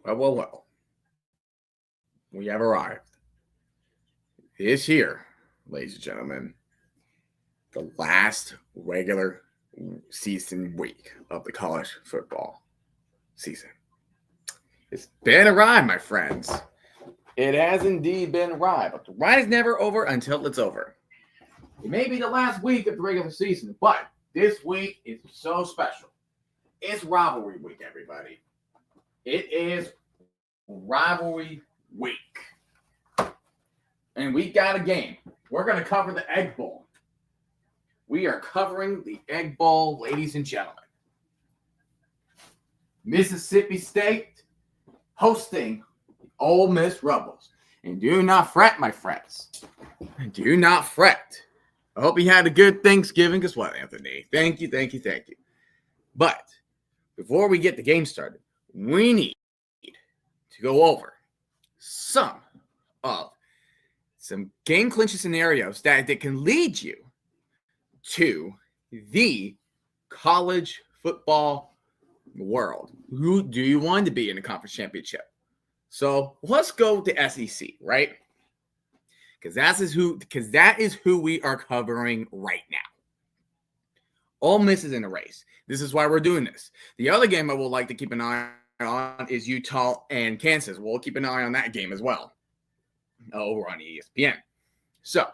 Well. We have arrived. It is here, ladies and gentlemen. The last regular season week of the college football season. It's been a ride, my friends. It has indeed been a ride, but the ride is never over until it's over. It may be the last week of the regular season, but this week is so special. It's rivalry week, everybody. It is rivalry week. And we got a game. We're going to cover the Egg Bowl. We are covering the Egg Bowl, ladies and gentlemen. Mississippi State hosting Ole Miss Rebels. And do not fret, my friends. Do not fret. I hope you had a good Thanksgiving as well, Anthony. Thank you. But before we get the game started, we need to go over some game clinching scenarios that can lead you to the college football world. Who do you want to be in the conference championship? So let's go to SEC, right? Because that is who we are covering right now. Ole Miss is in the race. This is why we're doing this. The other game I would like to keep an eye on is Utah and Kansas. We'll keep an eye on that game as well over on ESPN. So,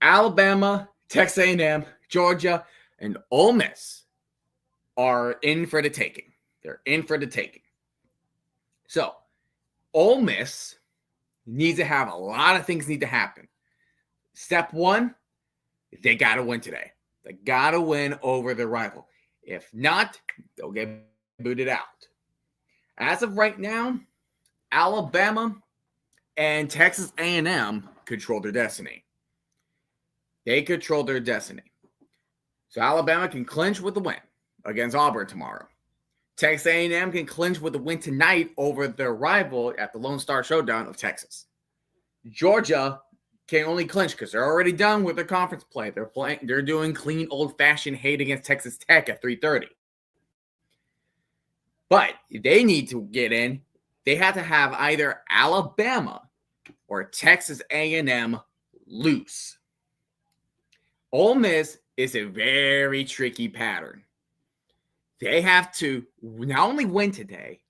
Alabama, Texas A&M, Georgia, and Ole Miss are in for the taking. They're in for the taking. So, Ole Miss needs to have a lot of things need to happen. Step one, they got to win today. They got to win over their rival. If not, they'll get booted out. As of right now, Alabama and Texas A&M control their destiny. They control their destiny. So Alabama can clinch with the win against Auburn tomorrow. Texas A&M can clinch with the win tonight over their rival at the Lone Star Showdown of Texas. Georgia can only clinch because they're already done with their conference play. They're doing clean, old-fashioned hate against Texas Tech at 3:30. But if they need to get in, they have to have either Alabama or Texas A&M lose. Ole Miss is a very tricky pattern. They have to not only win today,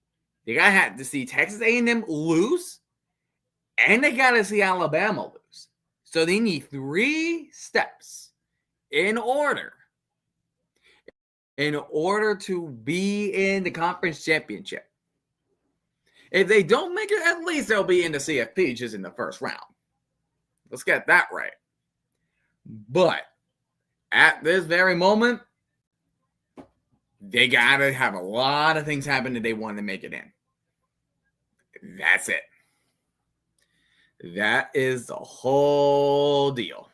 they got to have to see Texas A&M lose, and they got to see Alabama lose. So they need 3 steps in order to be in the conference championship. If they don't make it, at least they'll be in the CFB just in the first round. Let's get that right. But at this very moment, they got to have a lot of things happen that they want to make it in. That's it. That is the whole deal.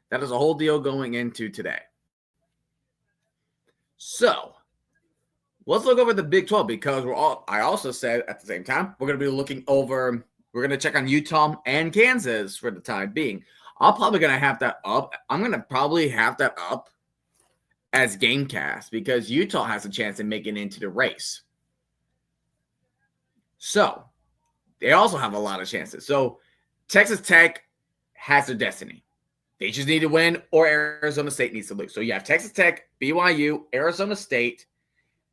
That is a whole deal going into today. So, let's look over the Big 12 because I also said at the same time, we're going to check on Utah and Kansas for the time being. I'm probably going to have that up. I'm going to probably have that up as Gamecast because Utah has a chance of making it into the race. So, they also have a lot of chances. So, Texas Tech has their destiny. They just need to win or Arizona State needs to lose. So, you have Texas Tech, BYU, Arizona State,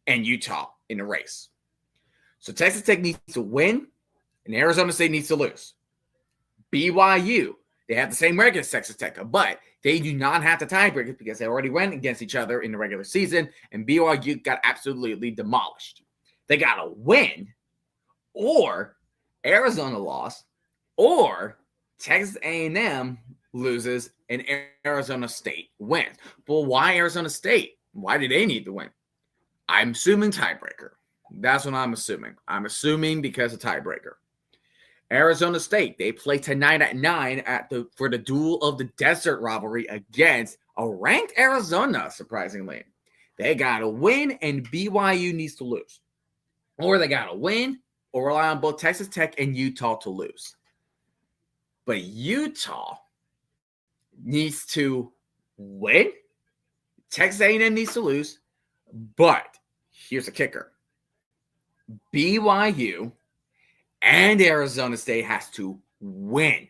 and Utah in the race. So, Texas Tech needs to win and Arizona State needs to lose. BYU, they have the same record as Texas Tech, but they do not have to tiebreak it because they already went against each other in the regular season, and BYU got absolutely demolished. They got to win or Arizona lost, or Texas A&M loses and Arizona State wins. But why Arizona State? Why do they need to win? I'm assuming tiebreaker. That's what I'm assuming. I'm assuming because of tiebreaker. Arizona State, they play tonight at 9 for the Duel of the Desert rivalry against a ranked Arizona, surprisingly. They got to win and BYU needs to lose. Or they got to win or rely on both Texas Tech and Utah to lose. But Utah needs to win. Texas A&M needs to lose. But here's a kicker. BYU and Arizona State has to win.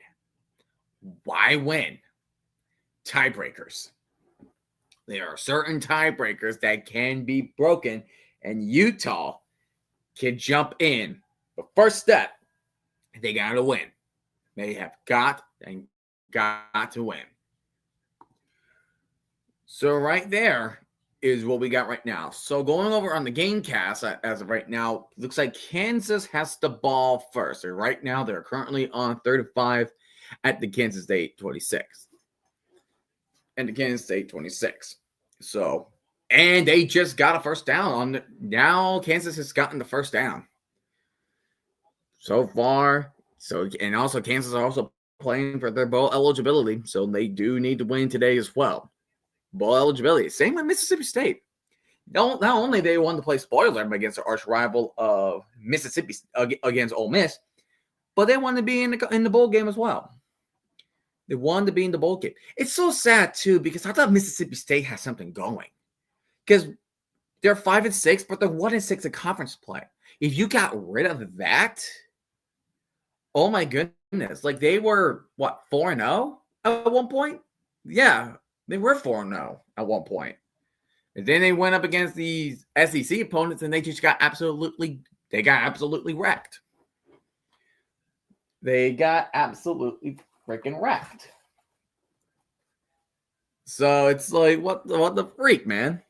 Why win? Tiebreakers. There are certain tiebreakers that can be broken, and Utah can jump in. The first step, they got to win. They have got to win. So right there is what we got right now. So going over on the game cast as of right now, looks like Kansas has the ball first. So right now they're currently on 35 at the Kansas State 26. And the Kansas State 26. So, and they just got a first down now Kansas has gotten the first down so far. So, and also Kansas are also playing for their bowl eligibility. So they do need to win today as well. Bowl eligibility. Same with Mississippi State. Not only they won to play spoiler against their arch rival of Mississippi against Ole Miss, but they wanted to be in the bowl game as well. They wanted to be in the bowl game. It's so sad too because I thought Mississippi State has something going because they're 5-6, but they're 1-6 in conference play. If you got rid of that, oh my goodness! Like they were what 4-0 at one point. Yeah, they were 4-0 at one point. And then they went up against these SEC opponents, and they just got absolutely wrecked. They got absolutely freaking wrecked. So it's like, what the freak, man?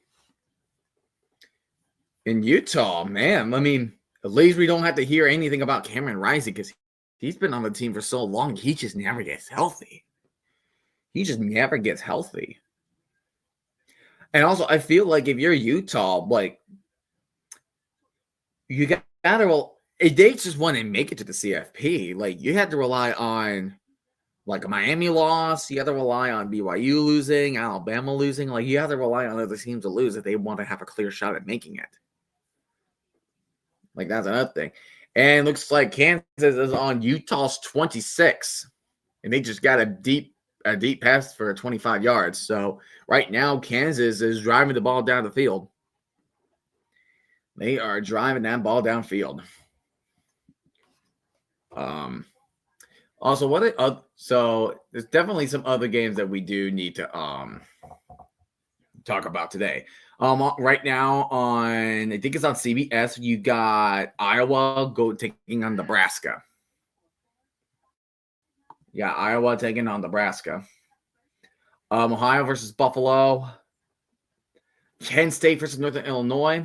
In Utah, man, I mean, at least we don't have to hear anything about Cameron Rising because he's been on the team for so long. He just never gets healthy. And also, I feel like if you're Utah, like, you gotta, well, if they just want to make it to the CFP, like, you had to rely on, like, a Miami loss. You have to rely on BYU losing, Alabama losing. Like, you have to rely on other teams to lose if they want to have a clear shot at making it. Like, that's another thing. And it looks like Kansas is on Utah's 26. And they just got a deep pass for 25 yards. So right now, Kansas is driving the ball down the field. They are driving that ball downfield. Also, so there's definitely some other games that we do need to talk about today. Right now I think it's on CBS. You got Iowa taking on Nebraska. Yeah, Iowa taking on Nebraska. Ohio versus Buffalo. Kent State versus Northern Illinois.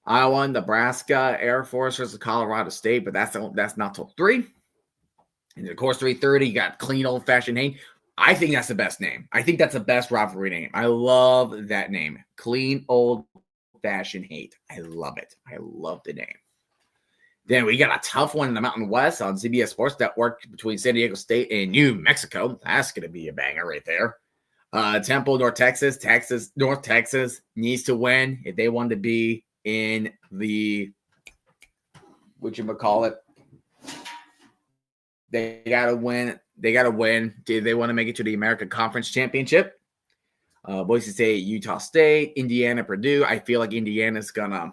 Iowa, Nebraska, Air Force versus Colorado State, but that's not till 3. And of course, 3:30, you got Clean Old Fashioned Hate. I think that's the best name. I think that's the best rivalry name. I love that name. Clean Old Fashioned Hate. I love it. I love the name. Then we got a tough one in the Mountain West on CBS Sports Network between San Diego State and New Mexico. That's going to be a banger right there. Temple, North Texas. North Texas needs to win if they want to be in the, whatchamacallit. They got to win. Do they want to make it to the American Conference Championship? Boise State, Utah State, Indiana, Purdue. I feel like Indiana's going to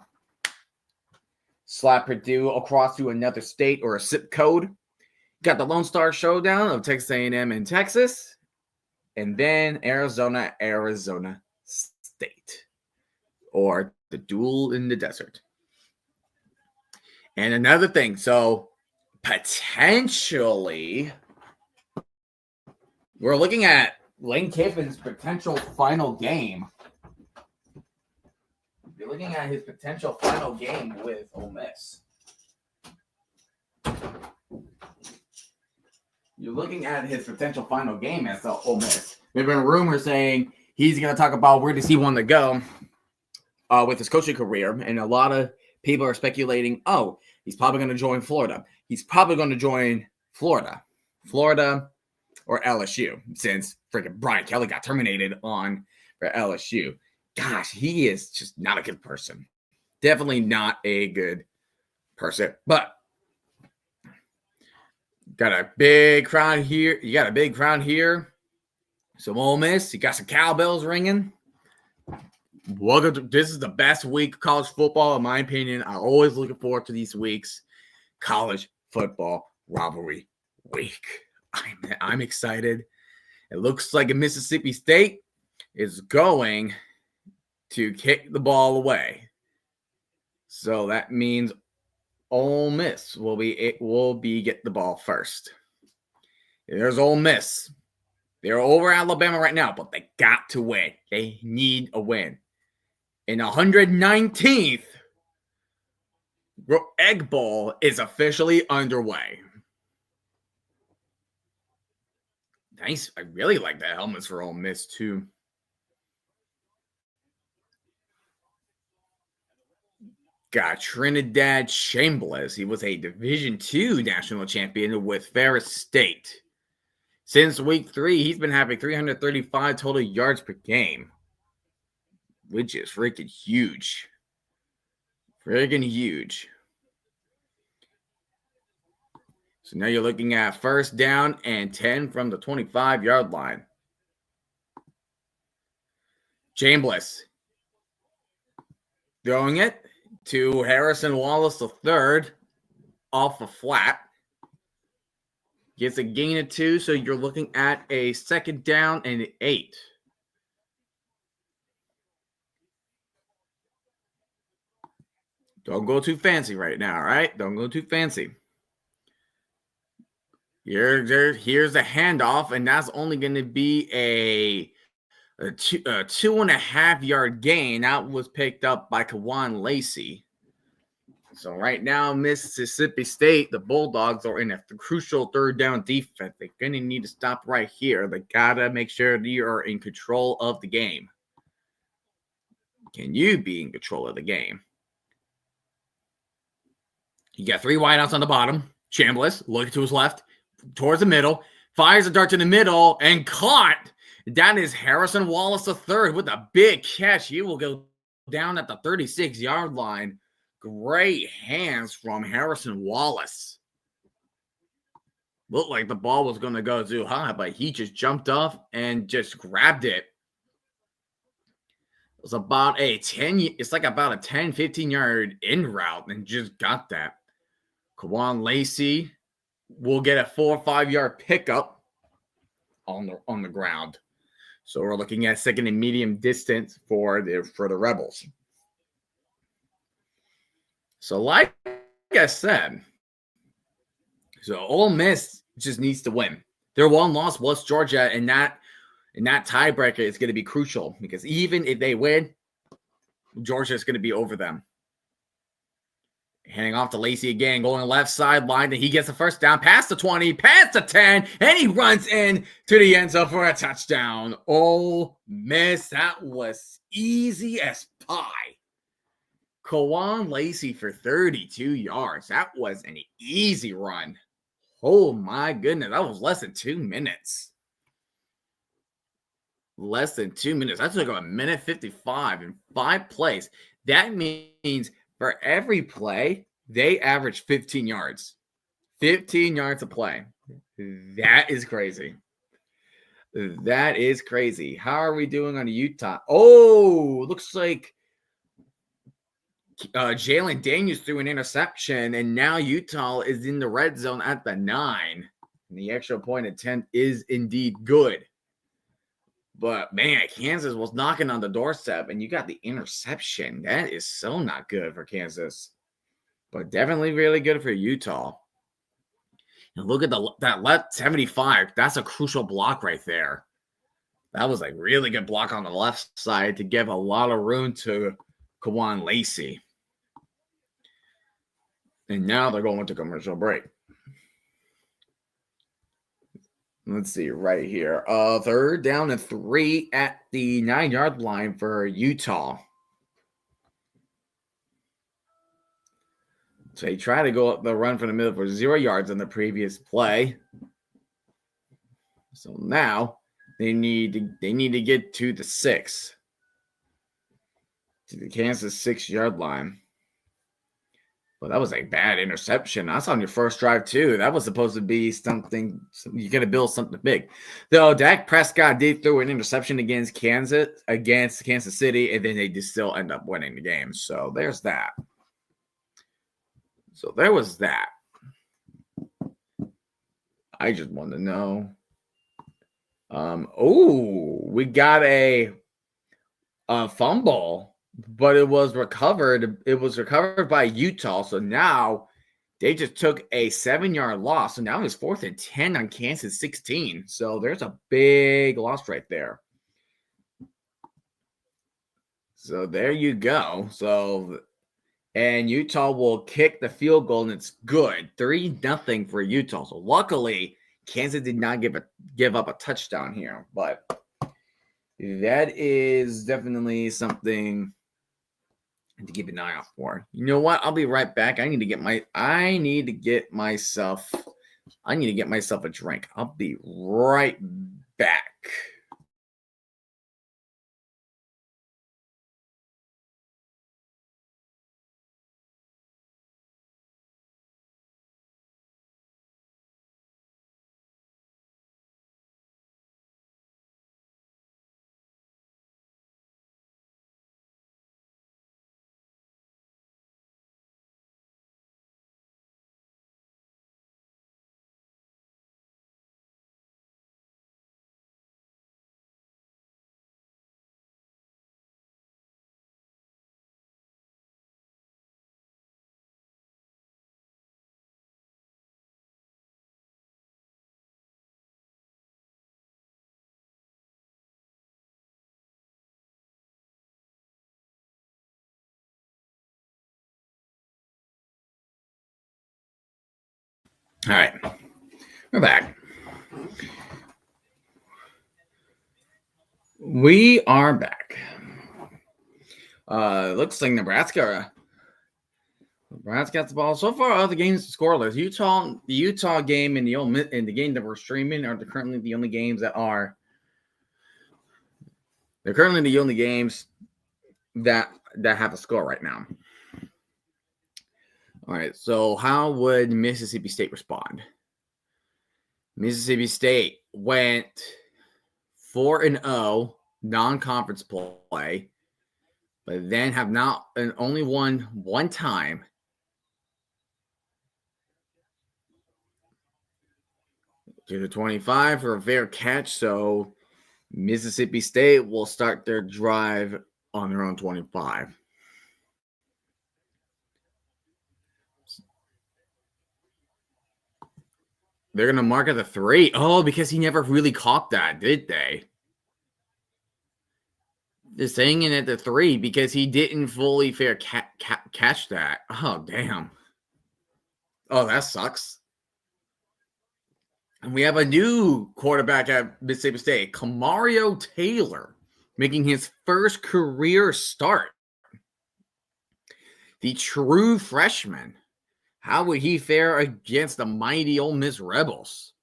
slap Purdue across to another state or a zip code. Got the Lone Star Showdown of Texas A&M and Texas. And then Arizona State. Or the duel in the desert. And another thing, so potentially we're looking at Lane Kiffin's potential final game. You're looking at his potential final game with Ole Miss. You're looking at his potential final game as Ole Miss. There have been rumors saying he's going to talk about where does he want to go with his coaching career. And a lot of people are speculating, he's probably going to join Florida. He's probably going to join Florida or LSU since freaking Brian Kelly got terminated for LSU. Gosh, he is just not a good person. Definitely not a good person. But got a big crowd here. You got a big crowd here. Some Ole Miss. You got some cowbells ringing. This is the best week of college football, in my opinion. I'm always looking forward to these weeks. College football rivalry week. I'm excited. It looks like Mississippi State is going to kick the ball away. So that means Ole Miss will be get the ball first. There's Ole Miss. They're over Alabama right now, but they got to win. They need a win. In 119th, Egg Bowl is officially underway. Nice. I really like the helmets for Ole Miss, too. Got Trinidad Chambliss. He was a Division II national champion with Ferris State. Since week 3, he's been having 335 total yards per game, which is freaking huge. Freaking huge. So now you're looking at first down and 10 from the 25-yard line. Chambliss throwing it to Harrison Wallace III off a flat. Gets a gain of 2, so you're looking at a second down and 8. Don't go too fancy right now, all right? Don't go too fancy. Here's the handoff, and that's only going to be a 2.5-yard gain. That was picked up by Kawan Lacey. So right now, Mississippi State, the Bulldogs are in a crucial third down defense. They're going to need to stop right here. They got to make sure that you are in control of the game. Can you be in control of the game? You got 3 wideouts on the bottom. Chambliss, looking to his left, towards the middle, fires a dart to the middle, and caught. That is Harrison Wallace III with a big catch. He will go down at the 36-yard line. Great hands from Harrison Wallace. Looked like the ball was going to go too high, but he just jumped off and just grabbed it. It was about a 10, 15-yard in route and just got that. Kawan Lacey will get a 4 or 5-yard pickup on the ground. So we're looking at second and medium distance for the Rebels. So like I said, so Ole Miss just needs to win. Their one loss was Georgia, and that tiebreaker is going to be crucial because even if they win, Georgia is going to be over them. Handing off to Lacey again, going left sideline, and he gets the first down, past the 20, past the 10, and he runs in to the end zone for a touchdown. Ole Miss, that was easy as pie. Kawan Lacey for 32 yards. That was an easy run. Oh my goodness, that was less than 2 minutes. Less than 2 minutes. That took a minute 55 in 5 plays. That means for every play, they average 15 yards. 15 yards a play. That is crazy. That is crazy. How are we doing on Utah? Oh, looks like Jalen Daniels threw an interception, and now Utah is in the red zone at the 9. And the extra point attempt is indeed good. But, man, Kansas was knocking on the doorstep, and you got the interception. That is so not good for Kansas. But definitely really good for Utah. And look at that left 75. That's a crucial block right there. That was a really good block on the left side to give a lot of room to Kawan Lacey. And now they're going to commercial break. Let's see right here. Third down and 3 at the 9-yard line for Utah. So they try to go up the run from the middle for 0 yards in the previous play. So now they need to get to the 6. To the Kansas 6-yard line. Well, that was a bad interception. That's on your first drive, too. That was supposed to be something. You're going to build something big. Though Dak Prescott did throw an interception against Kansas City, and then they just still end up winning the game. So there's that. So there was that. I just want to know. We got a fumble, but it was recovered. It was recovered by Utah. So now they just took a 7-yard loss. So now it's 4th and 10 on Kansas 16. So there's a big loss right there. So there you go. And Utah will kick the field goal, and it's good. 3-0 for Utah. So luckily, Kansas did not give up a touchdown here. But that is definitely something to keep an eye out for. You know what? I'll be right back. I need to get myself a drink. I'll be right back. All right, we're back. We are back. Looks like Nebraska got the ball. So far, all the games scoreless. The Utah game and the game that we're streaming are currently the only games that are. They're currently the only games that have a score right now. All right, so how would Mississippi State respond? Mississippi State went 4-0 non-conference play, but then have not and only won one time. To the 25 for a fair catch, so Mississippi State will start their drive on their own 25. They're going to mark at the 3. Oh, because he never really caught that, did they? Just hanging at the 3 because he didn't fully fair catch that. Oh, damn. Oh, that sucks. And we have a new quarterback at Mississippi State, Kamario Taylor, making his first career start. The true freshman. How would he fare against the mighty Ole Miss Rebels?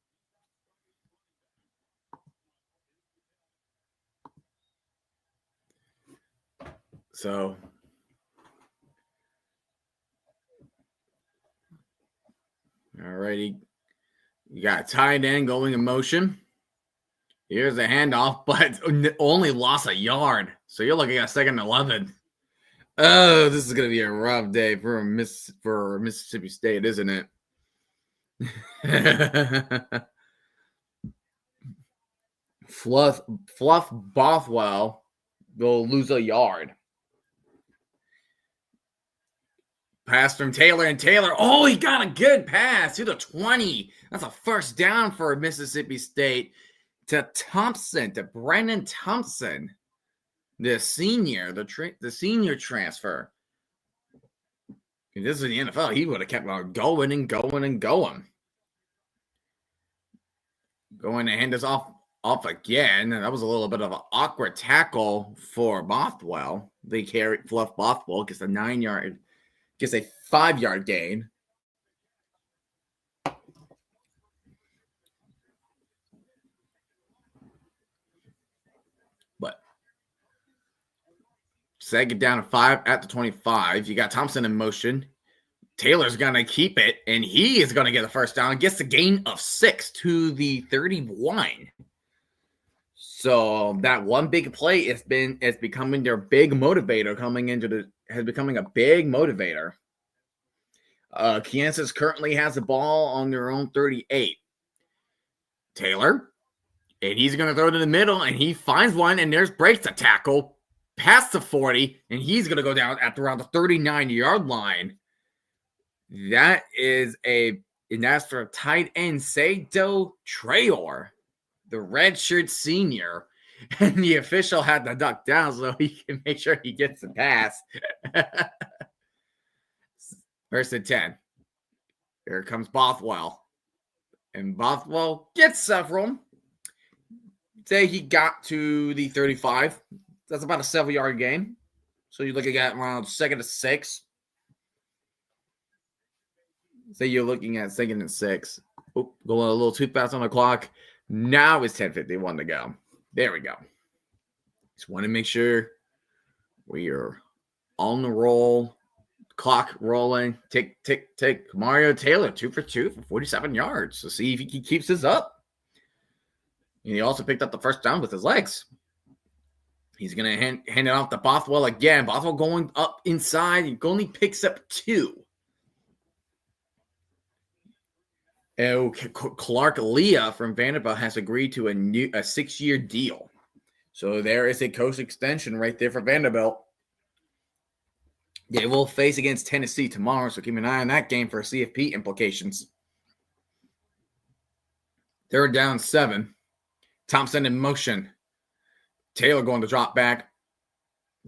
So, all righty. You got tight end going in motion. Here's a handoff, but only lost a yard. So you're looking at 2nd and 11. Oh, this is going to be a rough day for Mississippi State, isn't it? Fluff Bothwell will lose a yard. Pass from Taylor, and Taylor, oh, he got a good pass to the 20. That's a first down for Mississippi State to Brennan Thompson, the senior, the senior transfer. If this is the NFL, he would have kept on going and going and going. Going to hand us off again. And that was a little bit of an awkward tackle for Bothwell. They carried Fluff Bothwell, gets a 9-yard. Gets a 5-yard gain. But 2nd down and 5 at the 25. You got Thompson in motion. Taylor's going to keep it, and he is going to get the first down. Gets the gain of 6 to the 31. So that one big play is becoming their big motivator becoming a big motivator. Kansas currently has the ball on their own 38. Taylor, and he's going to throw it in the middle, and he finds one, and there's breaks a tackle past the 40, and he's going to go down at around the 39-yard line. And that's for tight end Sado Trayor, the redshirt senior. And the official had to duck down so he can make sure he gets the pass. First and 10. Here comes Bothwell. And Bothwell gets several. Say he got to the 35. That's about a 7-yard gain. So you're looking at around 2nd and 6. Say you're looking at 2nd and 6. Oop, going a little too fast on the clock. Now it's 10:51 to go. There we go. Just want to make sure we are on the roll. Clock rolling. Tick, tick, tick. Mario Taylor, 2 for 2 for 47 yards. So see if he keeps this up. And he also picked up the first down with his legs. He's going to hand it off to Bothwell again. Bothwell going up inside. He only picks up 2. Clark Leah from Vanderbilt has agreed to a 6-year deal. So there is a coach extension right there for Vanderbilt. They will face against Tennessee tomorrow, so keep an eye on that game for CFP implications. 3rd down 7. Thompson in motion. Taylor going to drop back.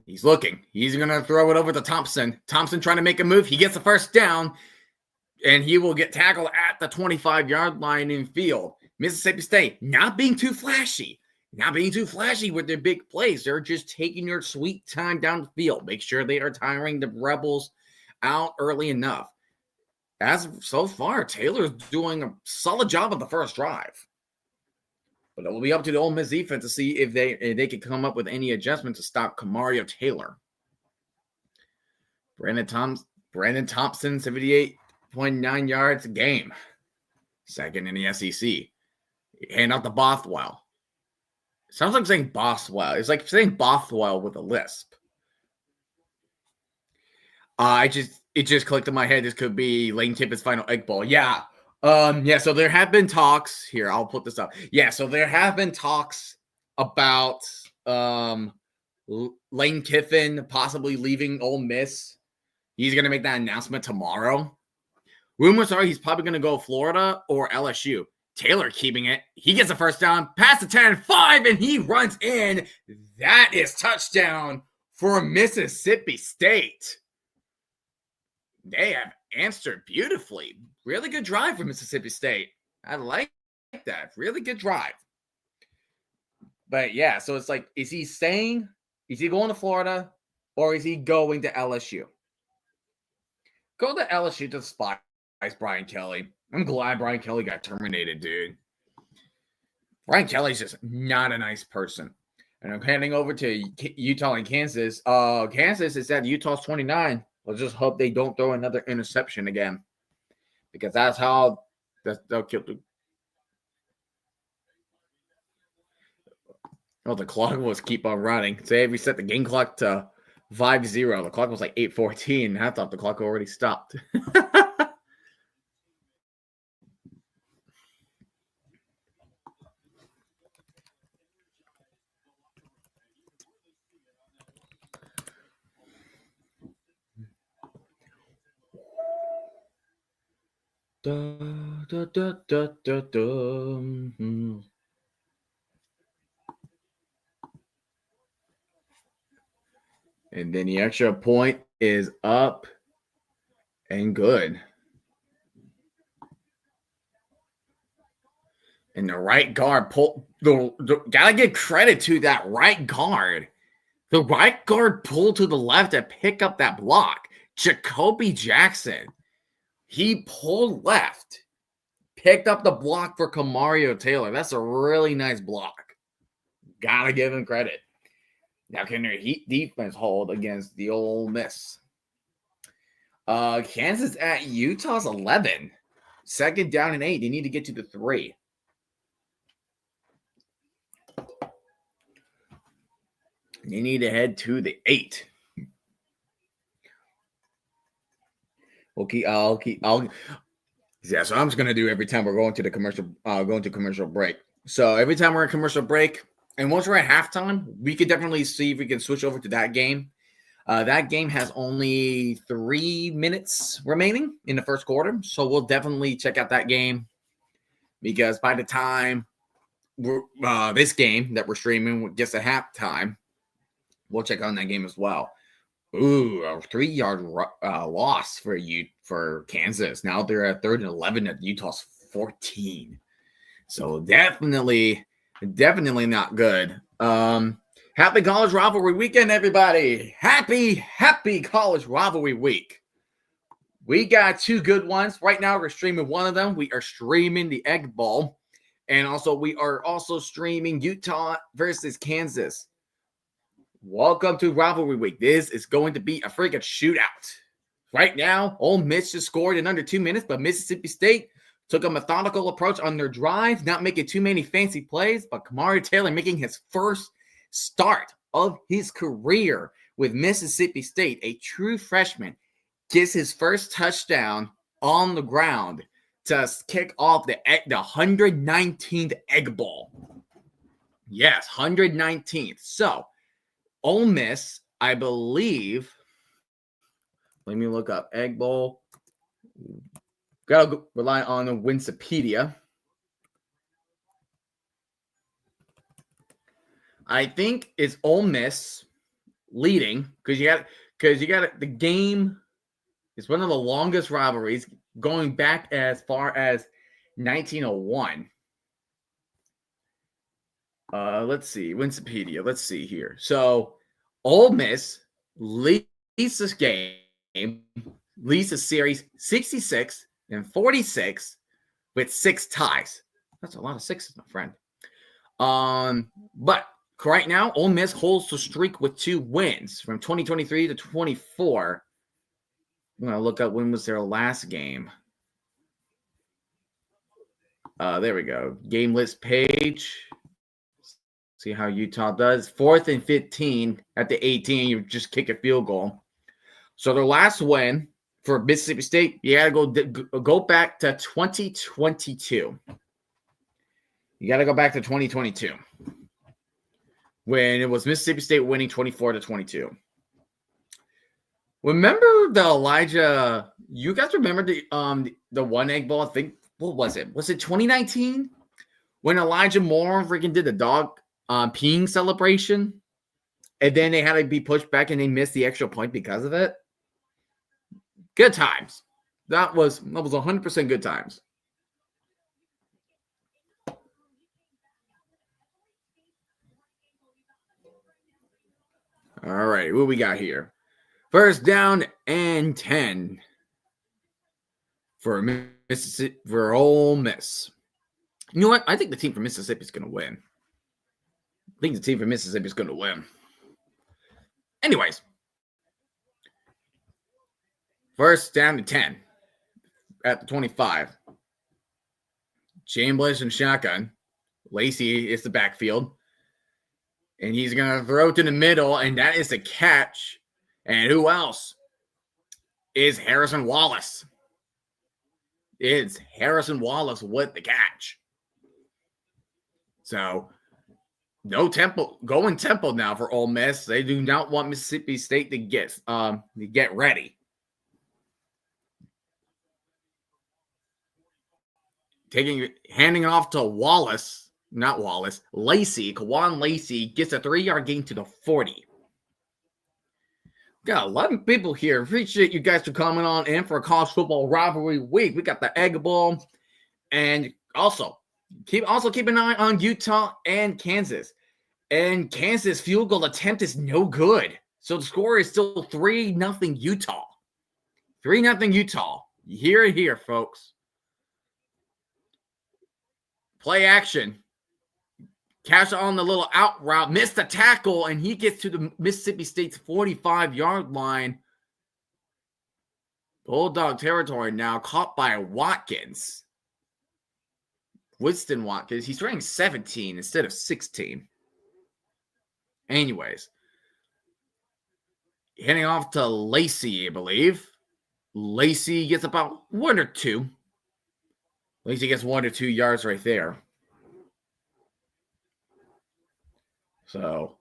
He's looking. He's going to throw it over to Thompson. Thompson trying to make a move. He gets the first down. And he will get tackled at the 25-yard line in field. Mississippi State not being too flashy. Not being too flashy with their big plays. They're just taking their sweet time down the field. Make sure they are tiring the Rebels out early enough. As so far, Taylor's doing a solid job of the first drive. But it will be up to the Ole Miss defense to see if they can come up with any adjustment to stop Kamario Taylor. Brandon Thompson, 78.9 yards a game. 2nd in the SEC. Hand out to Bothwell. Sounds like saying Bothwell. It's like saying Bothwell with a lisp. It just clicked in my head. This could be Lane Kiffin's final Egg Bowl. Yeah. So there have been talks here. I'll put this up. Yeah, so there have been talks about Lane Kiffin possibly leaving Ole Miss. He's going to make that announcement tomorrow. Rumors are he's probably going to go Florida or LSU. Taylor keeping it. He gets the first down, past the 10-5, and he runs in. That is touchdown for Mississippi State. They have answered beautifully. Really good drive for Mississippi State. I like that. Really good drive. But yeah, so it's like, is he going to Florida or is he going to LSU? Go to LSU to despise Brian Kelly. I'm glad Brian Kelly got terminated, dude. Brian Kelly's just not a nice person. And I'm handing over to Utah and Kansas. Kansas is at Utah's 29. Let's just hope they don't throw another interception again. Because that's how they'll kill the. Oh, the clock was keep on running. Say we set the game clock to 5-0. The clock was like 8:14. I thought the clock already stopped. Da, da, da, da, da, da. Mm-hmm. And then the extra point is up and good. And the right guard gotta give credit to that right guard. The right guard pulled to the left to pick up that block. Jacoby Jackson. He pulled left, picked up the block for Kamario Taylor. That's a really nice block. Gotta give him credit. Now, can their defense hold against the Ole Miss? Kansas at Utah's 11. 2nd down and 8. They need to get to the 3. They need to head to the 8. Yeah, so I'm just gonna do every time we're going to the commercial break. So every time we're in commercial break, and once we're at halftime, we could definitely see if we can switch over to that game. That game has only 3 minutes remaining in the first quarter, so we'll definitely check out that game because by the time this game that we're streaming gets to halftime, we'll check on that game as well. Ooh, a 3-yard loss for Kansas. Now they're at 3rd and 11 at Utah's 14. So definitely not good. Happy College Rivalry Weekend, everybody. Happy College Rivalry Week. We got 2 good ones. Right now, we're streaming one of them. We are streaming the Egg Bowl. And also, we are also streaming Utah versus Kansas. Welcome to Rivalry Week. This is going to be a freaking shootout. Right now, Ole Miss just scored in under 2 minutes, but Mississippi State took a methodical approach on their drive, not making too many fancy plays, but Kamari Taylor making his first start of his career with Mississippi State, a true freshman, gets his first touchdown on the ground to kick off the 119th Egg Bowl. Yes, 119th. So, Ole Miss, I believe, let me look up Egg Bowl. Gotta rely on the Wikipedia. I think it's Ole Miss leading because you got the game is one of the longest rivalries going back as far as 1901. Let's see, Wikipedia. Let's see here. So, Ole Miss leads this game, leads the series 66 and 46 with 6 ties. That's a lot of 6s, my friend. But right now, Ole Miss holds the streak with 2 wins from 2023 to 24. I'm gonna look up when was their last game. There we go. Game list page. See how Utah does. 4th and 15 at the 18. You just kick a field goal. So their last win for Mississippi State, you got to go back to 2022. You got to go back to 2022 when it was Mississippi State winning 24-22. Remember the Elijah? You guys remember the one Egg Bowl? I think what was it? Was it 2019 when Elijah Moore freaking did the dog peeing celebration, and then they had to be pushed back and they missed the extra point because of it? Good times. That was 100% good times. All right, what we got here? 1st down and 10 for Mississippi, for Ole Miss. You know what? I think the team from Mississippi is going to win. Anyways, 1st down to 10 at the 25. Chambliss and shotgun. Lacey is the backfield. And he's going to throw to the middle, and that is the catch. And who else? Is Harrison Wallace. It's Harrison Wallace with the catch. So, no tempo, going tempo now for Ole Miss. They do not want Mississippi State to get ready. Handing off to Lacey. Kawan Lacey gets a 3-yard gain to the 40. Got a lot of people here. Appreciate you guys for coming on in for a college football rivalry week. We got the Egg Bowl, and also keep an eye on Utah and Kansas. And Kansas field goal attempt is no good, so the score is still 3-0 Utah. 3-0 Utah. You hear it here, folks. Play action. Cash on the little out route, missed the tackle, and he gets to the Mississippi State's 45-yard line. Bulldog territory now caught by Watkins. Winston Watkins. He's ranked 17 instead of 16. Anyways. Heading off to Lacey, I believe. Lacey gets about 1 or 2. Lacey gets 1 or 2 yards right there. So,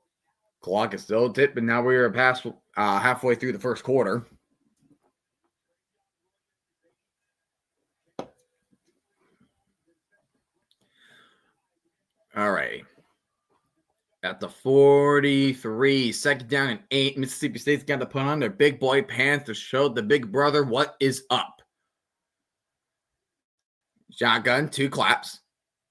clock is still tipped, but now we're past halfway through the first quarter. All right. At the 43, second down and 8, Mississippi State's got to put on their big boy pants to show the big brother what is up. Shotgun, 2 claps.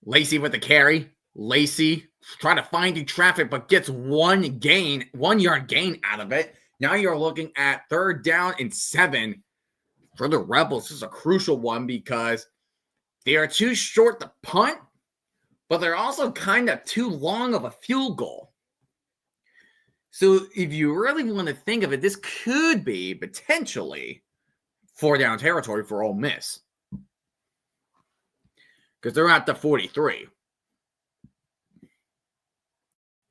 Lacey with the carry. Lacey trying to find you traffic, but gets 1 yard gain out of it. Now you're looking at 3rd down and 7 for the Rebels. This is a crucial one because they are too short to punt, but they're also kind of too long of a field goal. So if you really want to think of it, this could be potentially 4 down territory for Ole Miss. Because they're at the 43.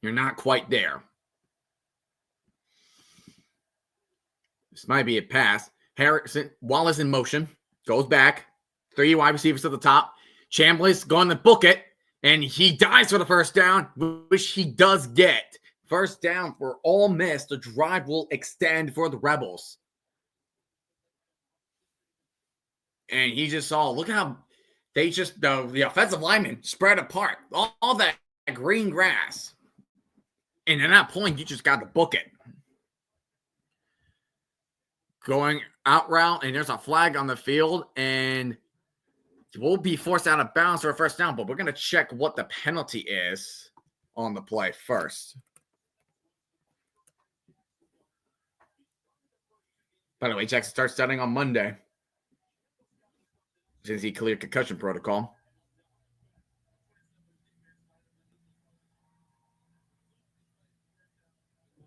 You're not quite there. This might be a pass. Harrison, Wallace in motion. Goes back. 3 wide receivers to the top. Chambliss going to book it. And he dives for the first down, which he does get. First down for Ole Miss. The drive will extend for the Rebels. And he just saw, look how they just, the offensive linemen spread apart. All that green grass. And at that point, you just got to book it. Going out route, and there's a flag on the field, and we'll be forced out of bounds for a first down, but we're going to check what the penalty is on the play first. By the way, Jackson starts starting on Monday since he cleared concussion protocol.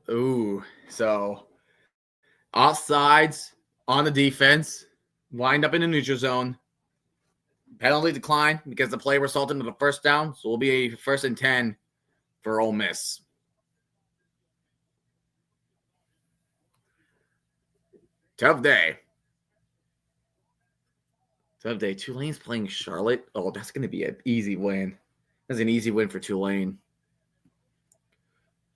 Ooh, so offsides on the defense, wind up in the neutral zone. Penalty decline because the play resulted in the first down, so it will be a 1st and 10 for Ole Miss. Tough day. Tulane's playing Charlotte. Oh, that's going to be an easy win. That's an easy win for Tulane.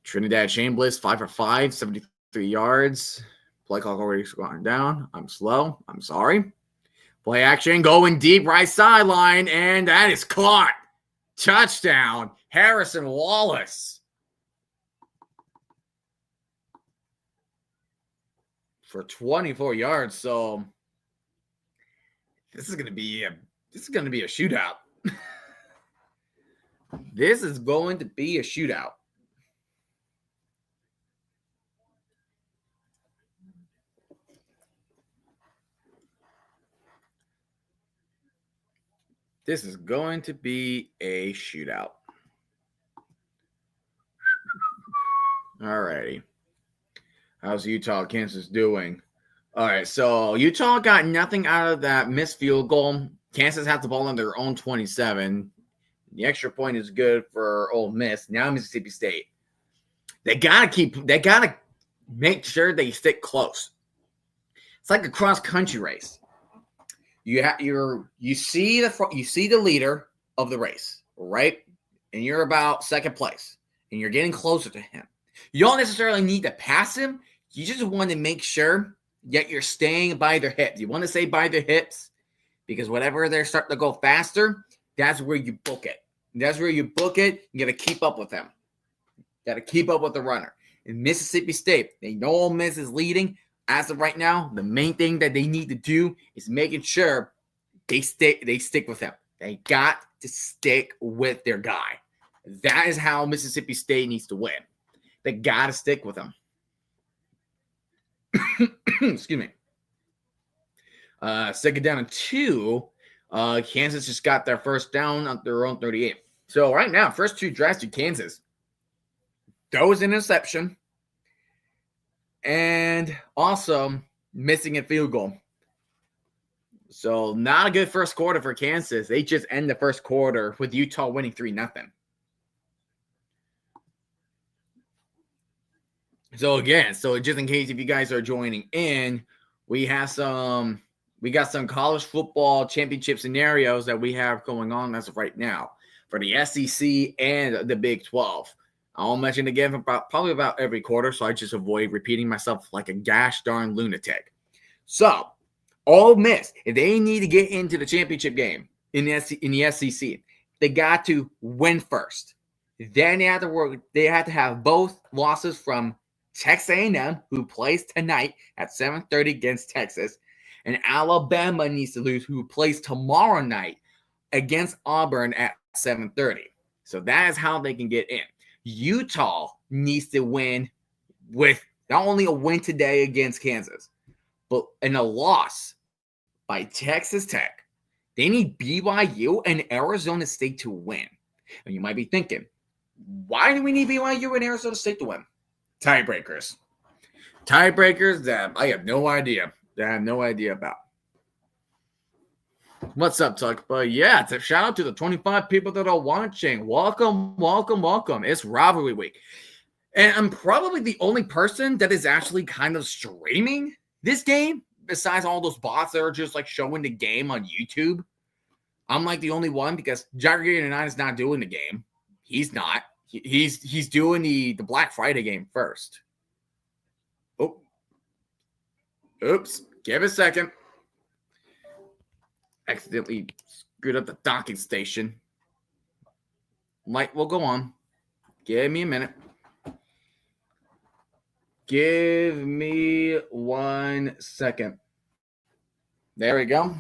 Trinidad Chambliss, 5 for 5, 73 yards. Play clock already gone down. I'm slow. I'm sorry. Play action going deep right sideline, and that is caught. Touchdown, Harrison Wallace. For 24 yards. So this is going to be a shootout. This is going to be a shootout. This is going to be a shootout. All righty. How's Utah, Kansas doing? All right, so Utah got nothing out of that missed field goal. Kansas has the ball on their own 27. The extra point is good for Ole Miss. Now Mississippi State. They gotta make sure they stick close. It's like a cross-country race. You see the leader of the race, right? And you're about second place, and you're getting closer to him. You don't necessarily need to pass him. You just want to make sure that you're staying by their hips. You want to stay by their hips because whenever they're starting to go faster, that's where you book it. That's where you book it. You got to keep up with them. You got to keep up with the runner. In Mississippi State, they know Ole Miss is leading. As of right now, the main thing that they need to do is making sure they stick with him. They got to stick with their guy. That is how Mississippi State needs to win. They got to stick with him. Excuse me. Second down and 2. Kansas just got their first down on their own 38. So right now, first 2 drives to Kansas. Throws an interception. And also missing a field goal. So not a good first quarter for Kansas. They just end the first quarter with Utah winning 3-0. So again, just in case if you guys are joining in, we got some college football championship scenarios that we have going on as of right now for the SEC and the Big 12. I'll mention again probably about every quarter, so I just avoid repeating myself like a gosh darn lunatic. So, Ole Miss, if they need to get into the championship game in the SEC, they got to win first. Then they have to have both losses from Texas A&M, who plays tonight at 7:30 against Texas, and Alabama needs to lose, who plays tomorrow night against Auburn at 7:30. So that is how they can get in. Utah needs to win with not only a win today against Kansas, but in a loss by Texas Tech. They need BYU and Arizona State to win. And you might be thinking, why do we need BYU and Arizona State to win? Tiebreakers that I have no idea. About. What's up, Tuck? But yeah, it's a shout out to the 25 people that are watching. Welcome. It's Rivalry Week. And I'm probably the only person that is actually kind of streaming this game, besides all those bots that are just like showing the game on YouTube. I'm like the only one because Jagger 9 is not doing the game. He's not. He's doing the Black Friday game first. Oh. Oops. Give it a second. Accidentally screwed up the docking station. Light will go on. Give me a minute. Give me 1 second. There we go.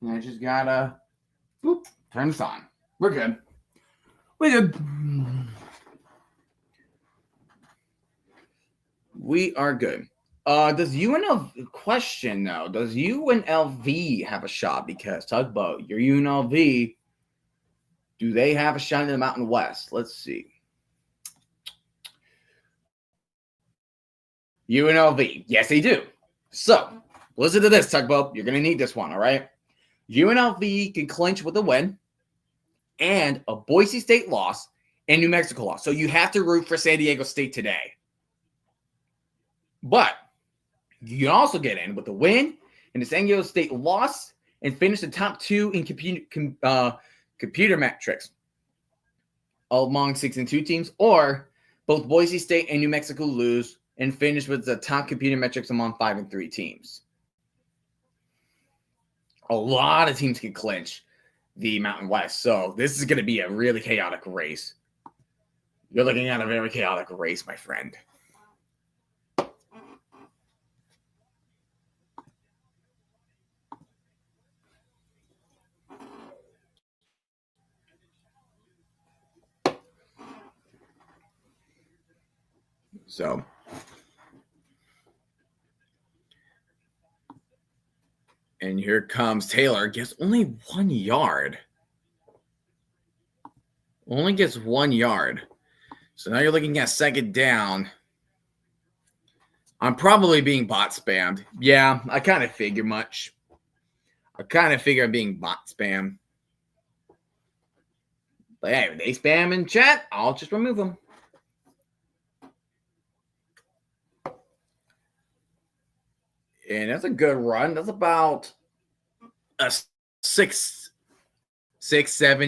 And I just gotta turn this on. We're good. We are good. Does UNLV have a shot? Because Tugboat, your UNLV, do they have a shot in the Mountain West? Let's see. UNLV, yes, they do. So, listen to this, Tugboat. You're going to need this one, all right? UNLV can clinch with a win and a Boise State loss and New Mexico loss. So, you have to root for San Diego State today. But you can also get in with a win and the San Diego State loss and finish the top 2 in computer metrics among 6 and 2 teams, or both Boise State and New Mexico lose and finish with the top computer metrics among 5 and 3 teams. A lot of teams can clinch the Mountain West, so this is going to be a really chaotic race. You're looking at a very chaotic race, my friend. So, and here comes Taylor. Gets only 1 yard. Only gets 1 yard. So now you're looking at second down. I'm probably being bot spammed. Yeah, I kind of figure much. I kind of figure I'm being bot spam. But hey, if they spam in chat, I'll just remove them. And that's a good run. That's about a 7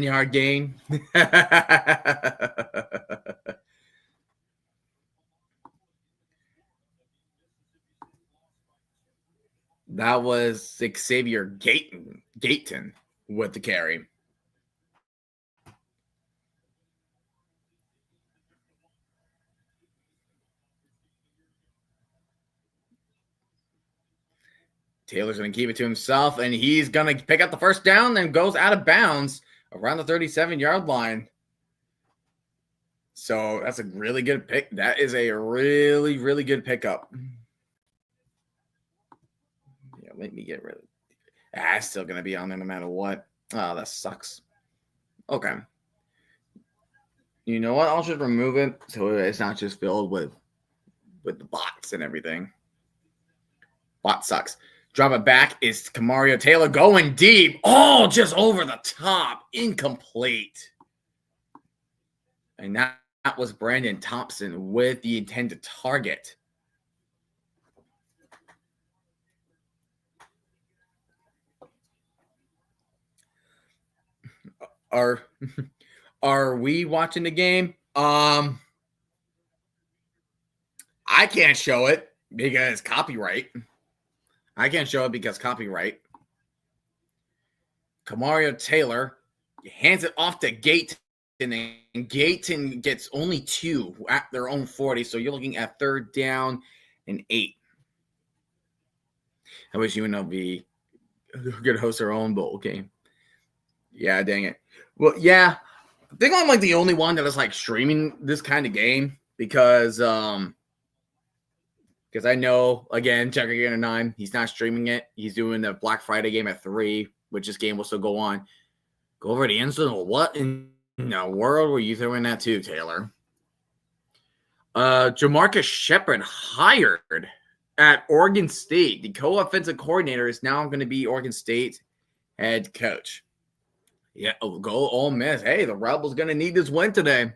yard gain. That was Xavier Gayton with the carry. Taylor's going to keep it to himself, and he's going to pick up the first down and goes out of bounds around the 37-yard line. So that's a really good pick. That is a really, really good pickup. Yeah, let me get rid of it. It's still going to be on there no matter what. Oh, that sucks. Okay. You know what? I'll just remove it so it's not just filled with the bots and everything. Bot sucks. Drop it back is Kamario Taylor going deep. Oh, just over the top. Incomplete. And that was Brandon Thompson with the intended target. Are we watching the game? I can't show it because copyright. Kamario Taylor hands it off to Gayton, and Gayton gets only 2 at their own 40. So you're looking at 3rd down and 8. I wish UNLV could host their own bowl game. Yeah, dang it. Well, yeah, I think I'm like the only one that is like streaming this kind of game because I know, again, Checker Gator 9, he's not streaming it. He's doing the Black Friday game at 3, which this game will still go on. Go over the end zone. What in the world were you throwing that to, Taylor? Jamarcus Shepard hired at Oregon State. The co-offensive coordinator is now going to be Oregon State head coach. Yeah, go Ole Miss. Hey, the Rebels going to need this win today.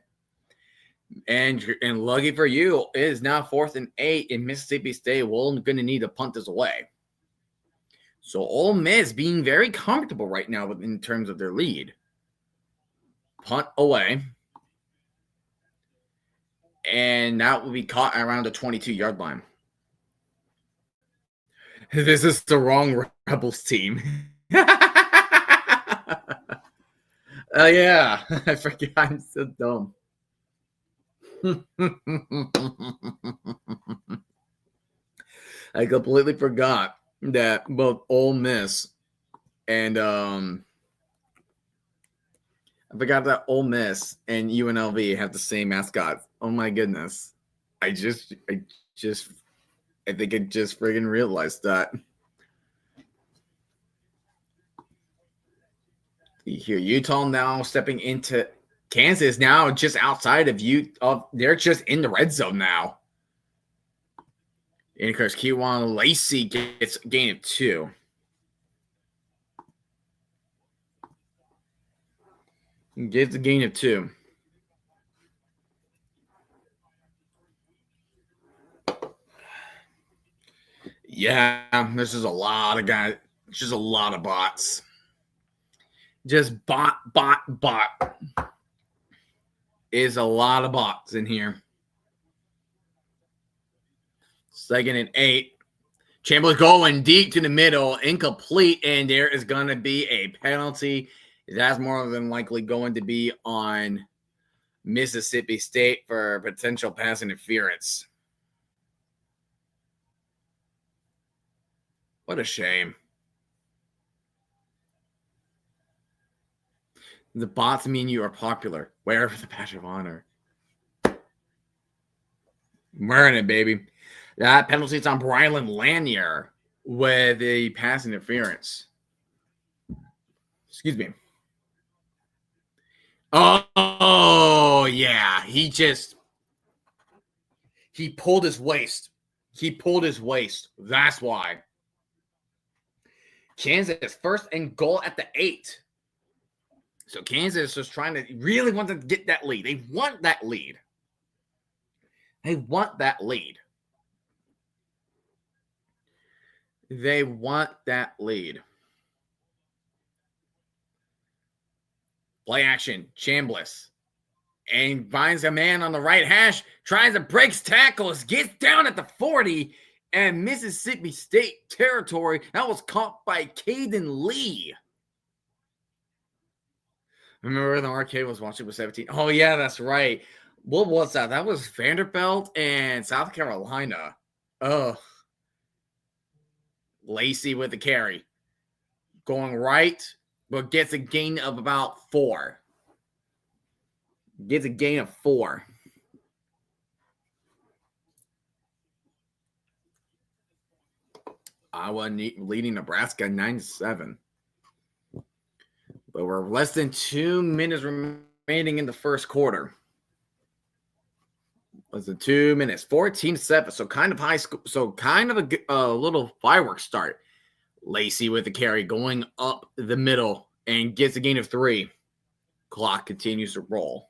And lucky for you, it is now 4th and 8 in Mississippi State. We're going to need to punt this away. So Ole Miss being very comfortable right now in terms of their lead. Punt away. And that will be caught around the 22-yard line. This is the wrong Rebels team. Yeah, I forgot. I'm so dumb. I completely forgot that both Ole Miss and I forgot that Ole Miss and UNLV have the same mascot. Oh my goodness. I think I just friggin' realized that. Here, Utah now stepping into Kansas now just outside of they're just in the red zone now. And of course, Kewan Lacey gets a gain of 2. Gets a gain of 2. Yeah, this is a lot of guys. Just a lot of bots. Just bot. Is a lot of bots in here. 2nd and 8. Chamberlain going deep to the middle, incomplete, and there is going to be a penalty. That's more than likely going to be on Mississippi State for potential pass interference. What a shame. The bots mean you are popular. Wherever the badge of honor. Wearing it, baby. That penalty is on Brylan Lanier with a pass interference. Excuse me. Oh, yeah. He pulled his waist. That's why. Kansas, 1st and goal at the 8. So Kansas is really want to get that lead. They want that lead. Play action, Chambliss. And finds a man on the right hash, tries to break tackles, gets down at the 40, and Mississippi State territory. That was caught by Caden Lee. Remember the arcade was watching with 17? Oh, yeah, that's right. What was that? That was Vanderbilt and South Carolina. Oh. Lacey with the carry. Going right, but gets a gain of about 4. Iowa leading Nebraska 9-7. But we're less than 2 minutes remaining in the first quarter. Less than 2 minutes. 14-7. So kind of high school. So kind of a little fireworks start. Lacey with the carry going up the middle and gets a gain of 3. Clock continues to roll.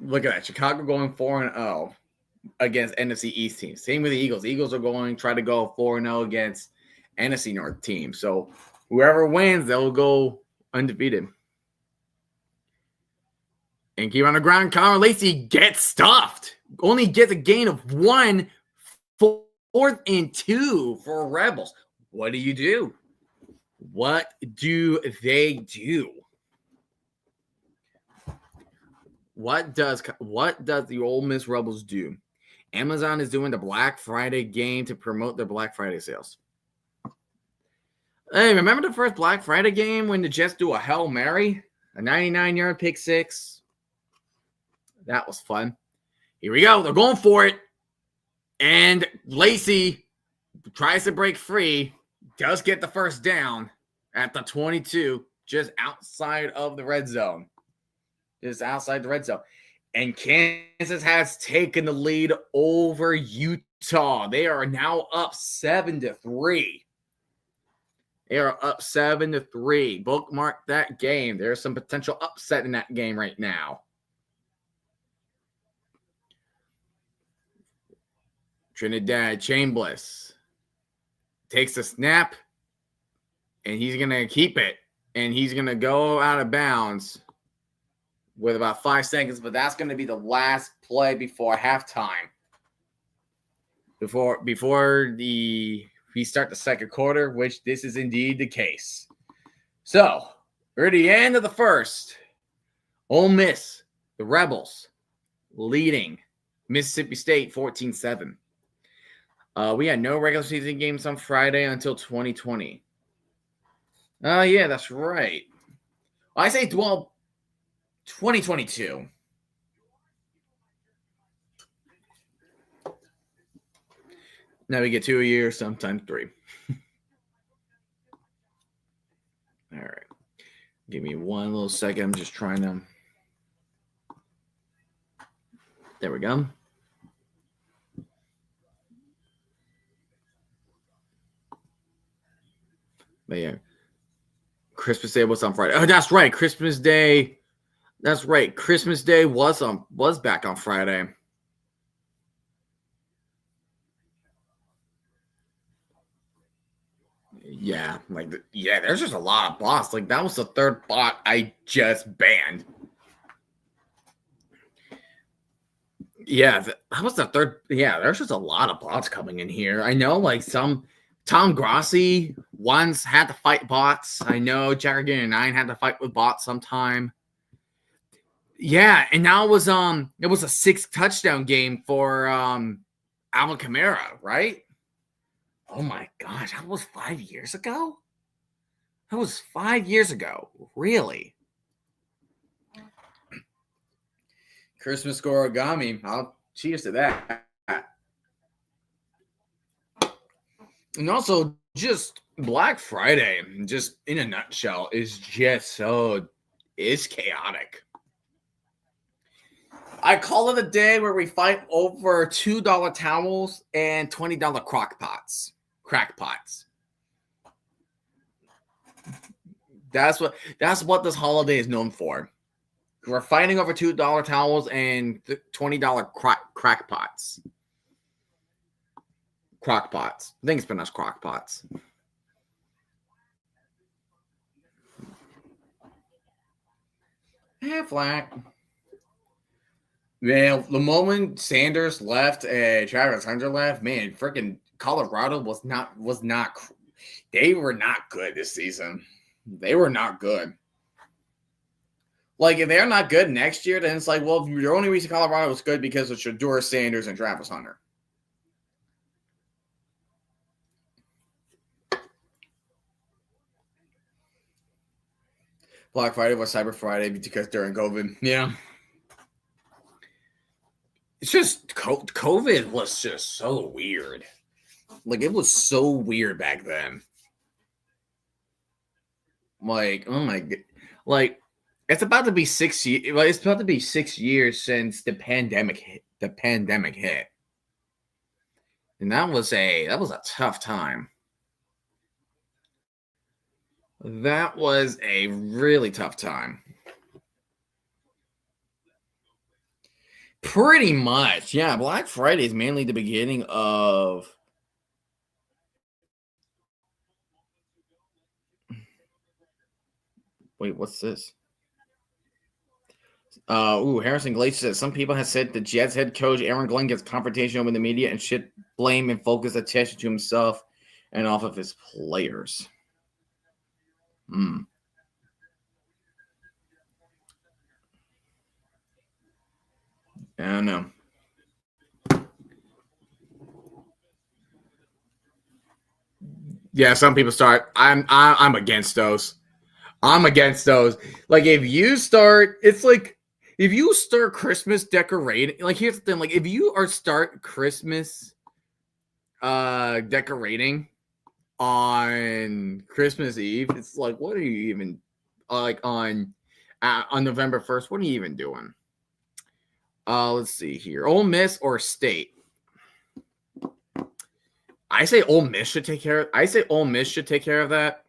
Look at that. Chicago going 4-0 against NFC East teams. Same with the Eagles. The Eagles are going to try to go 4-0 against NFC North teams. So whoever wins, they'll go undefeated. And keep on the ground. Connor Lacey gets stuffed. Only gets a gain of 1. 4th and 2 for Rebels. What do you do? What do they do? What does the Ole Miss Rebels do? Amazon is doing the Black Friday game to promote their Black Friday sales. Hey, remember the first Black Friday game when the Jets do a Hail Mary? A 99-yard pick six? That was fun. Here we go. They're going for it. And Lacey tries to break free. Does get the first down at the 22, just outside of the red zone. Just outside the red zone. And Kansas has taken the lead over Utah. They are now up 7-3. They are up 7-3. Bookmark that game. There's some potential upset in that game right now. Trinidad Chambliss takes a snap, and he's going to keep it. And he's going to go out of bounds with about 5 seconds, but that's going to be the last play before halftime. Before we start the second quarter, which this is indeed the case. So, we're at the end of the first. Ole Miss, the Rebels, leading Mississippi State 14-7. We had no regular season games on Friday until 2020. Yeah, that's right. I say, 2022. Now we get 2 a year, sometimes 3. All right. Give me one little second. I'm just trying to. There we go. But yeah. Christmas Day was on Friday. Oh, that's right. Christmas Day. That's right. Christmas Day was back on Friday. Yeah, there's just a lot of bots. Like, that was the third bot I just banned. Yeah, that was the third. Yeah, there's just a lot of bots coming in here. I know, like, some Tom Grossi once had to fight bots. I know Jargon 9 had to fight with bots sometime. Yeah, and now it was a 6 touchdown game for Alvin Kamara, right? Oh my gosh, that was 5 years ago? That was 5 years ago. Really? Christmas origami. I'll cheers to that. And also, just Black Friday, just in a nutshell, is just it's chaotic. I call it a day where we fight over $2 towels and $20 crackpots. That's what this holiday is known for. We're fighting over $2 towels and $20 crackpots. Crockpots. I think it's pronounced crockpots. Flat. Man, the moment Sanders left and Travis Hunter left, man, freaking Colorado was not. They were not good this season. They were not good. Like, if they're not good next year, then it's like, well, the only reason Colorado was good because of Shedeur Sanders and Travis Hunter. Black Friday was Cyber Friday because during COVID. Yeah. It's just COVID was just so weird. Like, it was so weird back then. Like, oh my god. Like, it's about to be 6 years. Like, it's about to be 6 years since the pandemic hit. And that was a tough time. That was a really tough time. Pretty much. Yeah, Black Friday is mainly the beginning of Wait, what's this? Harrison Glacier says some people have said the Jets head coach Aaron Glenn gets confrontation with the media and should blame and focus attention to himself and off of his players. I don't know. Yeah, some people start. I'm against those. I'm against those. Like if you start, it's like if you start Christmas decorating. Like here's the thing. Like if you start Christmas decorating on Christmas Eve, it's like what are you even like on November 1st? What are you even doing? Let's see here. Ole Miss or State? I say Ole Miss should take care of that.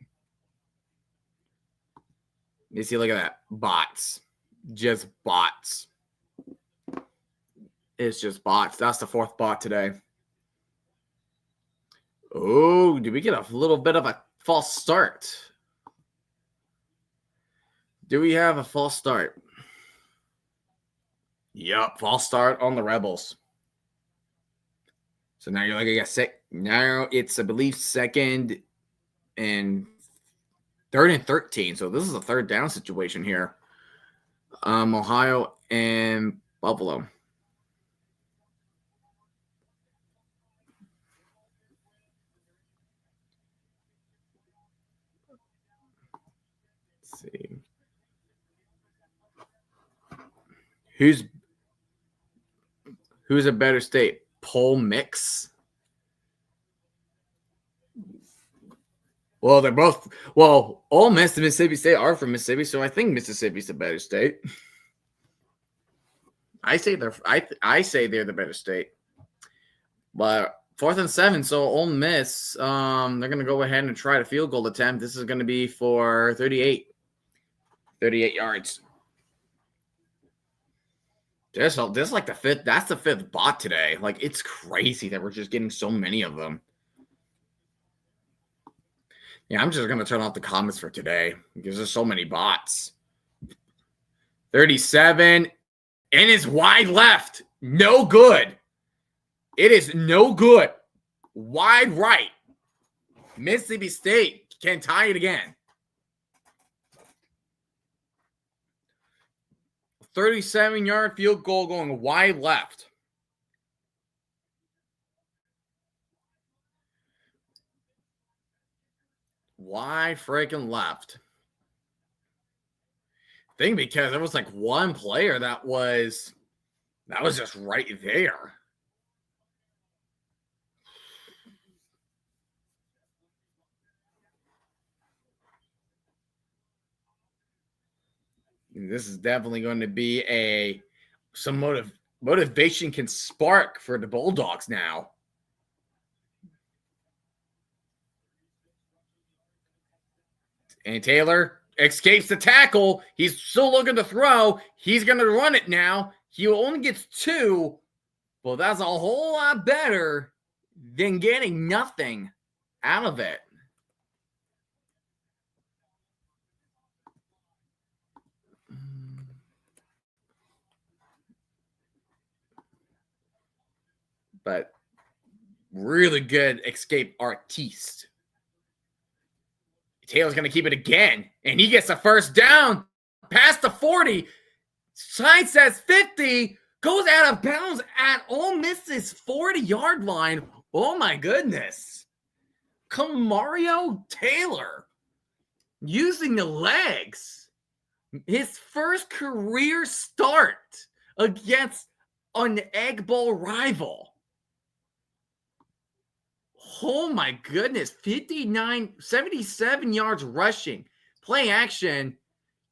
You see, look at that. Bots. Just bots. It's just bots. That's the fourth bot today. Oh, did we get a little bit of a false start? Do we have a false start? Yup, false start on the Rebels. So now you're looking at now it's, I believe, second and 3rd and 13. So this is a third down situation here. Ohio and Buffalo. Let's see. Who's a better state? Poll mix? Well, they're both. Well, Ole Miss and Mississippi State are from Mississippi, so I think Mississippi's the better state. I say they're the better state. But 4th and 7, so Ole Miss, they're going to go ahead and try a field goal attempt. This is going to be for 38 yards. This like the fifth. That's the fifth bot today. Like it's crazy that we're just getting so many of them. Yeah, I'm just gonna turn off the comments for today because there's so many bots. 37 and it's wide left. No good. It is no good. Wide right. Mississippi State can tie it again. 37-yard field goal going wide left. Wide freaking left. I think because there was like one player that was just right there. This is definitely going to be some motivation can spark for the Bulldogs now. And Taylor escapes the tackle. He's still looking to throw. He's going to run it now. He only gets 2. Well, that's a whole lot better than getting nothing out of it. But really good escape artiste. Taylor's going to keep it again, and he gets a first down past the 40. Sign says 50, goes out of bounds at Ole Miss's 40-yard line. Oh, my goodness. Kamario Taylor using the legs. His first career start against an Egg Bowl rival. Oh my goodness, 77 yards rushing. Play action.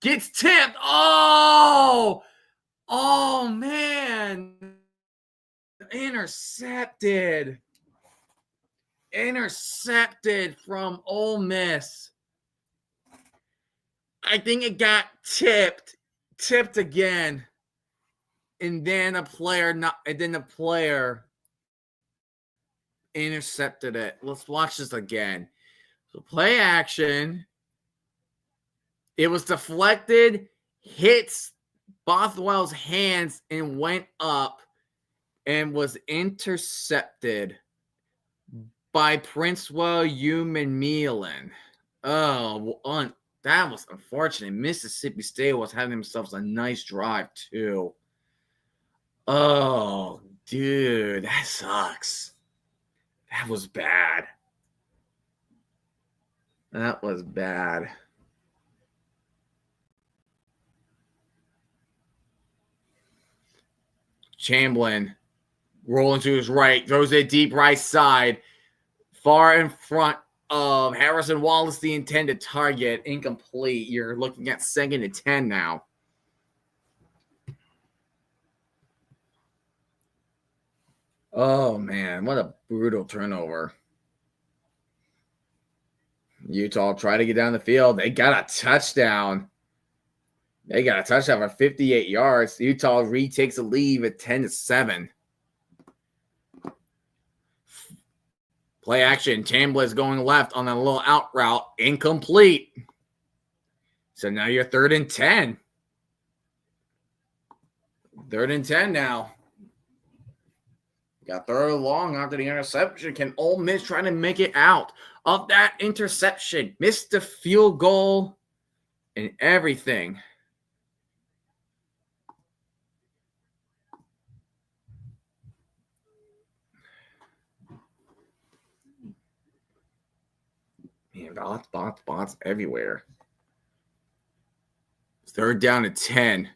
Gets tipped. Oh man. Intercepted. Intercepted from Ole Miss. I think it got tipped again. And then the player intercepted it. Let's watch this again. So play action. It was deflected, hits Bothwell's hands and went up and was intercepted by Princewell Human. Oh, that was unfortunate. Mississippi State was having themselves a nice drive, too. Oh, dude, that sucks. That was bad. That was bad. Chamberlain rolling to his right, throws it deep right side, far in front of Harrison Wallace, the intended target, incomplete. You're looking at 2nd and 10 now. Oh, man, what a brutal turnover. Utah tried to get down the field. They got a touchdown. For 58 yards. Utah retakes a lead at 10-7. Play action. Chambliss going left on a little out route. Incomplete. So now you're 3rd and 10. 3rd and 10 now. Got 3rd long after the interception. Can Ole Miss try to make it out of that interception? Missed the field goal and everything. Man, bots everywhere. 3rd down and 10.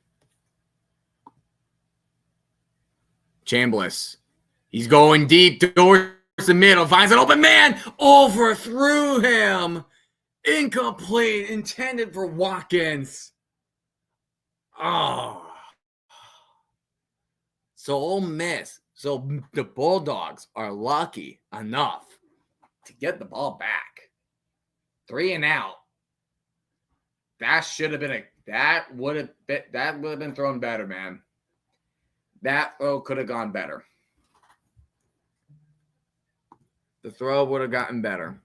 Chambliss. He's going deep towards the middle. Finds an open man. Overthrew him. Incomplete. Intended for Watkins. Oh. So Ole Miss. So the Bulldogs are lucky enough to get the ball back. 3 and out. That would have been thrown better, man. That throw could have gone better. The throw would have gotten better.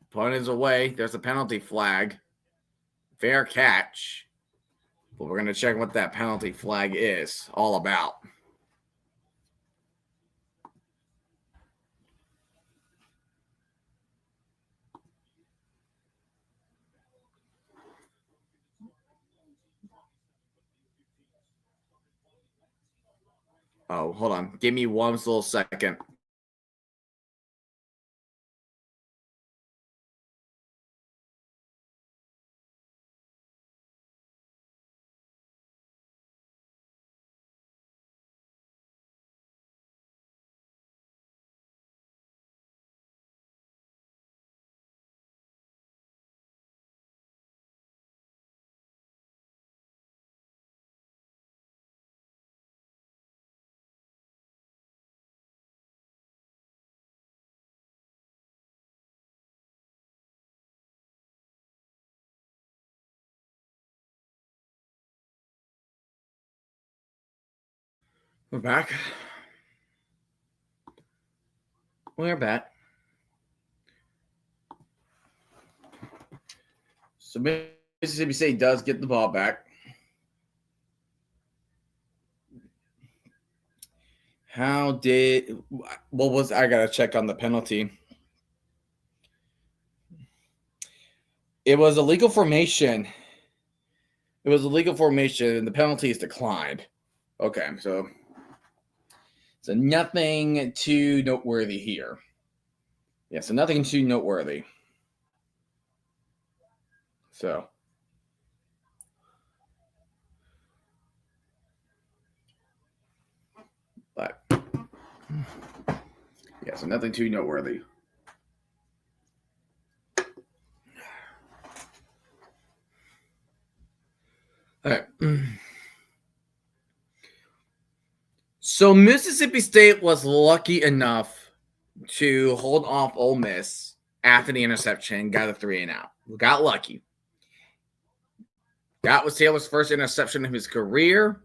Punt is away. There's a penalty flag. Fair catch. But we're going to check what that penalty flag is all about. Oh, hold on. Give me one little second. We're back. We're back. So Mississippi State does get the ball back. I gotta check on the penalty. It was a legal formation. And the penalty is declined. Okay, so nothing too noteworthy here. Yeah, so nothing too noteworthy. So but yeah, so nothing too noteworthy. All right. So So Mississippi State was lucky enough to hold off Ole Miss after the interception, got a 3-and-out. Got lucky. That was Taylor's first interception of his career.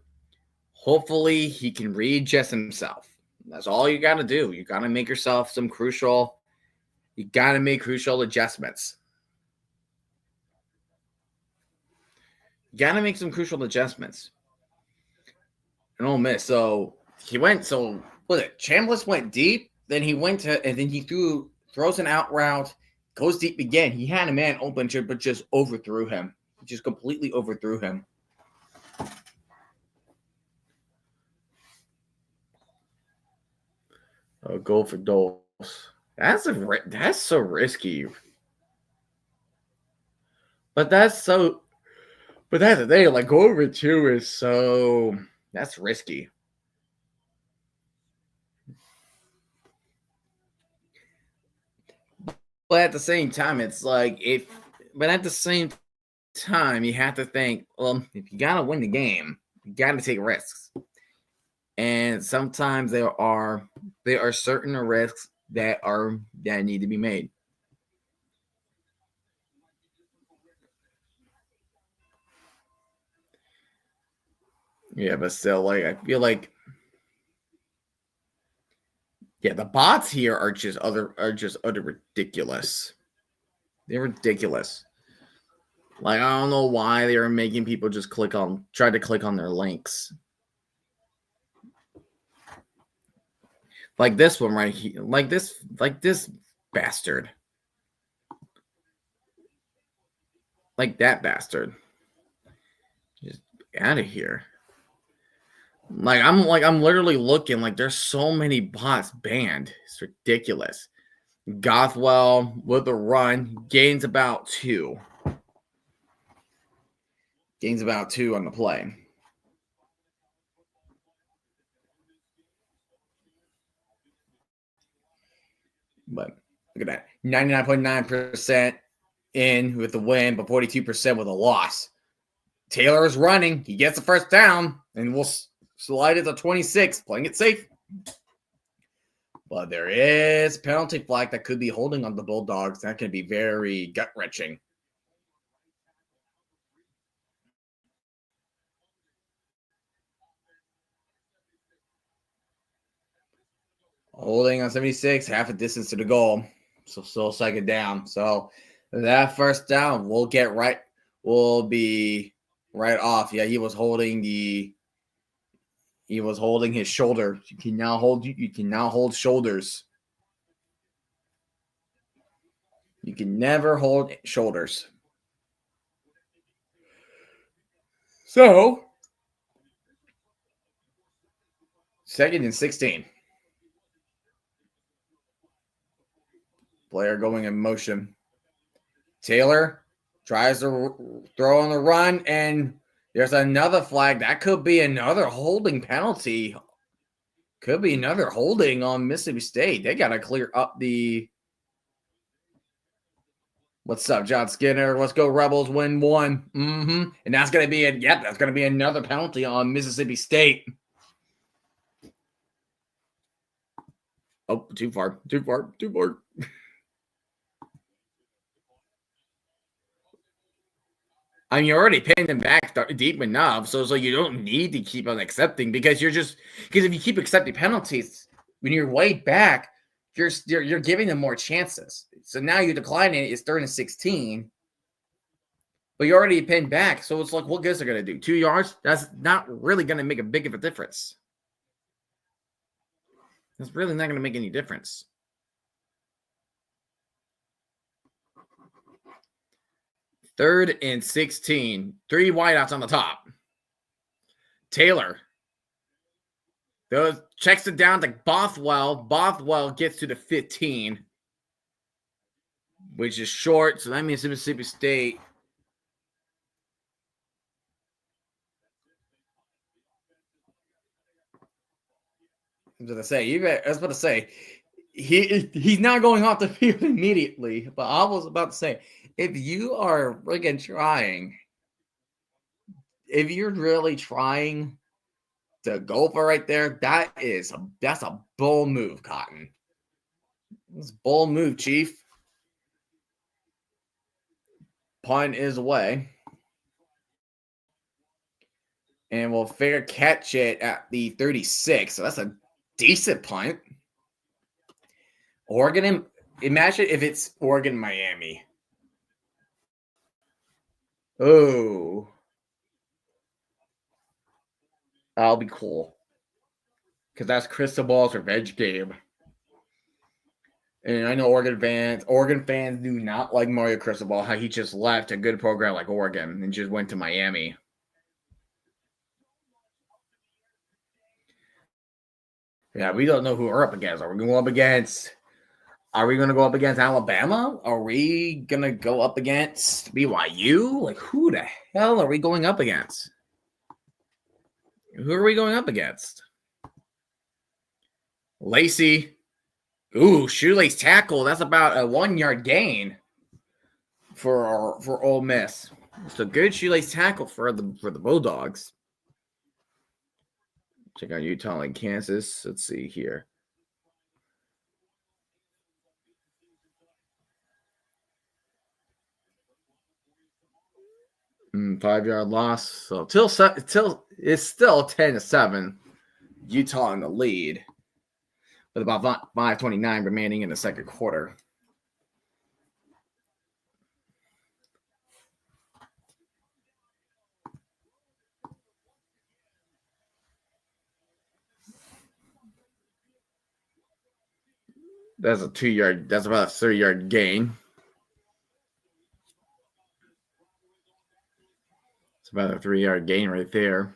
Hopefully, he can readjust himself. That's all you got to do. You got to make yourself some crucial. You got to make crucial adjustments. You got to make some crucial adjustments. And Ole Miss. So he went. So was it? Chambliss went deep. Then he went to, and then he throws an out route, goes deep again. He had a man open, but just overthrew him. He just completely overthrew him. Goal for Dole. That's so risky. But that's the thing. Like, go over 2 is so. That's risky. But at the same time, it's like But at the same time, you have to think. Well, if you gotta win the game, you gotta take risks. And sometimes there are certain risks that need to be made. Yeah, but still, like, I feel like, yeah, the bots here are just utter ridiculous. They're ridiculous. Like, I don't know why they are making people just try to click on their links. Like this one right here. Like this bastard. Like that bastard. Just out of here. I'm literally looking, like, there's so many bots banned. It's ridiculous. Gothwell with the run gains about 2. Gains about 2 on the play. But look at that. 99.9% in with the win, but 42% with a loss. Taylor is running. He gets the first down, and we'll slide it to 26, playing it safe. But there is penalty flag that could be holding on the Bulldogs. That can be very gut-wrenching. Holding on 76, half a distance to the goal. So still second down. So that first down will be right off. Yeah, he was holding his shoulder. You can now hold shoulders. You can never hold shoulders. So 2nd and 16. Player going in motion. Taylor tries to throw on the run, and there's another flag. That could be another holding penalty. Could be another holding on Mississippi State. They got to clear up the. What's up, John Skinner? Let's go, Rebels, win 1. And that's going to be that's going to be another penalty on Mississippi State. Oh, too far. I mean, you're already paying them back deep enough, so you don't need to keep on accepting because if you keep accepting penalties when you're way back, you're giving them more chances. So now you're declining it. It's 3rd and 16, but you're already pinned back. So it's like, what good is it going to do? 2 yards? That's not really going to make a big of a difference. That's really not going to make any difference. Third and 16. 3 wideouts on the top. Taylor checks it down to Bothwell. Bothwell gets to the 15, which is short. So that means Mississippi State. I was about to say, he's not going off the field immediately. But I was about to say, if you are friggin' trying, if you're really trying to go for right there. That's a bold move, Cotton. That's a bold move, Chief. Punt is away. And we'll fair catch it at the 36. So that's a decent punt. Oregon, imagine if it's Oregon, Miami. Oh. That'll be cool. Because that's Crystal Ball's revenge game. And I know Oregon fans do not like Mario Cristobal, how he just left a good program like Oregon and just went to Miami. Yeah, we don't know who we're up against. Are we going to go up against Alabama? Are we going to go up against BYU? Like, who the hell are we going up against? Who are we going up against? Lacey. Ooh, shoelace tackle. That's about a 1 yard gain for Ole Miss. It's a good shoelace tackle for the Bulldogs. Check out Utah and Kansas. Let's see here. Mm, 5 yard loss. So till it's still 10-7. Utah in the lead with about 5:29 remaining in the second quarter. That's a 2 yard. That's about a 3-yard gain. It's about a 3-yard gain right there.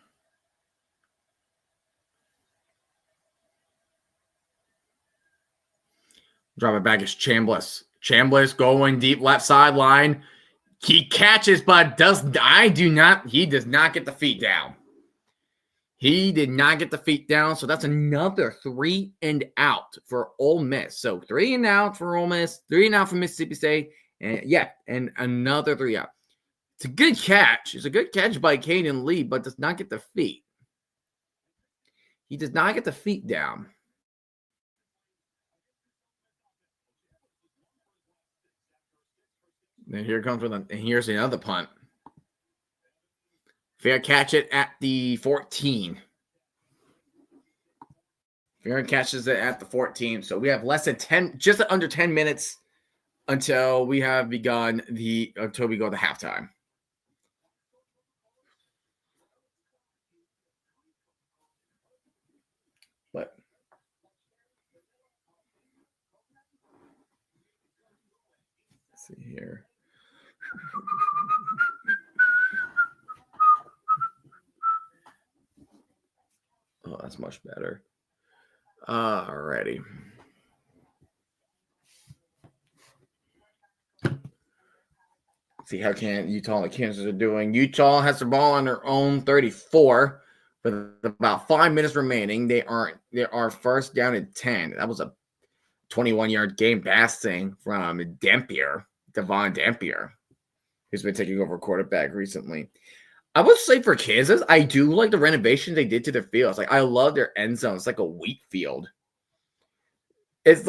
Drop it back is Chambliss. Chambliss going deep left sideline. He catches, but he does not get the feet down. He did not get the feet down, so that's another 3 and out for Ole Miss. So 3 and out for Ole Miss, 3 and out for Mississippi State, and another 3 out. It's a good catch. It's a good catch by Caden Lee, but does not get the feet. He does not get the feet down. And here's another punt. Fair catch it at the 14. Fair catches it at the 14. So we have just under 10 minutes until we have begun until we go to halftime. But let's see here. Oh, that's much better. Alrighty. See how Utah and Kansas are doing. Utah has the ball on their own 34 with about 5 minutes remaining. They are first down at 10. That was a 21-yard game passing from Devon Dampier, who's been taking over quarterback recently. I would say for Kansas, I do like the renovations they did to their fields. Like, I love their end zone. It's like a wheat field. It's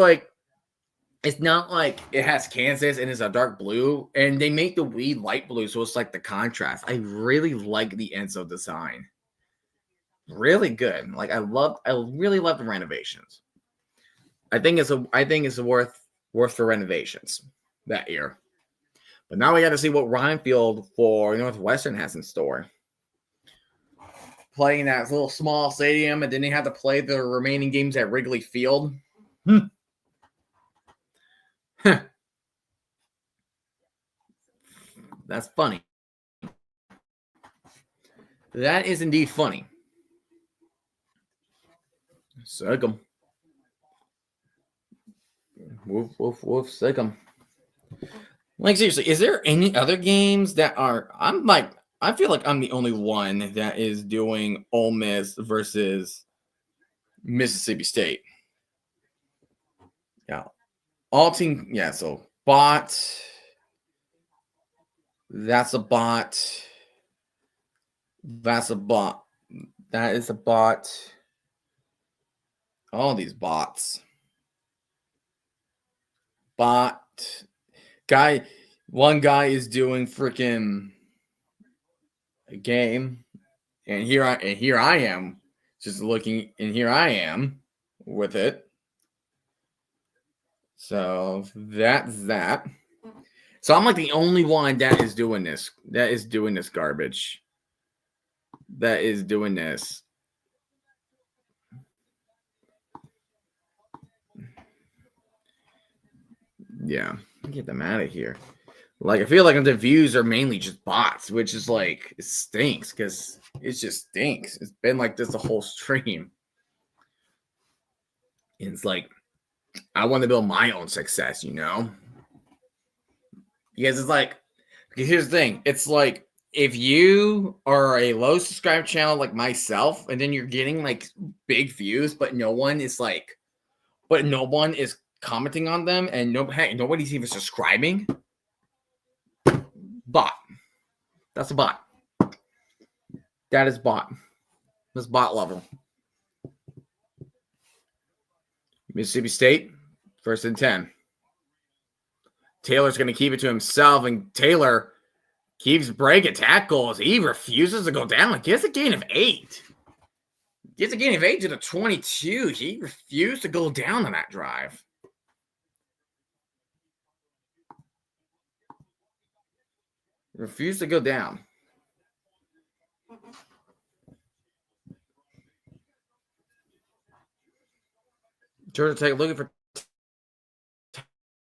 not like it has Kansas and it's a dark blue, and they make the weed light blue, so it's like the contrast. I really like the end zone design. Really good. Like, I really love the renovations. I think it's worth for renovations that year. But now we got to see what Ryan Field for Northwestern has in store. Playing that little small stadium, and then they have to play the remaining games at Wrigley Field. That's funny. That is indeed funny. Sick 'em. Woof, woof, woof, sick 'em. Like, seriously, is there any other games that are... I feel like I'm the only one that is doing Ole Miss versus Mississippi State. Yeah. So bot. That's a bot. That's a bot. That is a bot. All these bots. Bot guy. One guy is doing freaking a game, and here I am, just looking, and here I am with it. So that's that. So I'm like the only one that is doing this. That is doing this garbage. That is doing this. Yeah, get them out of here. Like, I feel like the views are mainly just bots, which is like, it stinks because it just stinks. It's been like this the whole stream. And it's like, I want to build my own success, you know? Because it's like, because here's the thing. It's like, if you are a low subscribe channel like myself, and then you're getting like big views, but no one is commenting on them, and nobody's even subscribing. Bot. That's a bot. That is bot. That's bot level. Mississippi State, 1st and 10. Taylor's going to keep it to himself, and Taylor keeps breaking tackles. He refuses to go down. Gets a gain of 8. Gets a gain of 8 to the 22. He refused to go down on that drive. Refused to go down. Georgia Tech looking for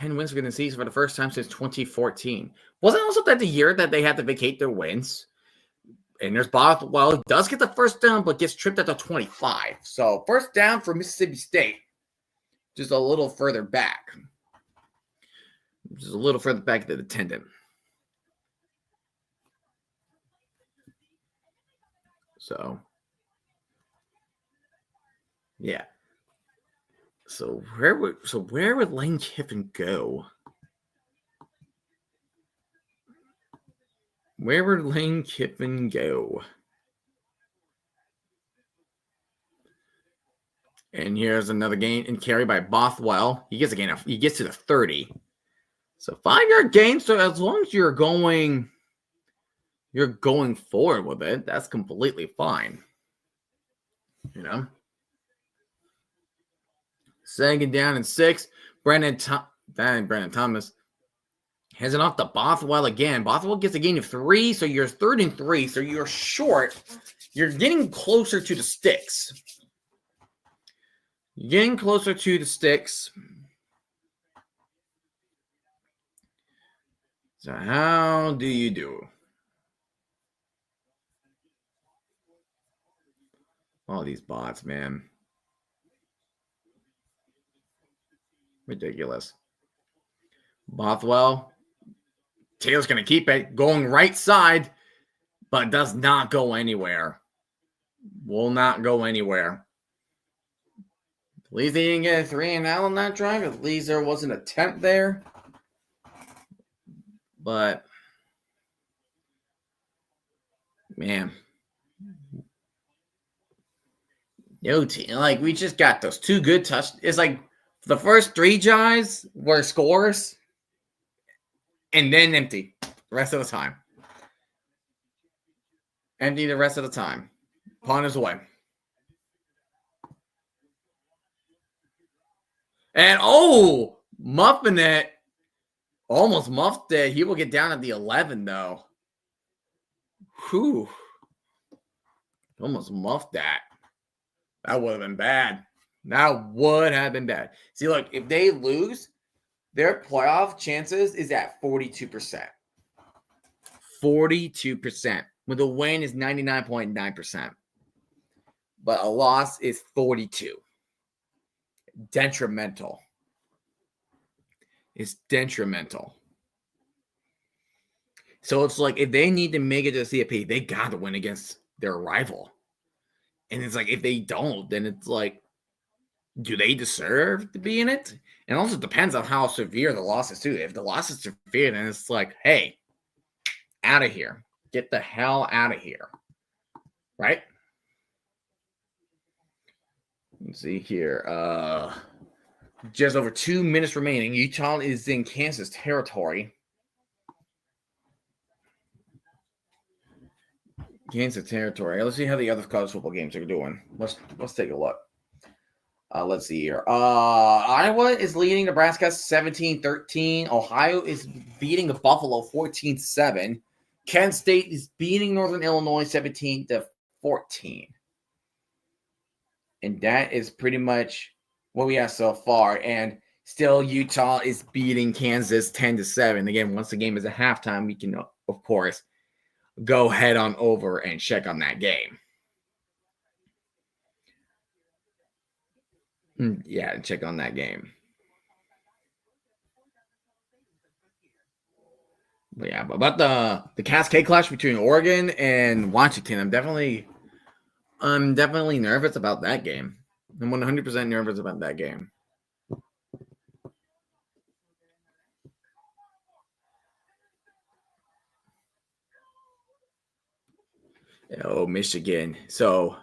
10 wins within the season for the first time since 2014. Wasn't also that the year that they had to vacate their wins? And there's Bothwell, he does get the first down, but gets tripped at the 25. So first down for Mississippi State. Just a little further back. Just a little further back to the tendon. So, yeah. So where would Lane Kiffin go? Where would Lane Kiffin go? And here's another gain and carry by Bothwell. He gets a gain of, he gets to the 30. So 5-yard gain. So as long as you're going forward with it, that's completely fine. You know? 2nd down and 6. Brandon Thomas has it off to Bothwell again. Bothwell gets a gain of 3, so you're 3rd and 3. So you're short. You're getting closer to the sticks. You're getting closer to the sticks. So how do you do? All these bots, man. Ridiculous. Bothwell. Taylor's going to keep it going right side, but does not go anywhere. Will not go anywhere. At least they didn't get a 3 and out on that drive. At least there was an attempt there. But, man. No team. Like, we just got those 2 good touchdowns. It's like the first 3 drives were scores and then empty the rest of the time. Empty the rest of the time. Punt is away. And, muffing it. Almost muffed it. He will get down at the 11, though. Whew. Almost muffed that. That would have been bad. That would have been bad. See, look, if they lose, their playoff chances is at 42%. 42%. With a win is 99.9%. But a loss is 42. Detrimental. It's detrimental. So it's like if they need to make it to the CFP, they got to win against their rival. And it's like if they don't, then it's like, do they deserve to be in it? And also depends on how severe the loss is too. If the loss is severe, then it's like, hey, out of here. Get the hell out of here. Right? Let's see here. Just over 2 minutes remaining. Utah is in Kansas territory. Kansas territory. Let's see how the other college football games are doing. Let's take a look. Let's see here. Iowa is leading Nebraska 17-13. Ohio is beating Buffalo 14-7. Kent State is beating Northern Illinois 17-14. And that is pretty much what we have so far. And still, Utah is beating Kansas 10-7. Again, once the game is at halftime, we can, of course, go head on over and check on that game. Yeah, check on that game. But yeah, but about the Cascade clash between Oregon and Washington, I'm definitely nervous about that game. I'm 100% nervous about that game. Oh, Michigan. So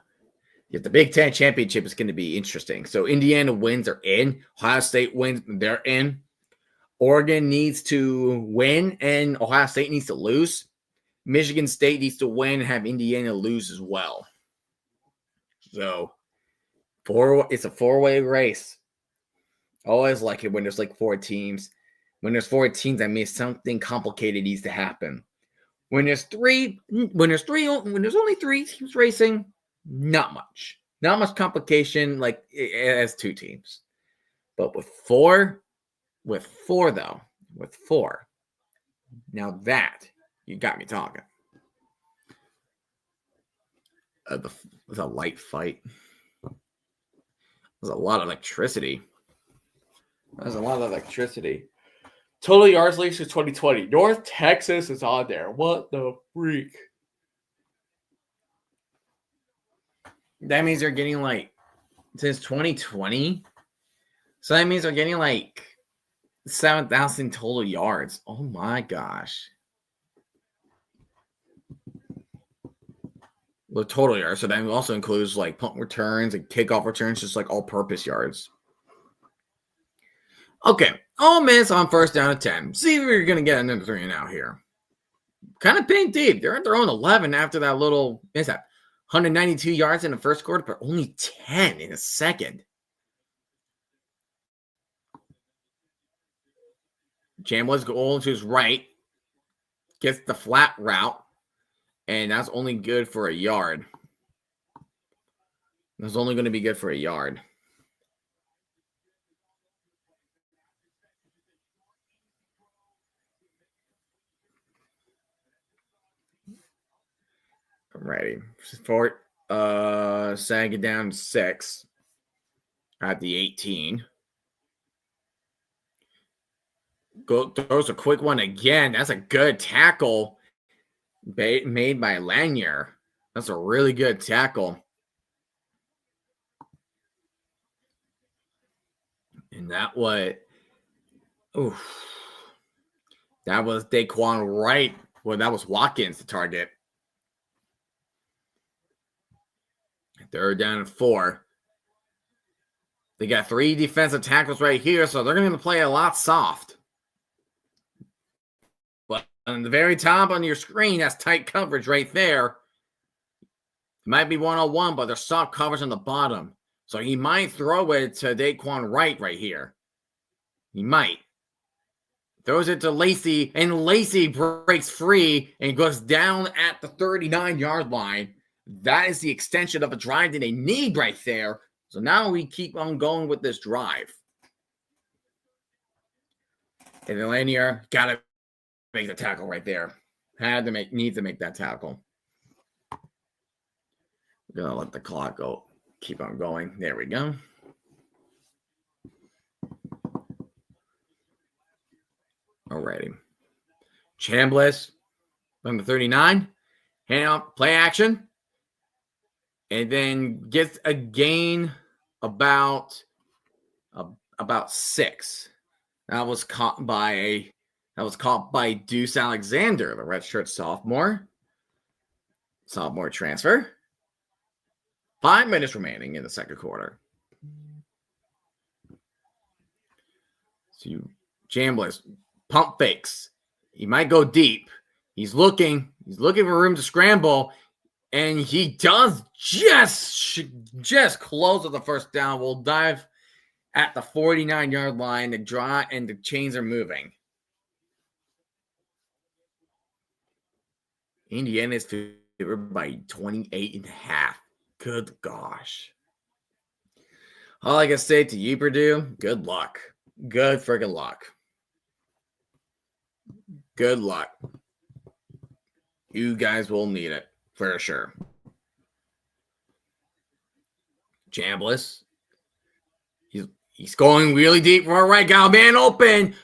if the Big Ten championship is going to be interesting. So Indiana wins, are in. Ohio State wins, they're in. Oregon needs to win, and Ohio State needs to lose. Michigan State needs to win and have Indiana lose as well. So it's a four-way race. Always like it when there's like 4 teams. When there's 4 teams, that means something complicated needs to happen. When there's only 3 teams racing, not much complication like as 2 teams. But with 4, now that you got me talking. It was a light fight. There's a lot of electricity. Total yards leads for 2020. North Texas is on there. What the freak? That means they're getting since 2020. So that means they're getting 7,000 total yards. Oh my gosh. The total yards. So that also includes punt returns and kickoff returns, just all-purpose yards. Okay, Ole Miss on first down at 10. See if we're going to get another 3 and out here. Kind of paint deep. They're at their own 11 after that little mishap. 192 yards in the first quarter, but only 10 in the second. Chambliss going to his right. Gets the flat route. And that's only good for a yard. That's only going to be good for a yard. Alrighty. Fort sagging down 6 at the 18. Throws a quick one again. That's a good tackle made by Lanier. That's a really good tackle. And that was Daquan Wright. Well, that was Watkins, the target. 3rd down and 4. They got 3 defensive tackles right here, so they're going to play a lot soft. But on the very top on your screen, that's tight coverage right there. It might be 1-on-1, but there's soft coverage on the bottom. So he might throw it to Daquan Wright right here. He might. Throws it to Lacey, and Lacey breaks free and goes down at the 39-yard line. That is the extension of a drive that they need right there. So now we keep on going with this drive. And then Lanier got to make the tackle right there. Needs to make that tackle. We're going to let the clock go. Keep on going. There we go. Alrighty. Chambliss on the 39. Hand out, play action. And then gets a gain about 6. That was caught by Deuce Alexander, the redshirt sophomore. Sophomore transfer. 5 minutes remaining in the second quarter. So Chambliss, pump fakes. He might go deep. He's looking for room to scramble, and he does just close with the first down. We'll dive at the 49-yard line. The draw and the chains are moving. Indiana is favored by 28.5. Good gosh. All I can say to you, Purdue, good luck. Good friggin' luck. Good luck. You guys will need it for sure. Chambliss. He's going really deep for a right. Got a man open.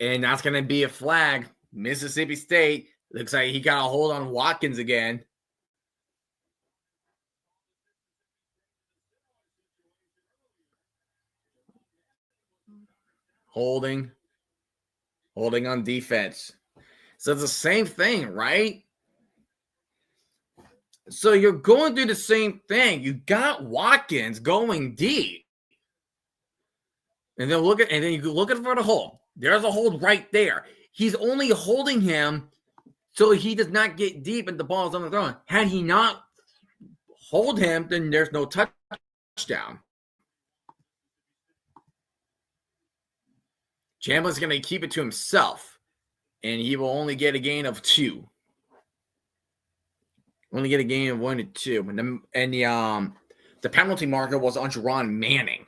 And that's going to be a flag. Mississippi State. Looks like he got a hold on Watkins again. Holding on defense. So it's the same thing, right? So you're going through the same thing. You got Watkins going deep. And then you look at for the hold. There's a hold right there. He's only holding him so he does not get deep and the ball is on the throw. Had he not hold him, then there's no touchdown. Chambliss is going to keep it to himself, and he will only get a gain of 2. Only get a gain of 1 to 2. And the penalty marker was on Jerron Manning.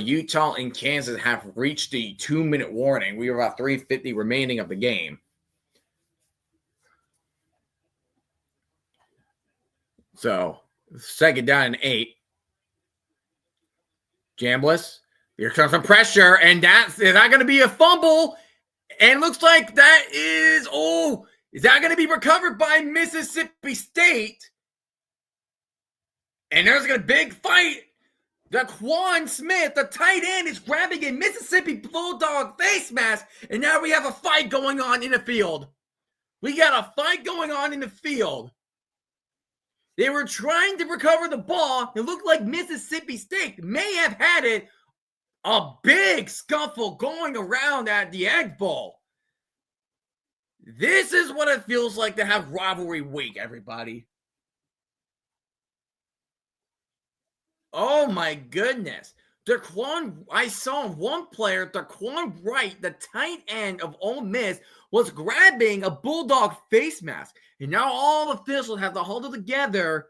Utah and Kansas have reached the 2-minute warning. We have about 3:50 remaining of the game. So, 2nd down and 8. Chambliss. Here comes some pressure, and is that going to be a fumble? And looks like that is that going to be recovered by Mississippi State? And there's a big fight. Daquan Smith, the tight end, is grabbing a Mississippi Bulldog face mask, and now we have a fight going on in the field. We got a fight going on in the field. They were trying to recover the ball. It looked like Mississippi State may have had it. A big scuffle going around at the Egg Bowl. This is what it feels like to have rivalry week, everybody. Oh my goodness. I saw one player, Daquan Wright, the tight end of Ole Miss, was grabbing a Bulldog face mask. And now all officials have to hold it together.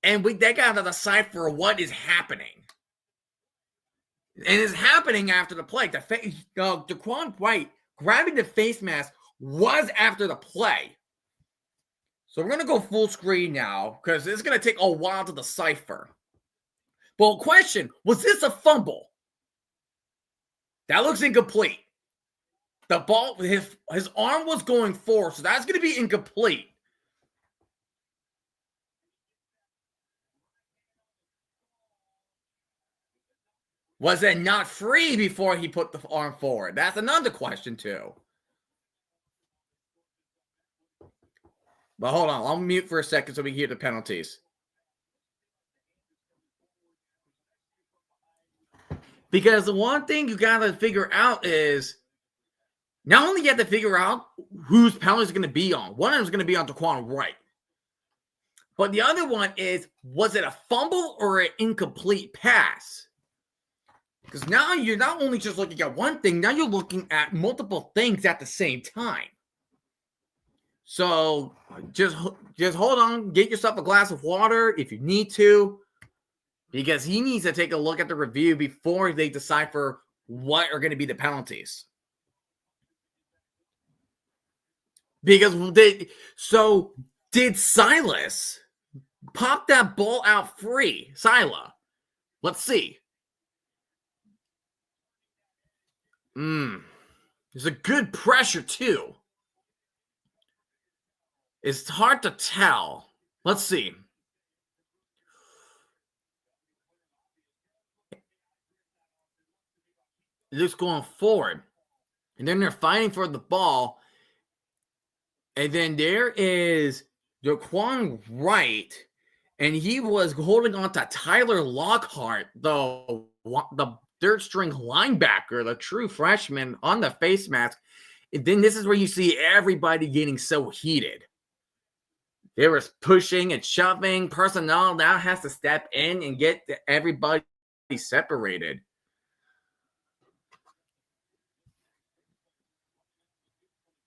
And they got to decipher what is happening. And it's happening after the play. Daquan Wright grabbing the face mask was after the play. So we're going to go full screen now because it's going to take a while to decipher. But question, was this a fumble? That looks incomplete. The ball, his arm was going forward, so that's going to be incomplete. Was it not free before he put the arm forward? That's another question, too. But hold on. I'll mute for a second so we can hear the penalties. Because the one thing you got to figure out is not only you have to figure out whose penalty is going to be on. One of them is going to be on Daquan Wright. But the other one is, was it a fumble or an incomplete pass? Because now you're not only just looking at one thing, now you're looking at multiple things at the same time. So just hold on, get yourself a glass of water if you need to, because he needs to take a look at the review before they decipher what are going to be the penalties. Because did Silas pop that ball out free? Sila. Let's see. There's a good pressure, too. It's hard to tell. Let's see. It's going forward. And then they're fighting for the ball. And then there is Daquan Wright. And he was holding on to Tyler Lockhart, the third string linebacker, the true freshman, on the face mask. And then this is where you see everybody getting so heated. There was pushing and shoving. Personnel now has to step in and get everybody separated.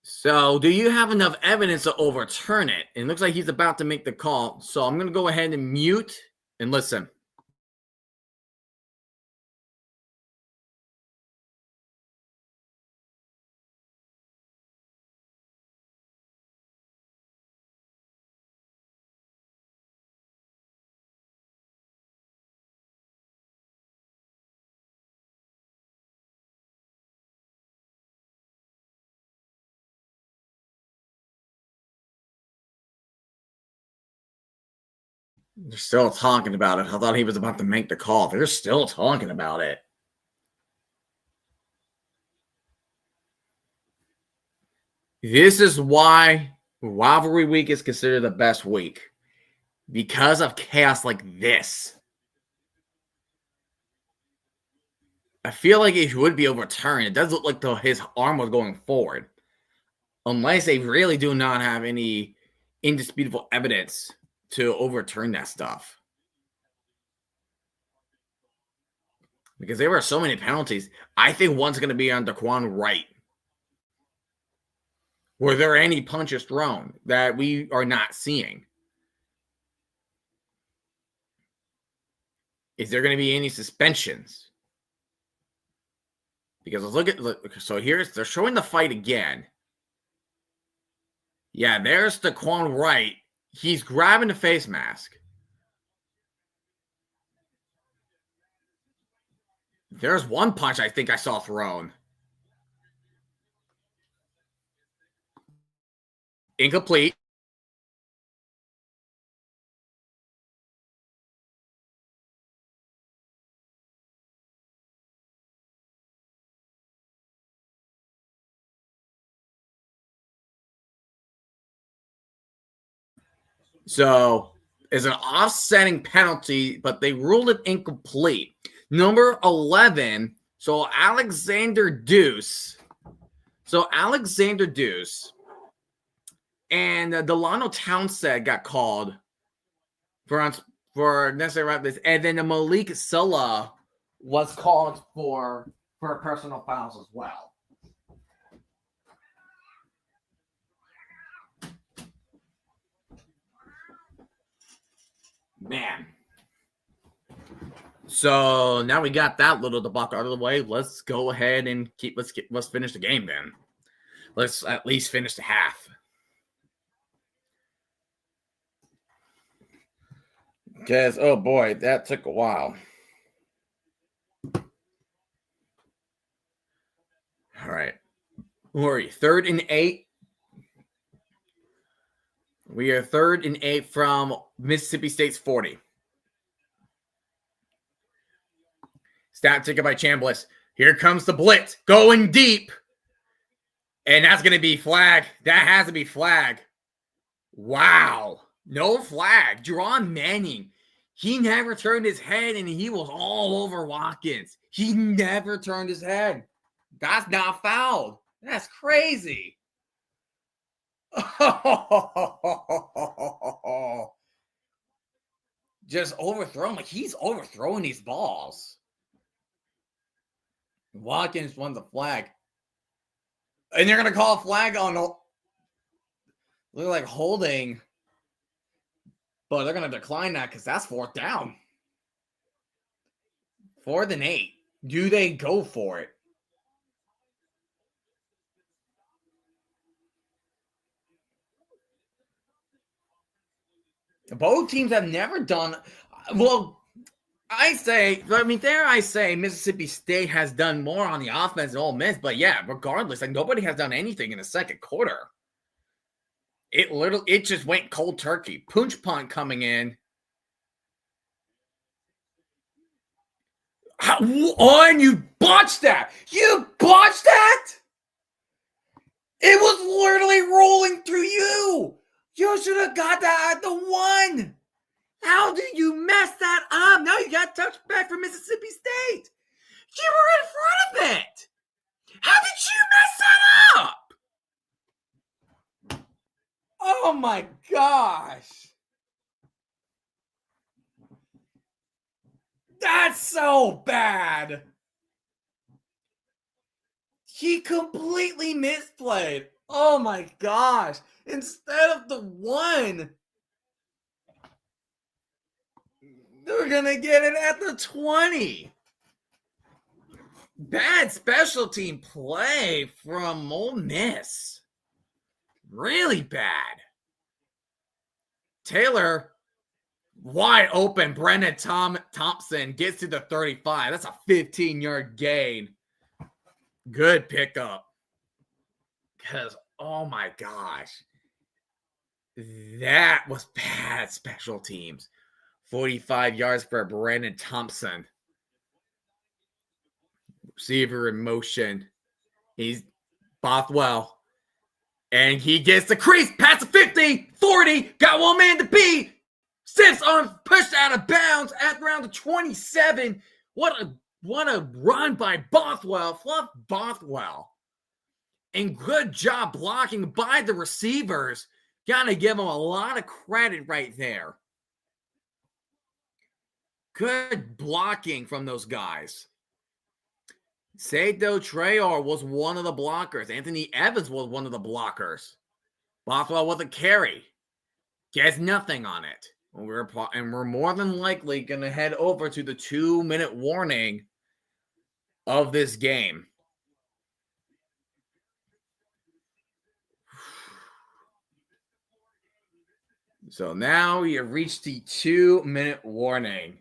So, do you have enough evidence to overturn it? It looks like he's about to make the call. So, I'm going to go ahead and mute and listen. They're still talking about it. I thought he was about to make the call. They're still talking about it. This is why Rivalry Week is considered the best week. Because of chaos like this. I feel like it would be overturned. It does look like his arm was going forward. Unless they really do not have any indisputable evidence to overturn that stuff. Because there were so many penalties. I think one's going to be on Daquan Wright. Were there any punches thrown that we are not seeing? Is there going to be any suspensions? Because look, so they're showing the fight again. Yeah, there's Daquan Wright. He's grabbing the face mask. There's one punch I think I saw thrown. Incomplete. So it's an offsetting penalty, but they ruled it incomplete. Number 11, so Alexander Deuce. And Delano Townsend got called for necessary roughness, and then the Malik Silla was called for personal fouls as well. Man. So now we got that little debacle out of the way. Let's go ahead and let's finish the game then. Let's at least finish the half. Because, oh boy, that took a while. All right. Who are you? 3rd and 8. We are 3rd and 8 from Mississippi State's 40. Snap taken by Chambliss. Here comes the blitz. Going deep. And that's going to be flag. That has to be flag. Wow. No flag. Jerron Manning. He never turned his head, and he was all over Watkins. He never turned his head. That's not fouled. That's crazy. Just overthrown. Like, he's overthrowing these balls. Watkins won the flag. And they're going to call a flag on look like holding. But they're going to decline that because that's 4th down. 4th and 8. Do they go for it? Both teams have never done well. I say Mississippi State has done more on the offense than Ole Miss, but yeah, regardless, like nobody has done anything in the second quarter. It just went cold turkey. Punch punt coming in. And you botched that. You botched that? It was literally rolling through you. You should have got that at the 1. How do you mess that up? Now you got touchback from Mississippi State. You were in front of it. How did you mess that up? Oh my gosh. That's so bad. He completely misplayed. Oh my gosh. Instead of the 1, they're going to get it at the 20. Bad special team play from Ole Miss. Really bad. Taylor, wide open. Brennan Thompson gets to the 35. That's a 15-yard gain. Good pickup. Because, oh my gosh. That was bad special teams. 45 yards for Brennan Thompson. Receiver in motion. He's Bothwell. And he gets the crease past the 50, 40. Got one man to beat. Stiffs on pushed out of bounds at around the 27. What a run by Bothwell. Fluff Bothwell. And good job blocking by the receivers. Gotta give him a lot of credit right there. Good blocking from those guys. Sado Trayor was one of the blockers. Anthony Evans was one of the blockers. Bothwell with a carry. Gets nothing on it. And we're more than likely going to head over to the 2-minute warning of this game. So now we have reached the 2-minute warning.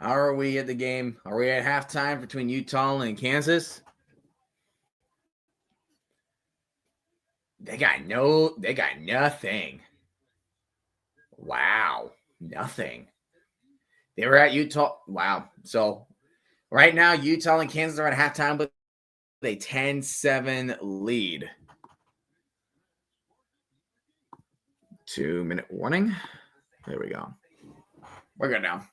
How are we at the game? Are we at halftime between Utah and Kansas? They got nothing. Wow. Nothing. They were at Utah. Wow. So right now, Utah and Kansas are at halftime with a 10-7 lead. 2-minute warning. There we go. We're good now.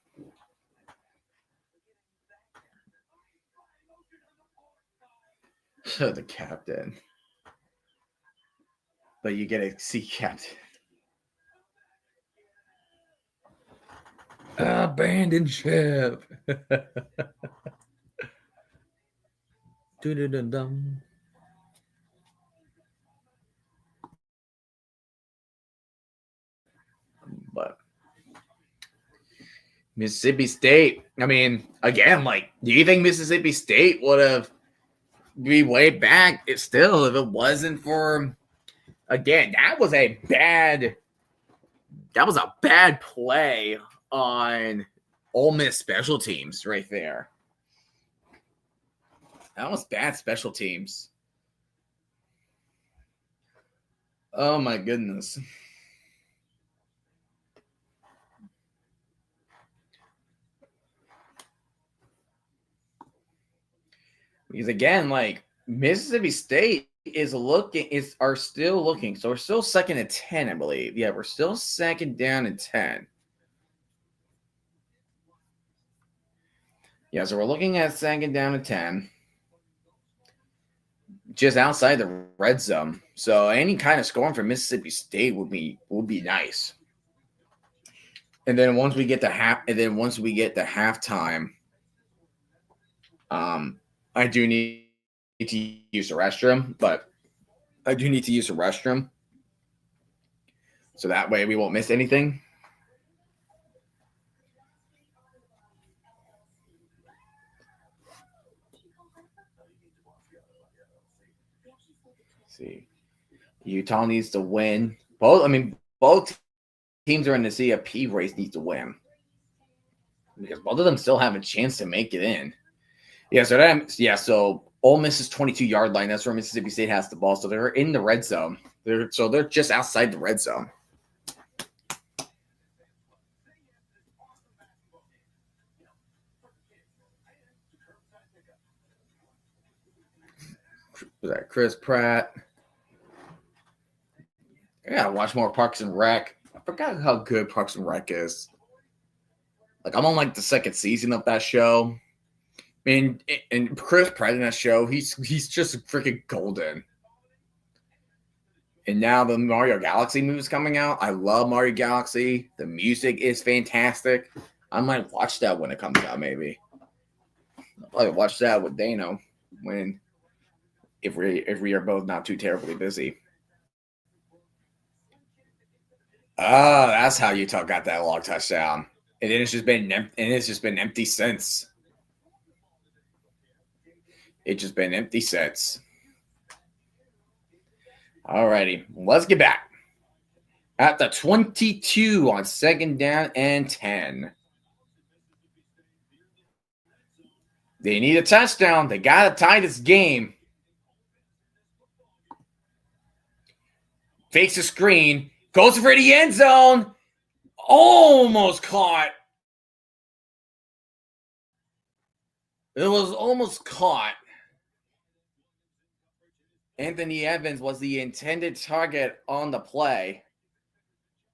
The captain. But you get a sea captain. Abandoned ship. Dum. But Mississippi State, I mean, again, like, do you think Mississippi State would have be way back if it wasn't for, again, that was a bad play on Ole Miss special teams right there. That was bad special teams. Oh my goodness. Because again, like, Mississippi State are still looking. So we're still second and 10, I believe. Yeah, we're still second down and 10. Yeah, so we're looking at second down and 10. Just outside the red zone. So any kind of scoring for Mississippi State would be nice. And then once we get to halftime, I do need to use the restroom, so that way we won't miss anything. Let's see, Utah needs to win. Both teams are in the CFP race. Needs to win because both of them still have a chance to make it in. So Ole Miss's 22-yard line. That's where Mississippi State has the ball. So they're in the red zone. They're just outside the red zone. Was that Chris Pratt? I gotta watch more Parks and Rec. I forgot how good Parks and Rec is. Like, I'm on like the second season of that show. And Chris Pratt in that show, he's just freaking golden. And now the Mario Galaxy movie's coming out. I love Mario Galaxy. The music is fantastic. I might watch that when it comes out, maybe. I'll probably watch that with Dano if we are both not too terribly busy. Oh, that's how Utah got that long touchdown. And then it's just been empty since. It's just been empty since. Alrighty, let's get back. At the 22 on 2nd down and 10. They need a touchdown. They got to tie this game. Fakes a screen. Goes for the end zone. Almost caught. It was almost caught. Anthony Evans was the intended target on the play.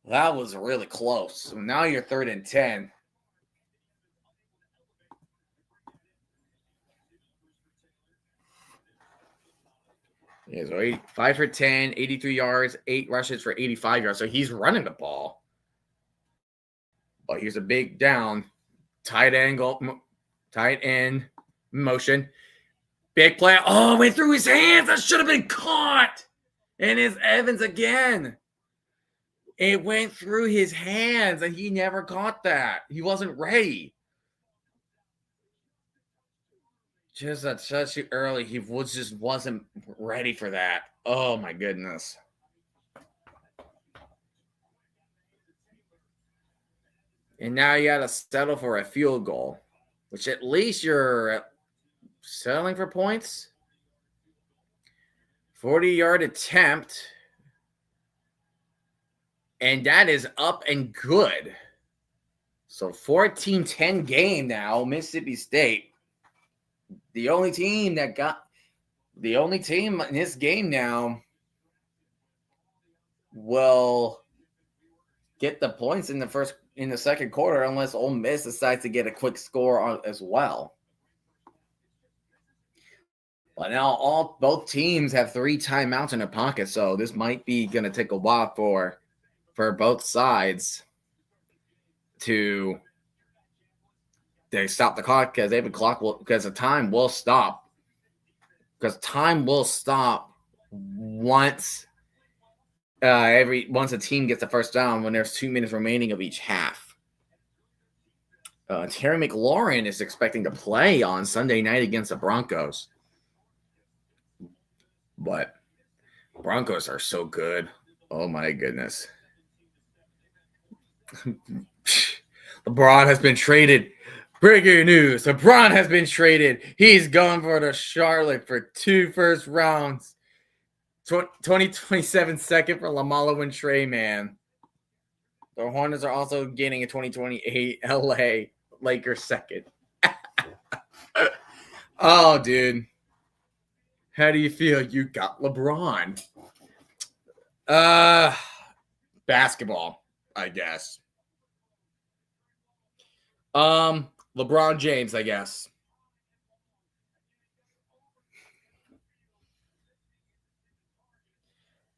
That was really close. So now you're 3rd and 10. Yeah, so 5 for 10, 83 yards, 8 rushes for 85 yards. So he's running the ball. But here's a big down. Tight end motion. Big play. Oh, went through his hands. That should have been caught. And it's Evans again. It went through his hands, and he never caught that. He wasn't ready. Just a touch too early. He just wasn't ready for that. Oh, my goodness. And now you got to settle for a field goal, which at least you're settling for points. 40-yard attempt. And that is up and good. So 14-10 game now, Mississippi State. The only team in this game now will get the points in the second quarter unless Ole Miss decides to get a quick score as well. But now both teams have 3 timeouts in their pocket, so this might be going to take a while for both sides to stop the clock because the time will stop. Because time will stop once a team gets the first down when there's 2 minutes remaining of each half. Terry McLaurin is expecting to play on Sunday night against the Broncos. But Broncos are so good. Oh, my goodness. LeBron has been traded. Breaking news. LeBron has been traded. He's going for the Charlotte for 2 first rounds. 2027 second for LaMelo and Trey, man. The Hornets are also getting a 2028 LA Lakers second. Oh, dude. How do you feel? You got LeBron. Basketball, I guess. LeBron James, I guess.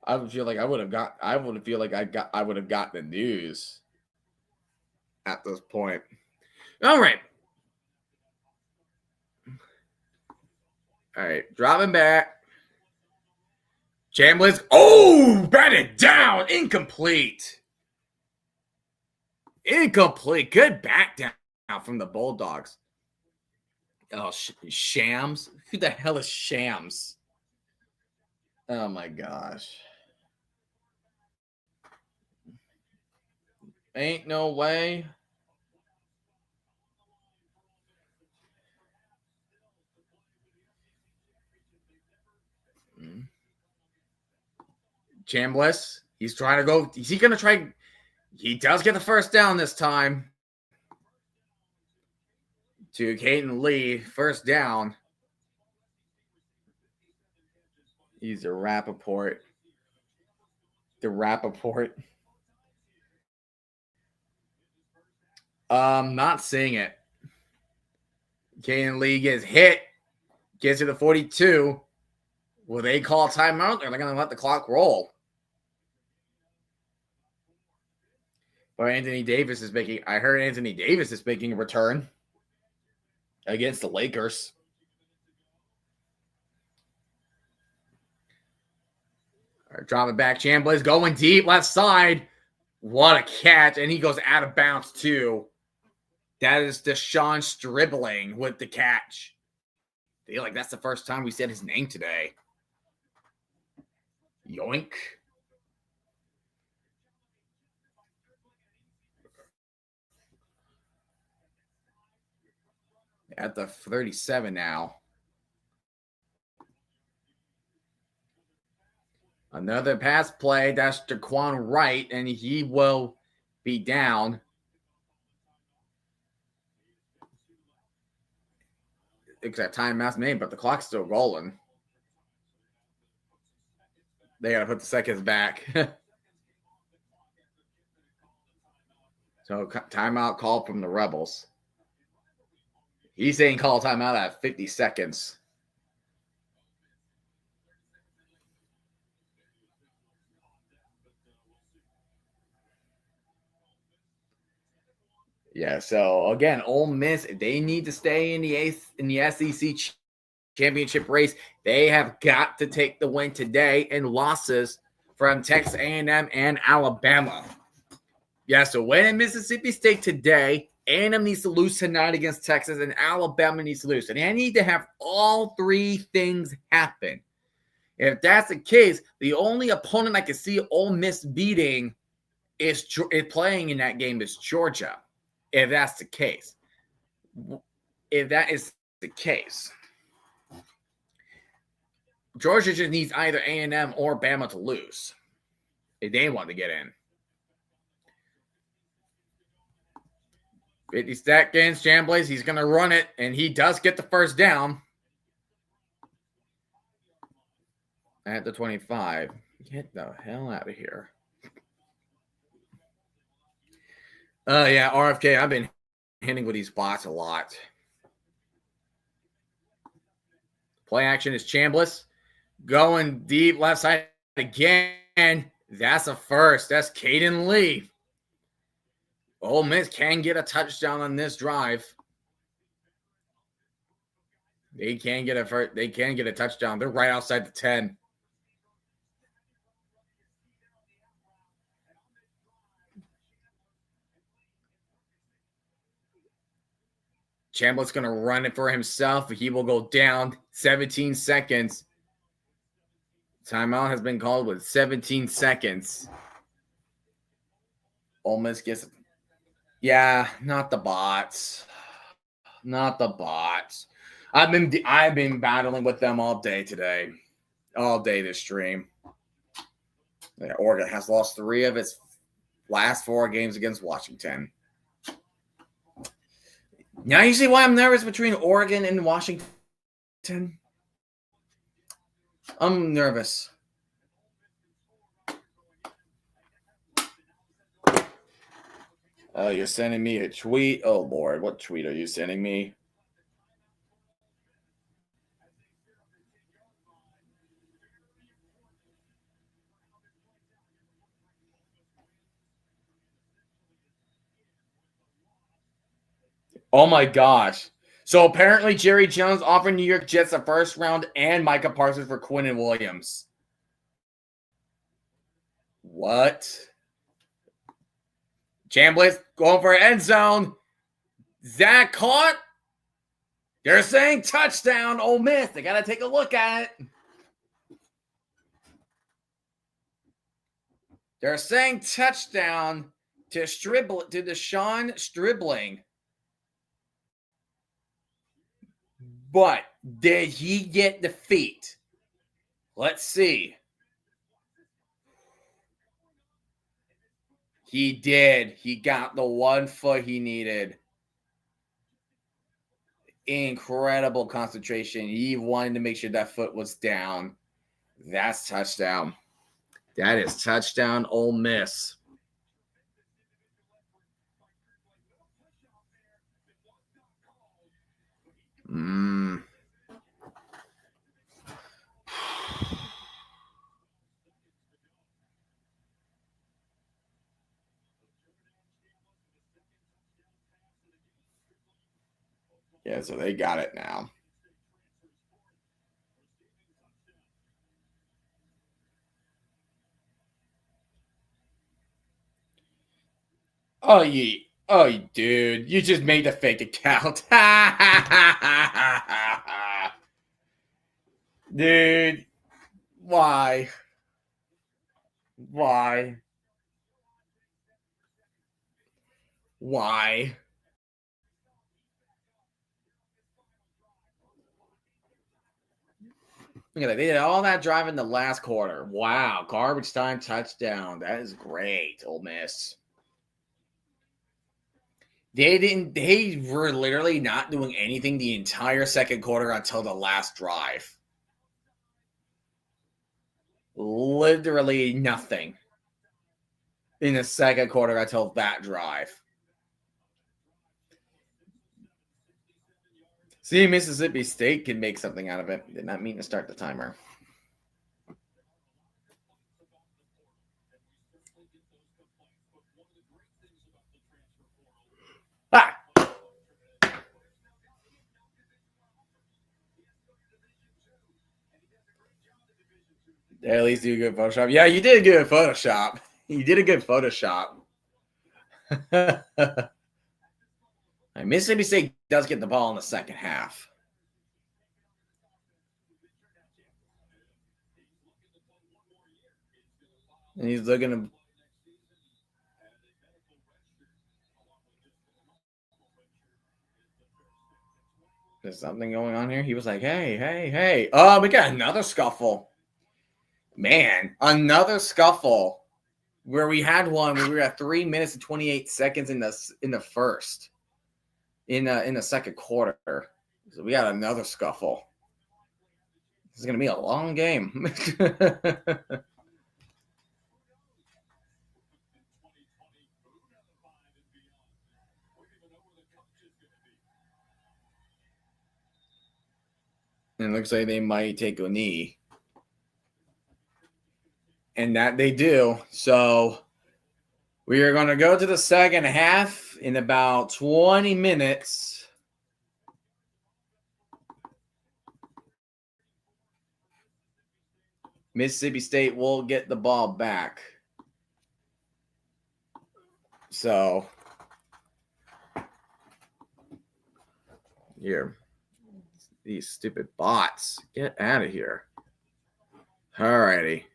I would feel like I would have gotten the news at this point. All right. Dropping back. Chambliss. Oh, batted down. Incomplete. Good back down from the Bulldogs. Oh, Shams. Who the hell is Shams? Oh, my gosh. Ain't no way. Chambliss. He's trying to go. Is he going to try? He does get the first down this time. To Caden Lee. First down. He's a Rappaport. The Rappaport. Not seeing it. Caden Lee gets hit. Gets to the 42. Will they call a timeout? Or are they going to let the clock roll? But Anthony Davis is making. I heard Anthony Davis is making a return against the Lakers. All right, dropping back. Chambliss going deep left side. What a catch. And he goes out of bounds too. That is Deshaun Stribling with the catch. I feel like that's the first time we said his name today. Yoink. At the 37 now. Another pass play. That's Jaquan Wright, and he will be down. Exact timeout's made, but the clock's still rolling. They got to put the seconds back. So timeout call from the Rebels. He's saying call timeout at 50 seconds. Yeah, so again, Ole Miss, they need to stay in the SEC championship race. They have got to take the win today and losses from Texas A&M and Alabama. Yeah, so win in Mississippi State today. A&M needs to lose tonight against Texas, and Alabama needs to lose. And they need to have all three things happen. If that's the case, the only opponent I can see Ole Miss beating is playing in that game is Georgia. If that's the case. If that is the case. Georgia just needs either A&M or Bama to lose if they want to get in. 50 seconds, Chambliss, he's going to run it, and he does get the first down. At the 25. Get the hell out of here. Yeah, RFK, I've been hitting with these bots a lot. Play action is Chambliss. Going deep left side again. That's a first. That's Caden Lee. Ole Miss can get a touchdown on this drive. They can get a touchdown. They're right outside the 10. Chambliss going to run it for himself. He will go down 17 seconds. Timeout has been called with 17 seconds. Ole Miss gets it. Yeah, not the bots. Not the bots. I've been battling with them all day today. All day this stream. Yeah, Oregon has lost 3 of its last 4 games against Washington. Now you see why I'm nervous between Oregon and Washington. I'm nervous. Oh, you're sending me a tweet? Oh, Lord. What tweet are you sending me? Oh, my gosh. So apparently Jerry Jones offered New York Jets a first round and Micah Parsons for Quinnen Williams. What? Chambliss going for an end zone. Zach caught. They're saying touchdown, Ole Miss. They got to take a look at it. They're saying touchdown to Deshaun Stribling. But did he get the feet? Let's see. He did. He got the 1 foot he needed. Incredible concentration. He wanted to make sure that foot was down. That's touchdown. That is touchdown Ole Miss. Yeah, so they got it now. Oh, dude, you just made a fake account. Dude, why? Why? Why? Look at that. They did all that drive in the last quarter. Wow. Garbage time touchdown. That is great, Ole Miss. They were literally not doing anything the entire second quarter until the last drive. Literally nothing in the second quarter until that drive. See, Mississippi State can make something out of it. Did not mean to start the timer. Ah! At least do a good Photoshop. Yeah, you did a good Photoshop. You did a good Photoshop. Mississippi State does get the ball in the second half. And he's looking to. There's something going on here. He was like, hey. Oh, we got another scuffle. Man, another scuffle where we had one where we were at 3 minutes and 28 seconds in the first. In the second quarter. So we got another scuffle. This is gonna be a long game. And it looks like they might take a knee. And that they do. So we are going to go to the second half in about 20 minutes. Mississippi State will get the ball back. So here, these stupid bots, get out of here. Alrighty.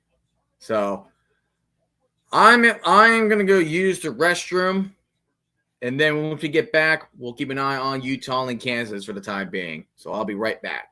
So I'm gonna go use the restroom, and then once we get back, we'll keep an eye on Utah and Kansas for the time being. So I'll be right back.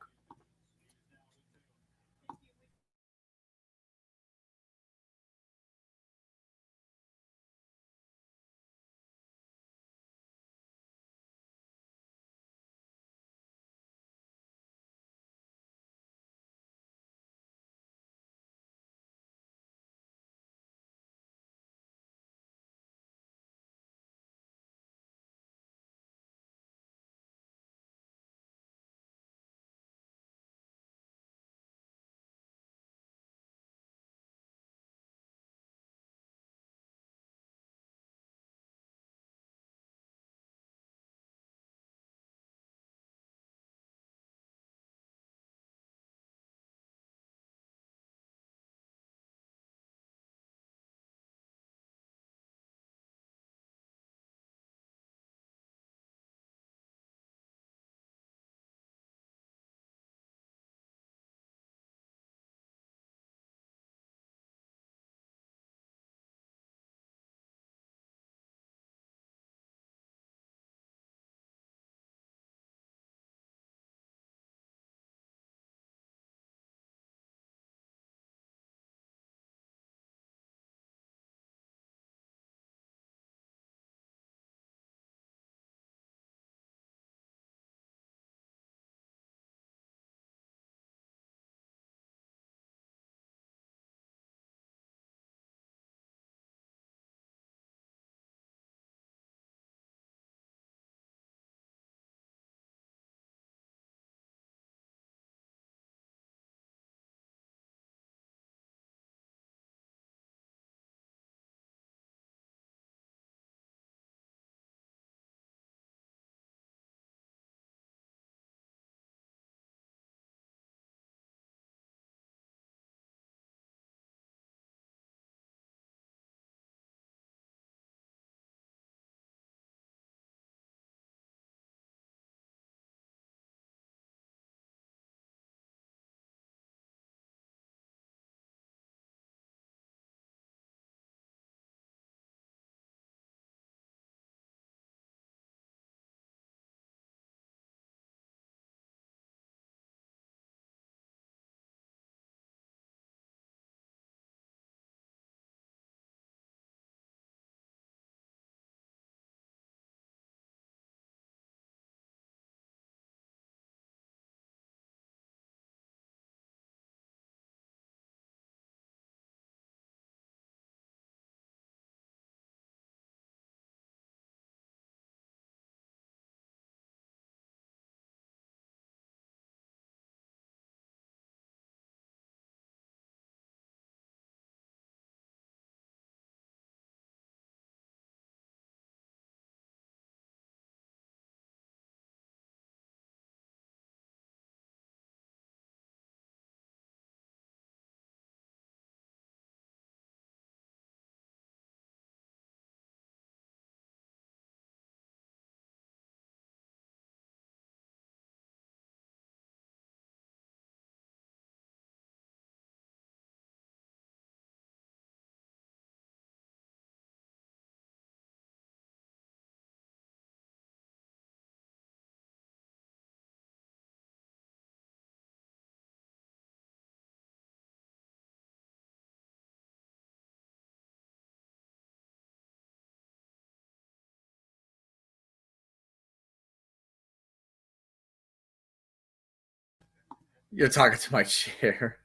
You're talking to my chair.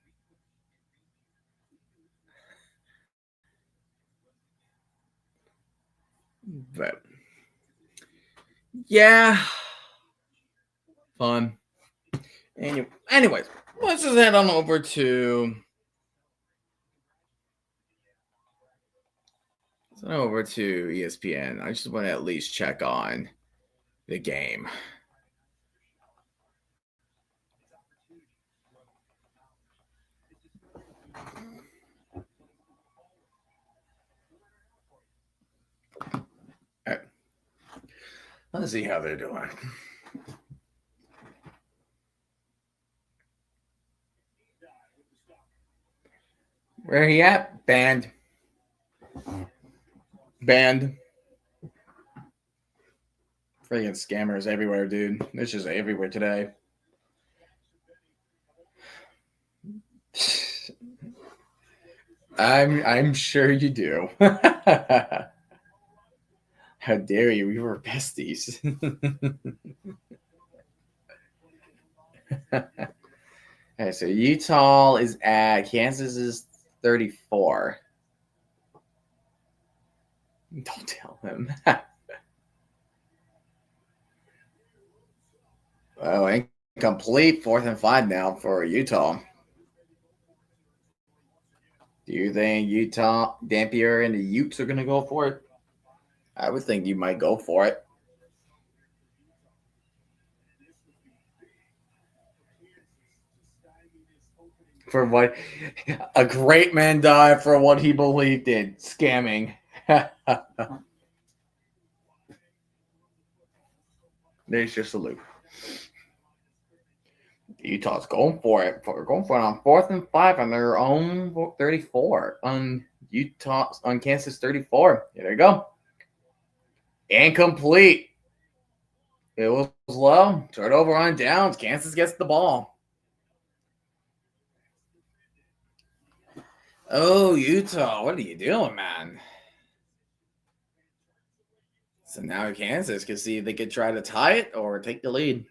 But yeah, fun. Anyways, let's just head on over to ESPN. I just want to at least check on the game. All right. Let's see how they're doing. Where he at? Banned. Banned. Freaking scammers everywhere, dude. It's just everywhere today. I'm sure you do. How dare you? We were besties. Okay, so Utah is at Kansas is 34. Don't tell him. Oh, incomplete. 4th and 5 now for Utah. Do you think Utah, Dampier, and the Utes are going to go for it? I would think you might go for it. For what a great man died for what he believed in, scamming. There's your salute. Utah's going for it. Going for it on 4th and 5 on their own 34 on Kansas 34. There you go. Incomplete. It was low. Turn over on downs. Kansas gets the ball. Oh, Utah, what are you doing, man? So now Kansas can see if they could try to tie it or take the lead.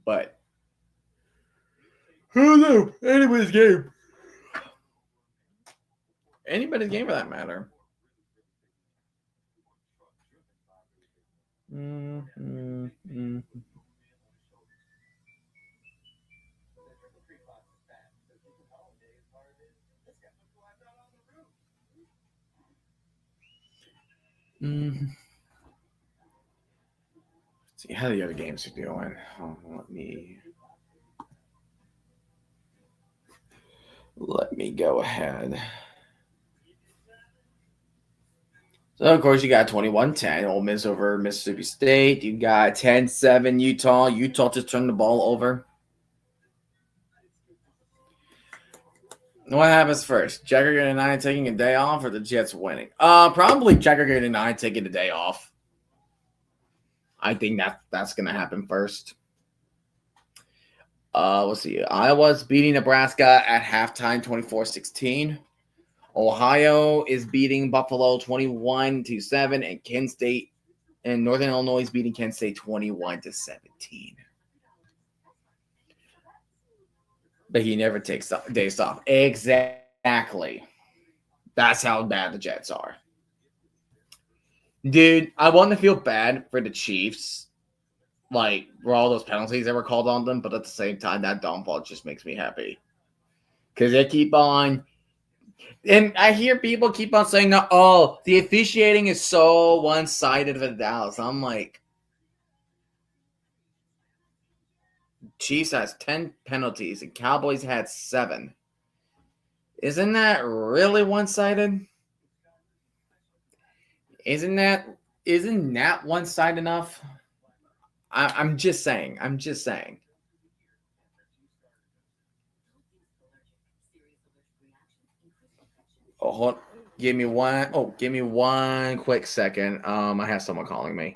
But who knew? Anybody's game. Anybody's game for that matter. Mm-hmm. Mm-hmm. See how the other games are doing. Oh, let me go ahead. So, of course, you got 21-10, Ole Miss over Mississippi State. You got 10-7 Utah. Utah just turned the ball over. What happens first? Jacker and I taking a day off or the Jets winning? Probably Jacker and I taking a day off. I think that's going to happen first. Let's see. Iowa's beating Nebraska at halftime 24-16. Ohio is beating Buffalo 21-7, and Kent State and Northern Illinois is beating Kent State 21-17. But he never takes days off. Exactly. That's how bad the Jets are. Dude, I want to feel bad for the Chiefs, like, for all those penalties that were called on them, but at the same time, that downfall just makes me happy. Because they keep on, and I hear people keep on saying, oh, the officiating is so one-sided for Dallas. I'm like, Chiefs has 10 penalties, and Cowboys had 7. Isn't that really one-sided? Isn't that one-sided enough? I'm just saying. Oh, give me one quick second. I have someone calling me.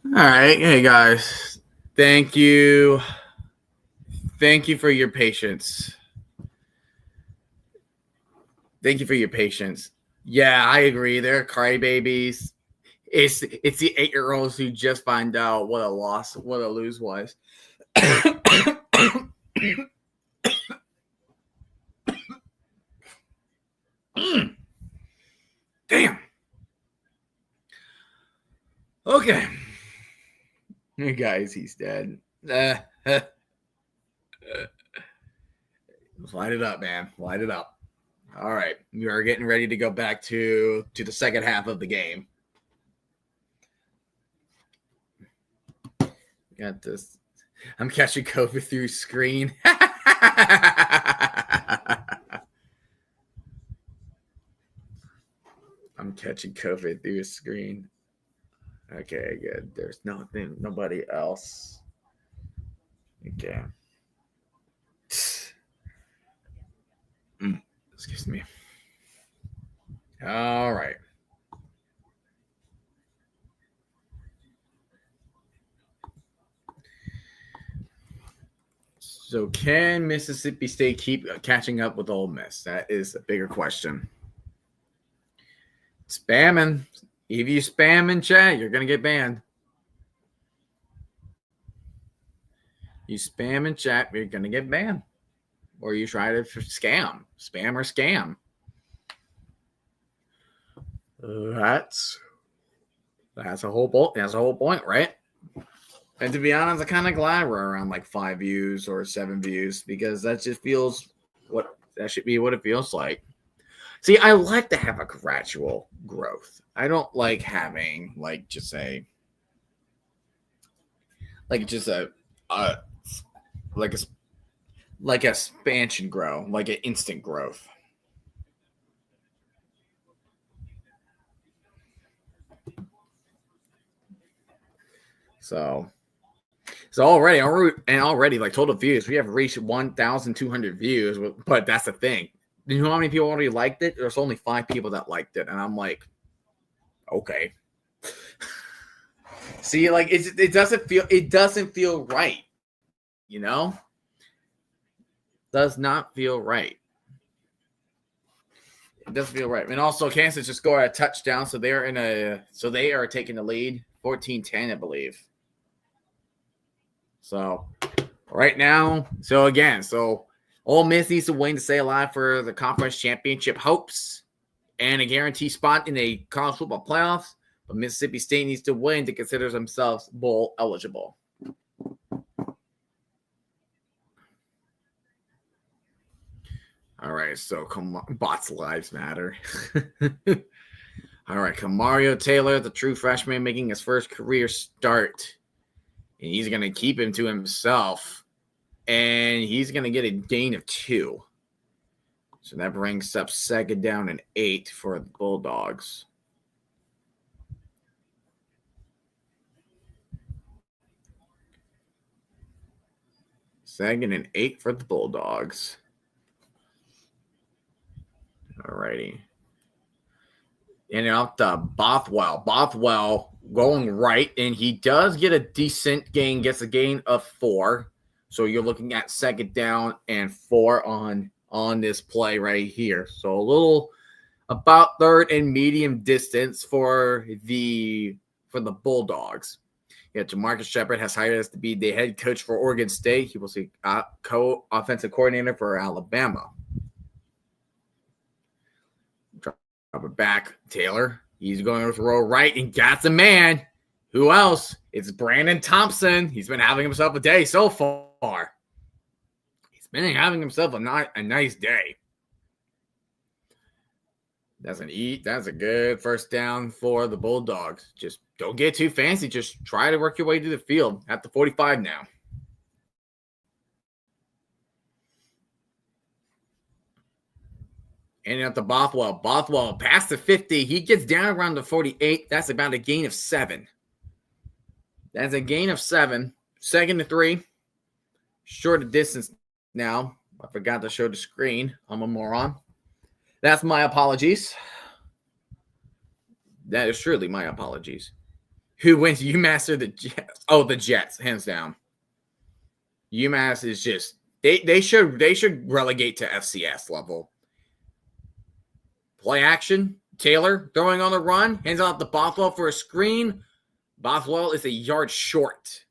All right. Hey, guys. Thank you. Thank you for your patience. Thank you for your patience. Yeah, I agree. They're crybabies. It's the 8-year-olds who just find out what a lose was. Damn. Okay. Hey guys, he's dead. Light it up, man. Light it up. All right. We are getting ready to go back to the second half of the game. Got this. I'm catching COVID through screen. I'm catching COVID through a screen. Okay, good. There's nobody else. Okay. Excuse me. All right. So can Mississippi State keep catching up with Ole Miss? That is a bigger question. Spamming. If you spam in chat, you're going to get banned. You spam in chat, you're going to get banned. Or you try to spam or scam. That's a whole point, right? And to be honest, I'm kind of glad we're around like 5 views or 7 views because that just feels that should be what it feels like. See, I like to have a gradual growth. I don't like having just a expansion grow, like an instant growth. So already like total views, we have reached 1,200 views. But that's the thing. Do you know how many people already liked it? There's only 5 people that liked it, and I'm like, okay. See, like it doesn't feel right, you know? Does not feel right. It doesn't feel right. And also Kansas just scored a touchdown, so they are taking the lead, 14-10, I believe. So right now, so Ole Miss needs to win to stay alive for the conference championship hopes and a guaranteed spot in the college football playoffs. But Mississippi State needs to win to consider themselves bowl eligible. All right, so bots lives matter. All right, Kamario Taylor, the true freshman, making his first career start. And he's going to keep him to himself. And he's going to get a gain of 2. So that brings up second down and 8 for the Bulldogs. Second and 8 for the Bulldogs. All righty. And out to Bothwell. Bothwell going right, and he does get a decent gain, gets a gain of 4. So you're looking at second down and 4 on this play right here. So a little about third and medium distance for the Bulldogs. Yeah, Jamarcus Shepard has hired us to be the head coach for Oregon State. He will be co-offensive coordinator for Alabama. Drop it back, Taylor. He's going to throw right and got the man. Who else? It's Brandon Thompson. He's been having himself a day so far. He's been having himself a nice day. That's a good first down for the Bulldogs. Just don't get too fancy. Just try to work your way to the field at the 45 now. And at the Bothwell past the 50. He gets down around the 48. That's about a gain of 7. That's a gain of 7. Second to 3. Short of distance now. I forgot to show the screen. I'm a moron. That's my apologies. That is surely my apologies. Who wins, UMass or the Jets? Oh, the Jets, hands down. UMass is just they should relegate to FCS level. Play action. Taylor throwing on the run, hands off to Bothwell for a screen. Bothwell is a yard short.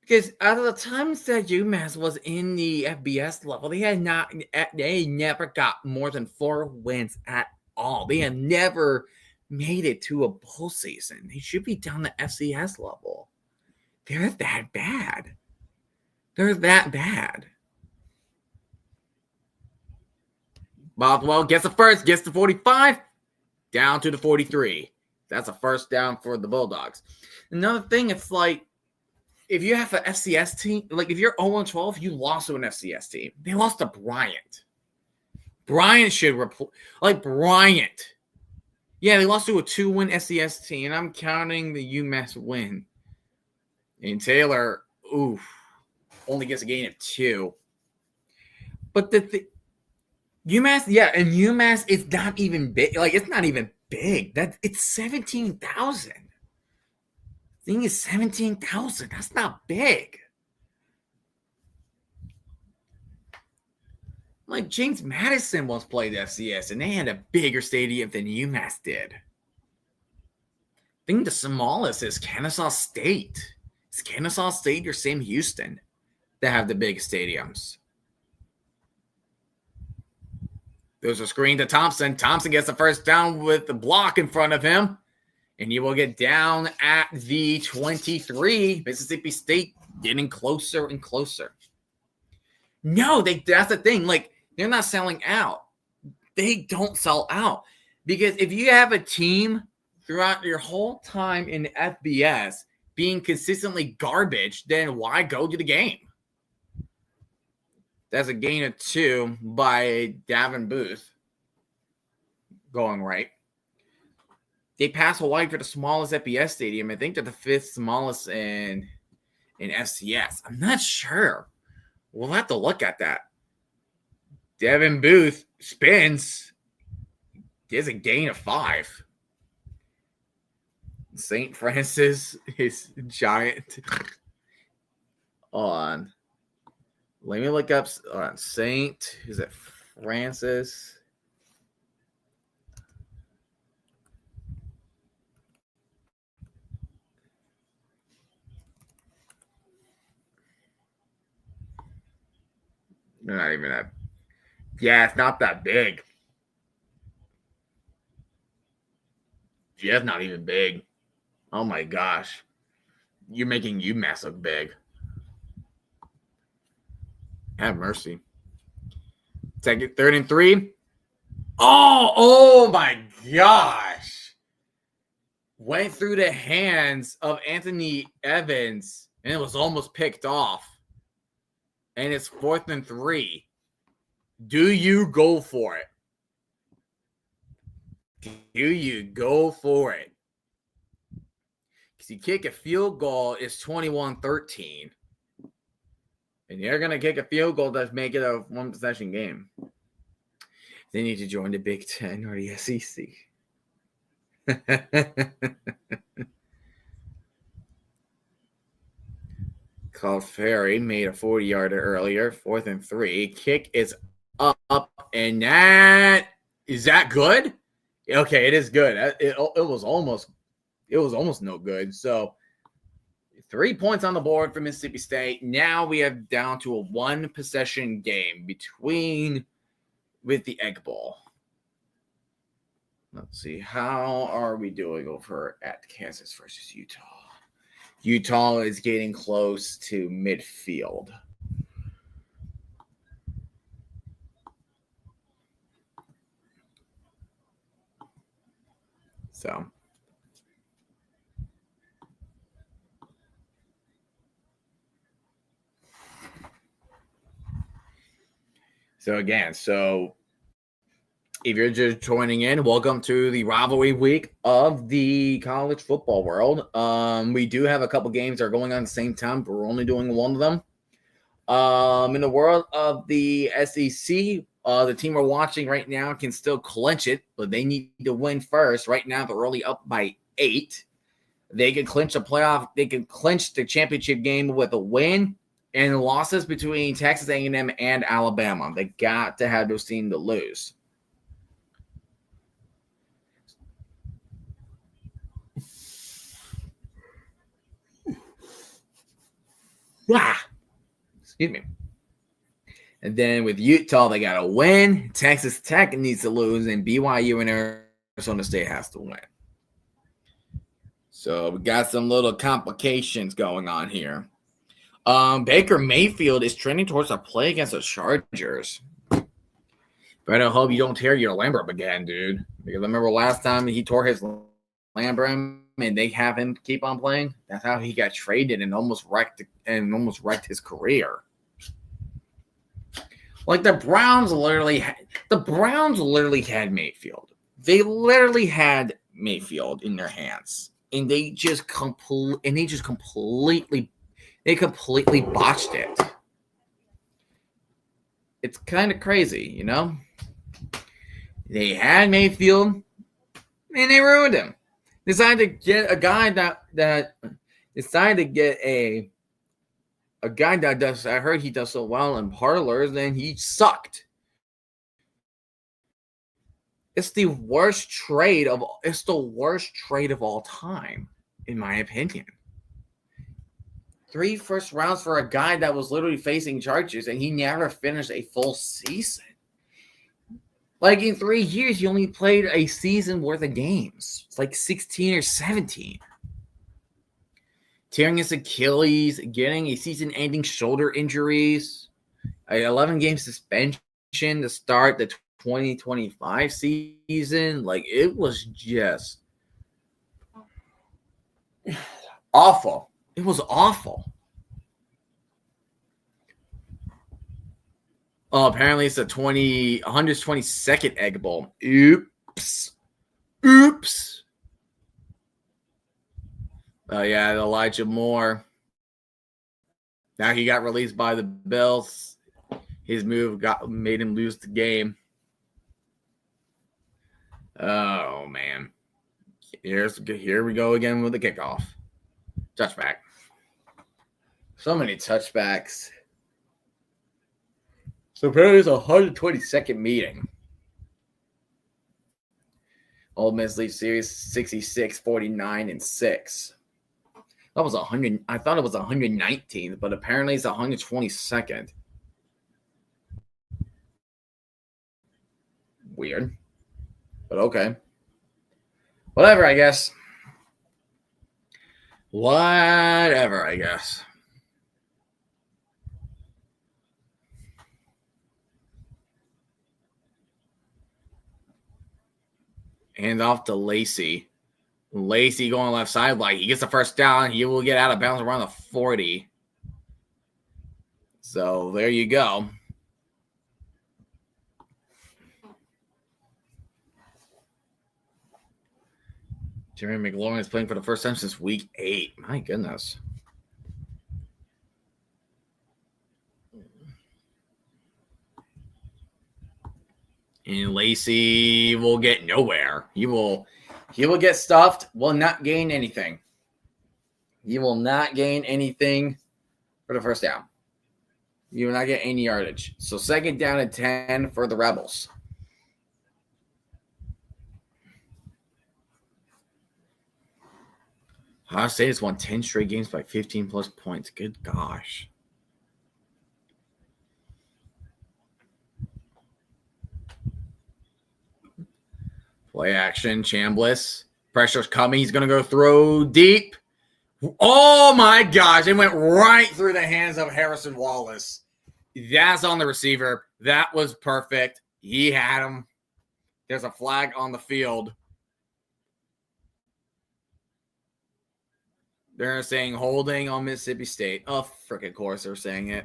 Because out of the times that UMass was in the FBS level, they never got more than 4 wins at all. They have never made it to a bowl season. They should be down to FCS level. They're that bad. They're that bad. Bothwell gets the first, gets the 45, down to the 43. That's a first down for the Bulldogs. Another thing, it's like, if you have an FCS team, like if you're 0-12, you lost to an FCS team. They lost to Bryant. Bryant should Bryant. Yeah, they lost to a 2-win FCS team, and I'm counting the UMass win. And Taylor, only gets a gain of 2. But UMass, yeah, and UMass is not even big. Like, it's not even big. It's 17,000. Thing is 17,000. That's not big. Like, James Madison once played FCS, and they had a bigger stadium than UMass did. I think the smallest is Kennesaw State. It's Kennesaw State or Sam Houston that have the big stadiums. There's a screen to Thompson. Thompson gets the first down with the block in front of him. And you will get down at the 23. Mississippi State getting closer and closer. No, that's the thing. Like, they're not selling out. They don't sell out. Because if you have a team throughout your whole time in FBS being consistently garbage, then why go to the game? That's a gain of 2 by Davin Booth. Going right. They pass Hawaii for the smallest FBS stadium. I think they're the 5th smallest in FCS. I'm not sure. We'll have to look at that. Devin Booth spins. Gets a gain of 5. St. Francis is giant. On. Let me look up on St. Is it Francis? They're not even that. Yeah, it's not that big. Yeah, it's not even big. Oh my gosh. You're making UMass look big. Have mercy. Second, 3rd and 3. Oh my gosh. Went through the hands of Anthony Evans, and it was almost picked off. And it's 4th and 3. Do you go for it? Do you go for it? Because you kick a field goal, it's 21-13. And you're going to kick a field goal that's make it a 1-possession game. They need to join the Big Ten or the SEC. Ferry made a 40-yarder earlier. 4th and 3. Kick is up, and is that good? Okay, it is good. It was almost no good. So 3 points on the board for Mississippi State. Now we have down to a 1-possession game with the Egg Bowl. Let's see. How are we doing over at Kansas versus Utah? Utah is getting close to midfield. So again, if you're just joining in, welcome to the rivalry week of the college football world. We do have a couple games that are going on at the same time, but we're only doing one of them. In the world of the SEC, the team we're watching right now can still clinch it, but they need to win first. Right now, they're only up by 8. They could clinch a playoff. They could clinch the championship game with a win and losses between Texas A&M and Alabama. They got to have those teams to lose. Excuse me. And then with Utah, they got to win. Texas Tech needs to lose, and BYU and Arizona State has to win. So we got some little complications going on here. Baker Mayfield is trending towards a play against the Chargers. But I hope you don't tear your labrum again, dude. Because I remember last time he tore his labrum and they have him keep on playing. That's how he got traded and almost wrecked his career. Like the Browns literally had Mayfield. They literally had Mayfield in their hands. And they just completely botched it. It's kind of crazy, you know? They had Mayfield and they ruined him. Decided to get a guy that does. I heard he does so well in parlors, and he sucked. It's the worst trade of all time, in my opinion. 3 first rounds for a guy that was literally facing charges, and he never finished a full season. Like in 3 years, he only played a season worth of games. It's like 16 or 17. Tearing his Achilles, getting a season-ending shoulder injuries, an 11-game suspension to start the 2025 season. Like, it was just awful. It was awful. Oh, apparently it's a 122nd Egg Bowl. Oops. Oh, yeah, Elijah Moore. Now he got released by the Bills. His move made him lose the game. Oh, man. Here we go again with the kickoff. Touchback. So many touchbacks. So apparently it's a 122nd meeting. Ole Miss leads series 66-49-6. That was 100. I thought it was 119th, but apparently it's 122nd. Weird. But okay. Whatever, I guess. Hand off to Lacey. Lacey going left side. Like, he gets the first down. He will get out of bounds around the 40. So, there you go. Jeremy McLaurin is playing for the first time since week 8. My goodness. And Lacey will get nowhere. He will get stuffed, will not gain anything. He will not gain anything for the first down. You will not get any yardage. So 2nd down and 10 for the Rebels. Ohio State has won 10 straight games by 15-plus points. Good gosh. Play action, Chambliss. Pressure's coming. He's going to go throw deep. Oh, my gosh. It went right through the hands of Harrison Wallace. That's on the receiver. That was perfect. He had him. There's a flag on the field. They're saying holding on Mississippi State. Oh, frickin' course they're saying it.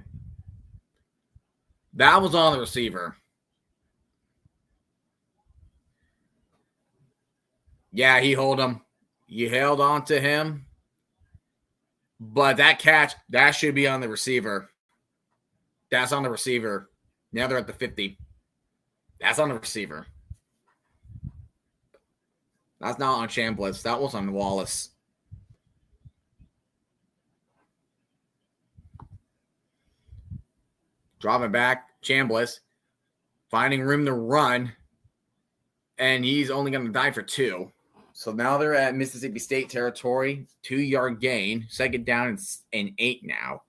That was on the receiver. Yeah, he held him. You held on to him. But that catch, that should be on the receiver. That's on the receiver. Now they're at the 50. That's on the receiver. That's not on Chambliss. That was on Wallace. Dropping back, Chambliss, finding room to run, and he's only going to dive for 2. So now they're at Mississippi State territory, 2-yard gain, 2nd down and 8 now.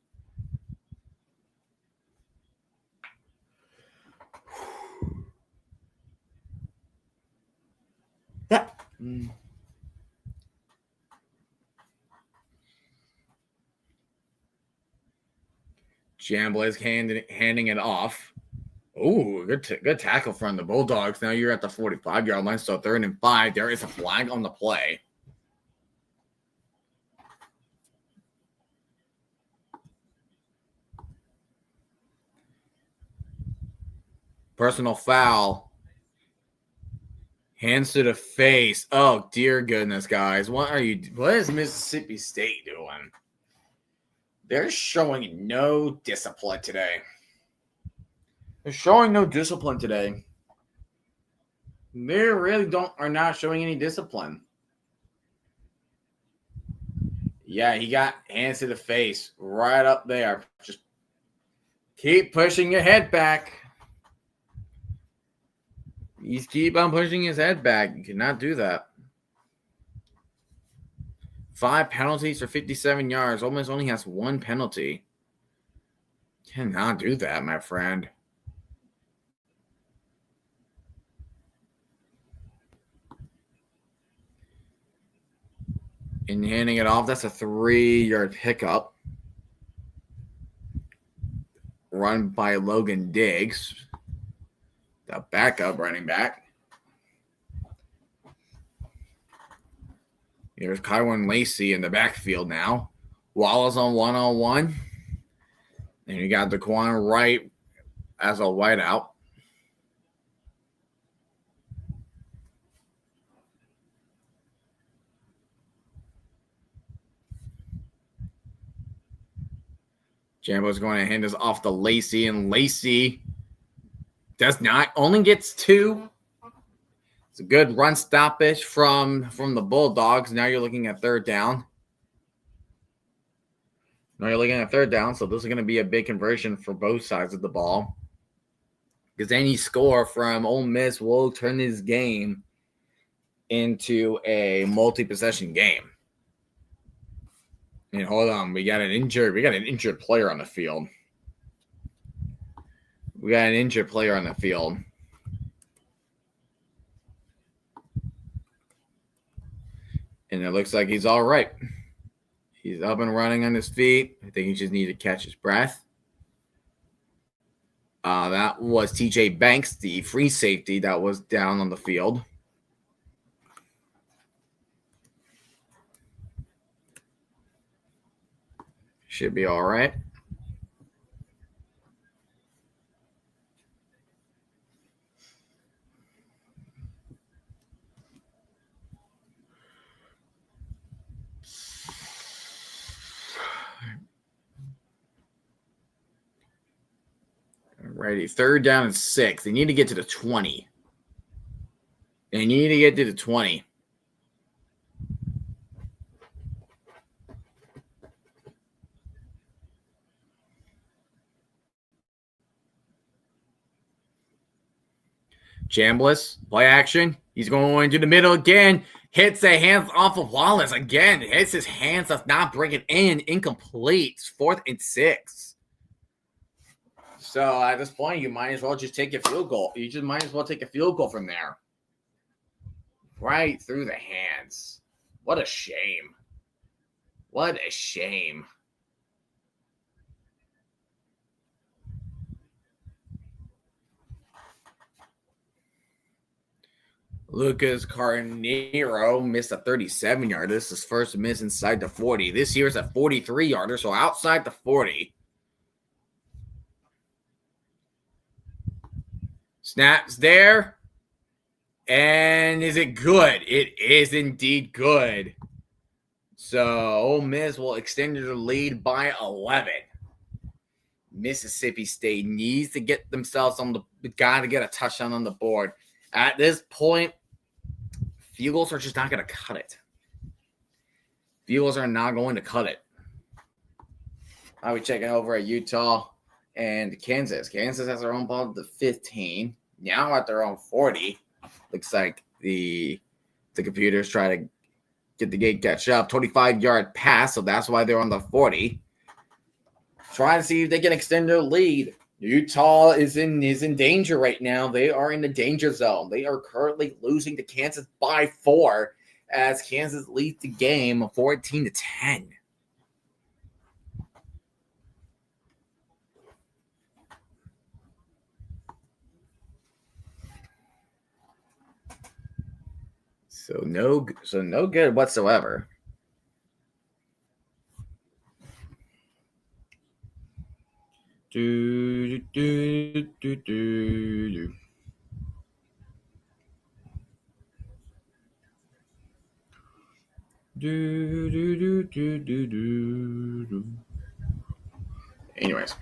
Chambliss handing it off. Ooh, good tackle from the Bulldogs. Now you're at the 45-yard line, so 3rd and 5. There is a flag on the play. Personal foul. Hands to the face. Oh, dear goodness, guys. What is Mississippi State doing? They're showing no discipline today. They really are not showing any discipline. Yeah, he got hands to the face right up there. Just keep pushing your head back. He's keep on pushing his head back. You cannot do that. 5 penalties for 57 yards. Ole Miss only has 1 penalty. Cannot do that, my friend. And handing it off, that's a 3-yard pickup. Run by Logan Diggs, the backup running back. Here's Kywan Lacey in the backfield now. Wallace on 1-on-1. And you got DeQuan Wright as a wideout. Jambo's going to hand this off to Lacey, and Lacey does not, only gets 2. It's a good run stoppage from the Bulldogs. Now you're looking at 3rd down. So this is going to be a big conversion for both sides of the ball. Because any score from Ole Miss will turn this game into a multi-possession game. And hold on, we got an injured player on the field. And it looks like he's all right. He's up and running on his feet. I think he just needs to catch his breath. That was TJ Banks, the free safety that was down on the field. Should be all right. Alrighty, 3rd down and 6. They need to get to the 20. Chambliss, play action. He's going to the middle again. Hits the hands off of Wallace again. Hits his hands, does not bring it in. Incomplete. 4th and 6. So at this point, you might as well just take a field goal. You just might as well take a field goal from there. Right through the hands. What a shame. Lucas Carnero missed a 37-yarder. This is his first miss inside the 40. This year's a 43-yarder, so outside the 40. Snaps there. And is it good? It is indeed good. So Ole Miss will extend their lead by 11. Mississippi State needs to get themselves on got to get a touchdown on the board. At this point, field goals are just not going to cut it. Field goals are not going to cut it. I'll be checking over at Utah and Kansas. Kansas has their own ball at the 15. Now at their own 40. Looks like the computers try to get the game catch up. 25-yard pass, so that's why they're on the 40. Trying to see if they can extend their lead. Utah is in danger right now. They are in the danger zone. They are currently losing to Kansas by 4 as Kansas leads the game 14-10. So no good whatsoever. Do, do, do, do, do. Do, do, do, do, do, do. Anyways.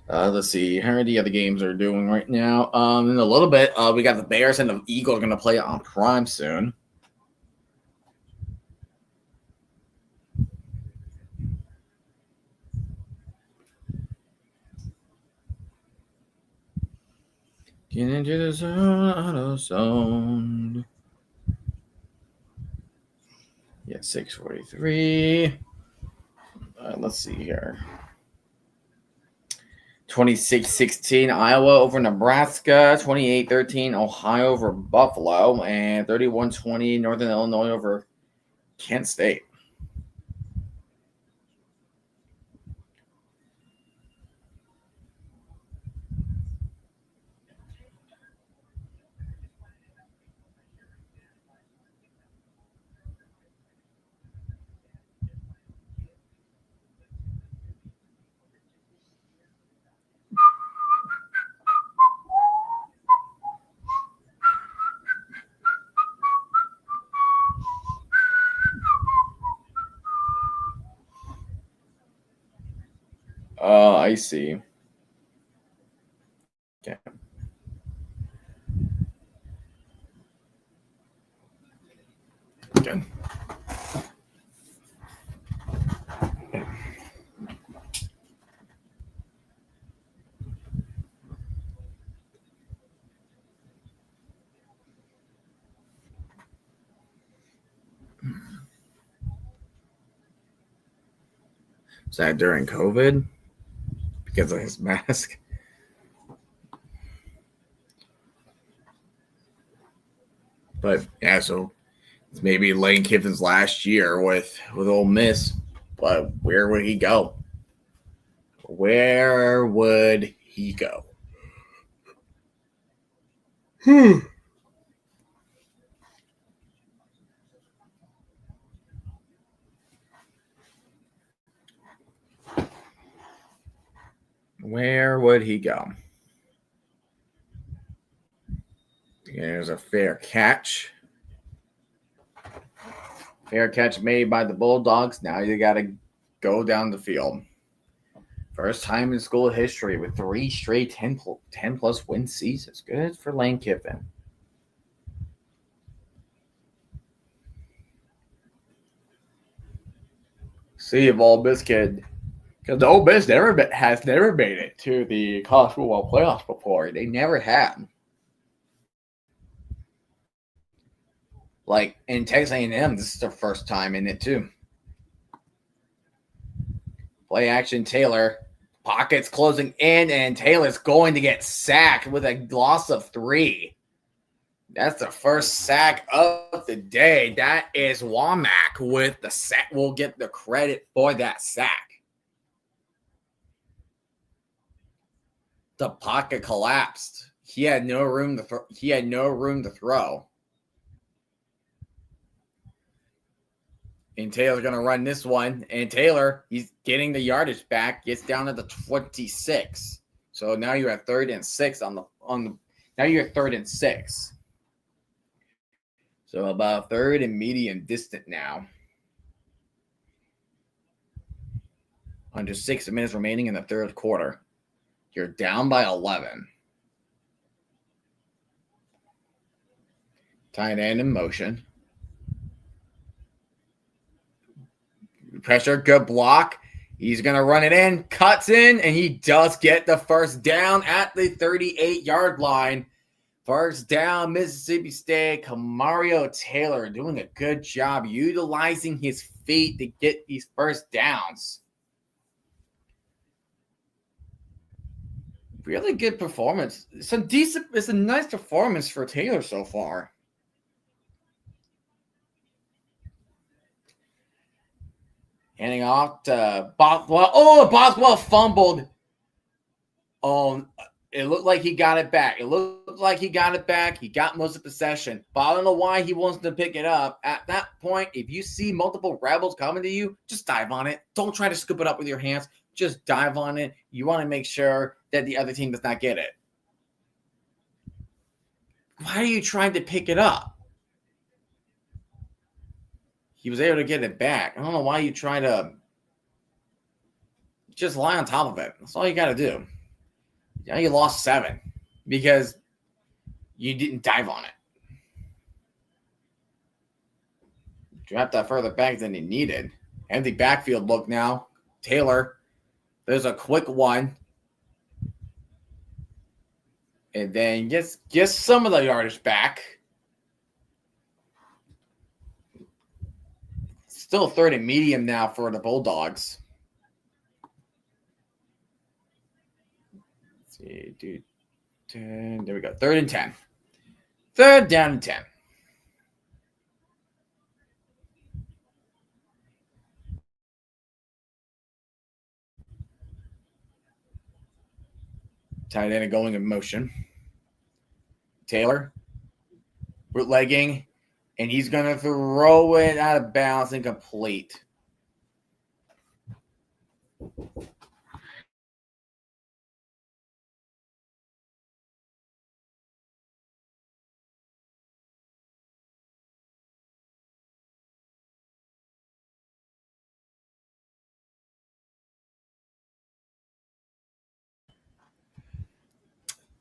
Let's see how the other games are doing right now. In a little bit, we got the Bears and the Eagles going to play on Prime soon. Get into the zone, auto zone. Yeah, 6:43. Let's see here. 26-16 Iowa over Nebraska, 28-13 Ohio over Buffalo, and 31-20 Northern Illinois over Kent State. I see. Okay. Good. Is that during COVID? Because of his mask? But yeah, so it's maybe Lane Kiffin's last year with Ole Miss. But where would he go? Where would he go? Where would he go? There's a fair catch. Fair catch made by the Bulldogs. Now you got to go down the field. First time in school history with 3 straight 10-plus win seasons. Good for Lane Kiffin. See if Ole Miss can, because the Ole Miss has never made it to the college football playoffs before. They never have. Like in Texas A&M, this is their first time in it too. Play action, Taylor. Pockets closing in, and Taylor's going to get sacked with a loss of 3. That's the first sack of the day. That is Womack with the sack. We'll get the credit for that sack. The pocket collapsed. He had no room to throw. And Taylor's going to run this one. And Taylor, he's getting the yardage back. Gets down to the 26. So now you're at 3rd and 6 now you're at 3rd and 6. So about 3rd and medium distant now. Under 6 minutes remaining in the 3rd quarter. You're down by 11. Tight end in motion. Pressure, good block. He's going to run it in, cuts in, and he does get the first down at the 38-yard line. First down, Mississippi State. Kamario Taylor doing a good job utilizing his feet to get these first downs. Really good performance. It's a nice performance for Taylor so far. Handing off to Boswell. Oh, Boswell fumbled. It looked like he got it back. He got most of the possession. But I don't know why he wants to pick it up. At that point, if you see multiple Rebels coming to you, just dive on it. Don't try to scoop it up with your hands. Just dive on it. You want to make sure that the other team does not get it. Why are you trying to pick it up? He was able to get it back. I don't know why you try to just lie on top of it. That's all you got to do. Now you lost 7 because you didn't dive on it. Dropped that further back than he needed. Empty backfield look now. Taylor, there's a quick one. And then gets some of the yardage back. Still 3rd and medium now for the Bulldogs. Let's see, dude. 10. There we go. 3rd and 10. 3rd down and 10. Tight end going in motion. Taylor, bootlegging, and he's going to throw it out of bounds and complete.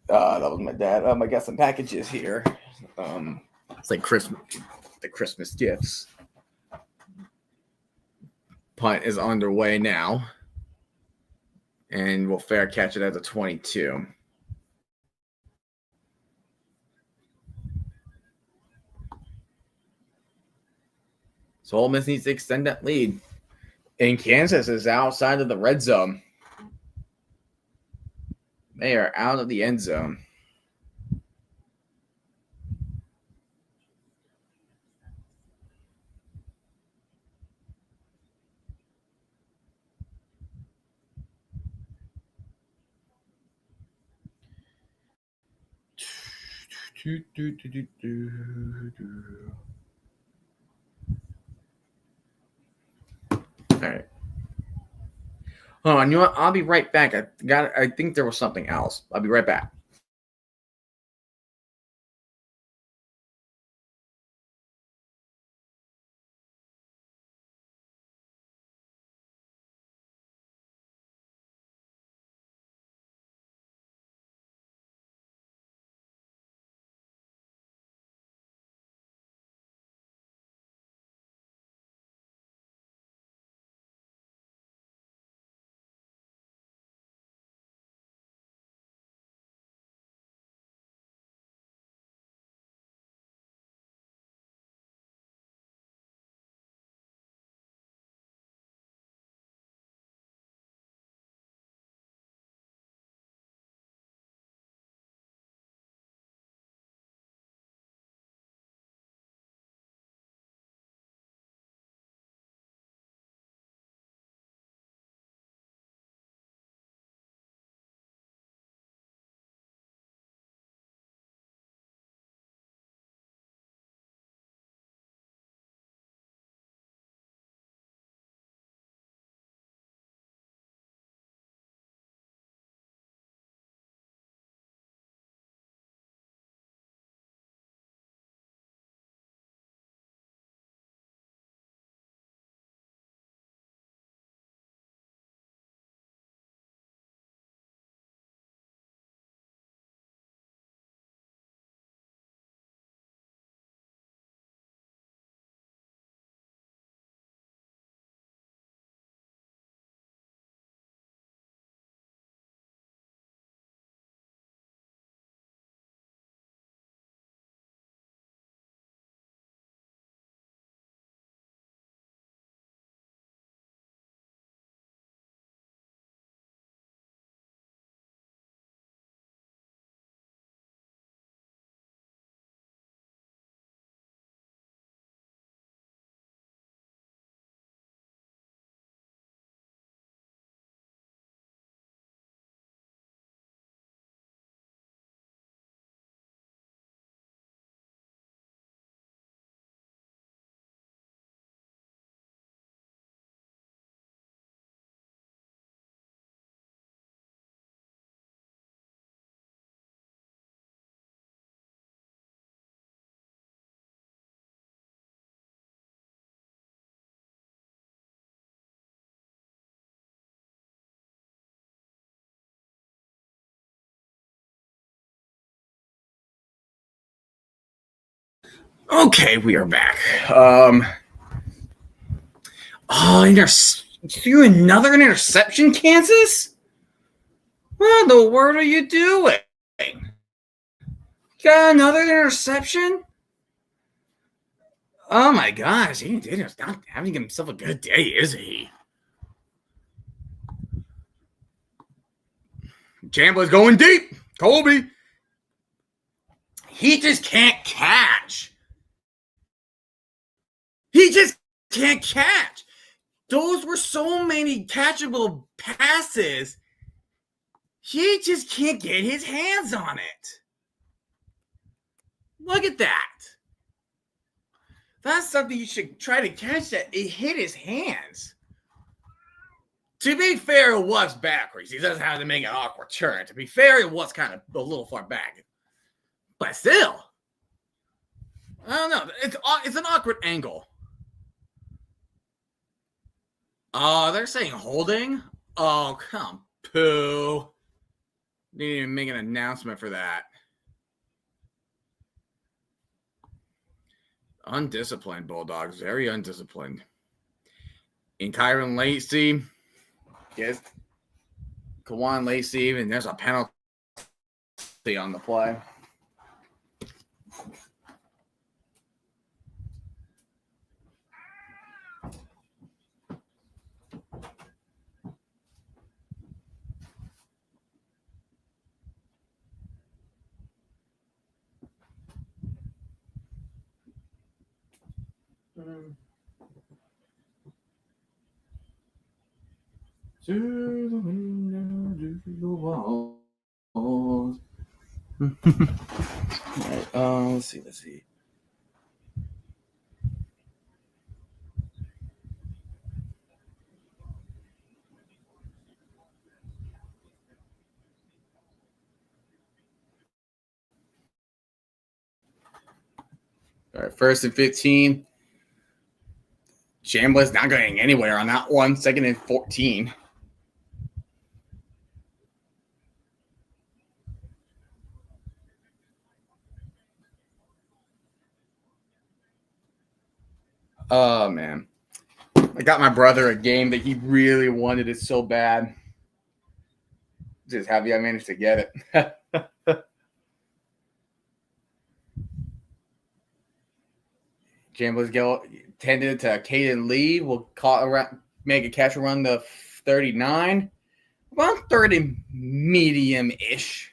That was my dad. I got some packages here. It's like the Christmas gifts. Punt is underway now. And we'll fair catch it at the 22. So Ole Miss needs to extend that lead. And Kansas is outside of the red zone. They are out of the end zone. All right. Hold on, you know what? I'll be right back. I think there was something else. I'll be right back. Okay, we are back. Threw another interception, Kansas? What in the world are you doing? Got another interception? Oh my gosh, he's not having himself a good day, is he? Chambliss going deep. Colby. He just can't catch. He just can't catch. Those were so many catchable passes. He just can't get his hands on it. Look at that. That's something you should try to catch. That it hit his hands. To be fair, it was backwards. He doesn't have to make an awkward turn. To be fair, it was kind of a little far back. But still, I don't know. It's an awkward angle. Oh, they're saying holding? Oh, come poo. Didn't even make an announcement for that. Undisciplined Bulldogs. Very undisciplined. In Kyron Lacey. Yes. Kawan Lacey. And there's a penalty on the play. To the window, to the walls. All right, let's see. All right, 1st and 15. Chambliss not going anywhere on that one. 2nd and 14. Oh, man. I got my brother a game that he really wanted it so bad. Just happy I managed to get it. Chambliss go tended to Caden Lee. Will make a catch around the 39. About 30 medium-ish.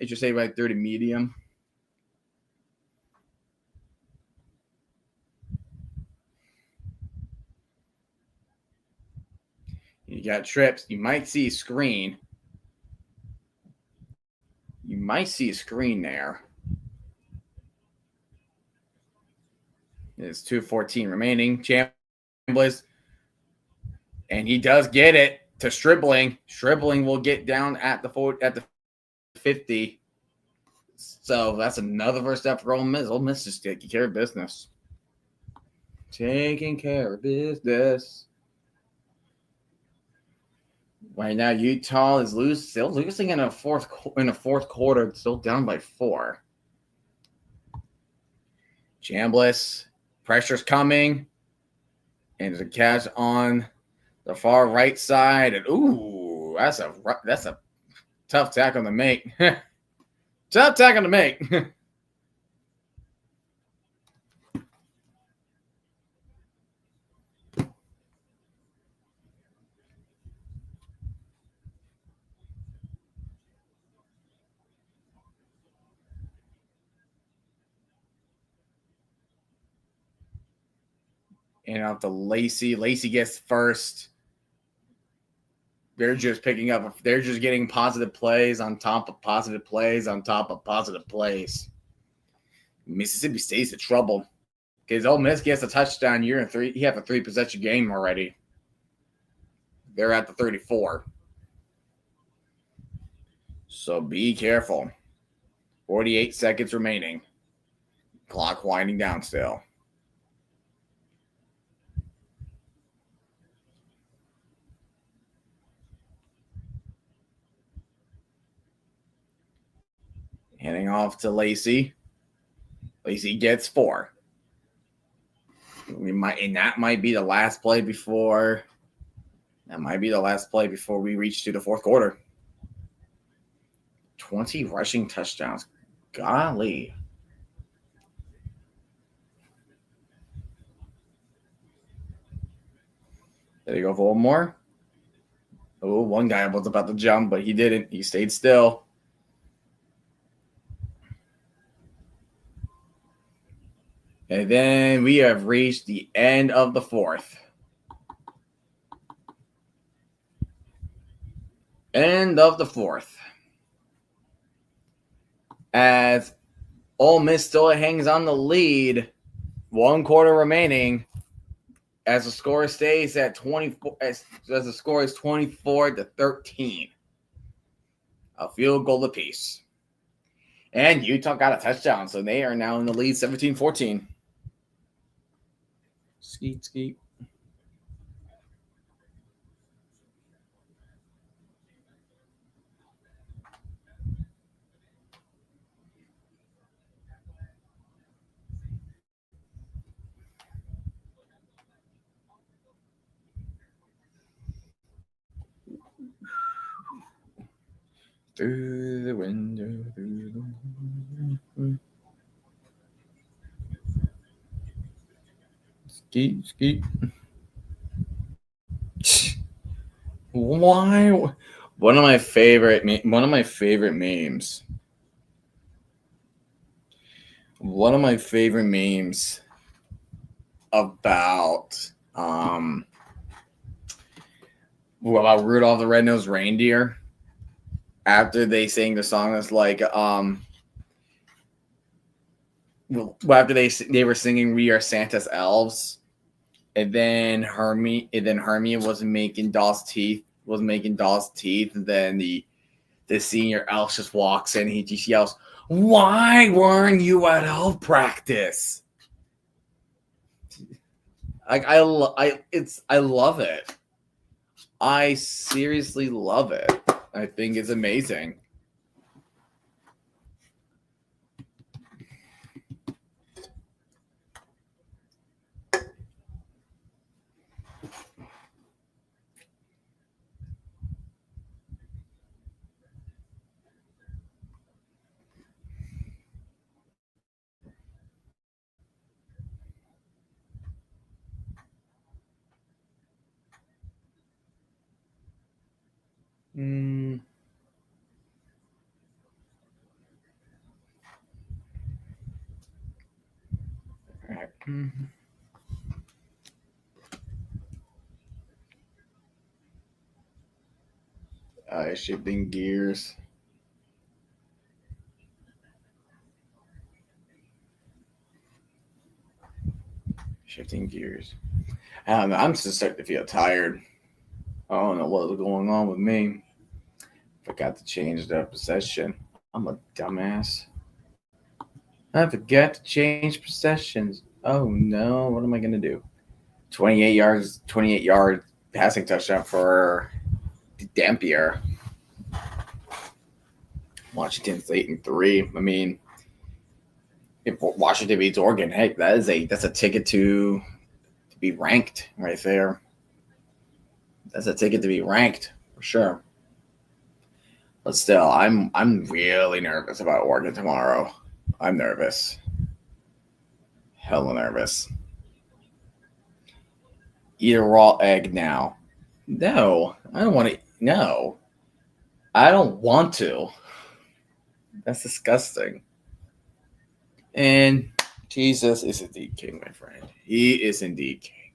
I should say about 30 medium. You got trips. You might see a screen. You might see a screen there. There's 2:14 remaining. Chambliss. And he does get it to Stribling. Stribling will get down at the 50. So that's another first step for Ole Miss. Ole Miss is taking care of business. Taking care of business. Right now, Utah is still losing in a fourth quarter. Still down by 4. Chambliss, pressure's coming, and there's a catch on the far right side. And ooh, that's a tough tackle to make. Tough tackle to make. And out to Lacey. Lacey gets first. They're just picking up. They're just getting positive plays on top of positive plays on top of positive plays. Mississippi State's in trouble because Ole Miss gets a touchdown. You have a 3-possession game already. They're at the 34. So be careful. 48 seconds remaining. Clock winding down still. Handing off to Lacey. At least he gets 4. That might be the last play before. That might be the last play before we reach to the fourth quarter. 20 rushing touchdowns. Golly. There you go for one more. Oh, one guy was about to jump, but he didn't. He stayed still. And then we have reached the end of the fourth. End of the fourth. As Ole Miss still hangs on the lead, 1 quarter remaining. As the score stays at 24, as the score is 24-13. A field goal apiece. And Utah got a touchdown, so they are now in the lead 17-14. Skeet, skeet. Through the window, through the window. Skeet, skeet. Why? One of my favorite memes. One of my favorite memes about Rudolph the Red-Nosed Reindeer. After they sing the song, it's like after they were singing "We Are Santa's Elves," and then Hermie was making Doll's teeth, and then the senior elf just walks in. He just yells, "Why weren't you at elf practice?" I love it. I seriously love it. I think it's amazing. All right. Shifting gears. I don't know. I'm just starting to feel tired. I don't know what's going on with me. Forgot to change the possession. I'm a dumbass. I forgot to change possessions. Oh no, what am I gonna do? 28 yard passing touchdown for Dampier. Washington's 8-3. I mean, if Washington beats Oregon, heck, that's a ticket to be ranked right there. That's a ticket to be ranked for sure. But still, I'm really nervous about Oregon tomorrow. I'm nervous. Hella nervous. Eat a raw egg now. No, I don't want to. No, I don't want to. That's disgusting. And Jesus is indeed king, my friend. He is indeed king.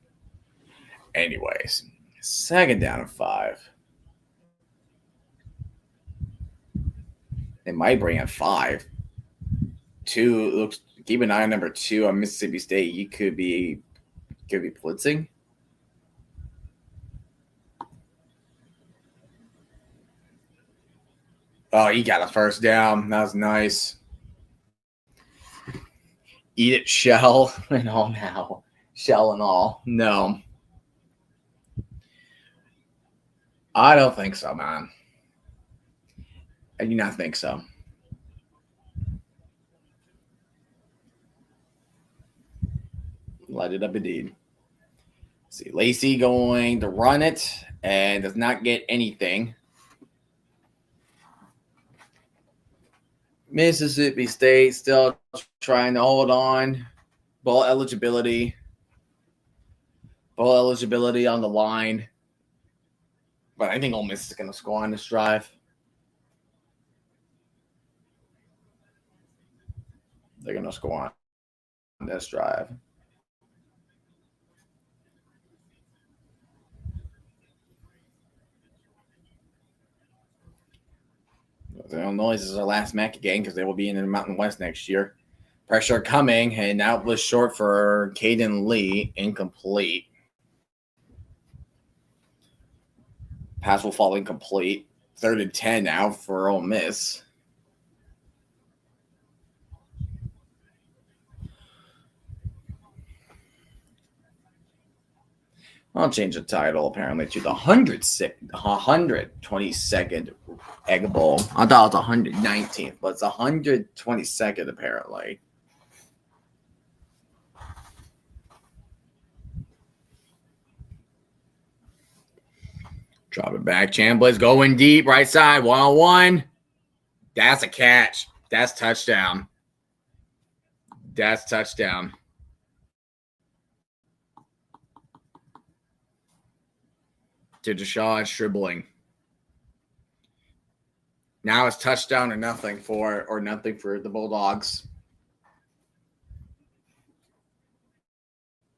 Anyways, 2nd down and 5. They might bring in 5. 2 looks. Keep an eye on number 2 on Mississippi State. He could be blitzing. Oh, he got a first down. That was nice. Eat it, shell and all now. Shell and all. No. I don't think so, man. I do not think so. Light it up indeed. See, Lacey going to run it and does not get anything. Mississippi State still trying to hold on. Ball eligibility. Ball eligibility on the line. But I think Ole Miss is going to score on this drive. They're going to score on this drive. Illinois is our last MAC game because they will be in the Mountain West next year. Pressure coming, and that was short for Caden Lee, incomplete. Pass will fall incomplete. 3rd and 10 now for Ole Miss. I'll change the title apparently to the 122nd Egg Bowl. I thought it was 119th, but it's 122nd apparently. Drop it back. Chambliss going deep, right side, 1-on-1. That's a catch. That's touchdown. That's touchdown. To Deshaun Stribling. Now it's touchdown or nothing for the Bulldogs.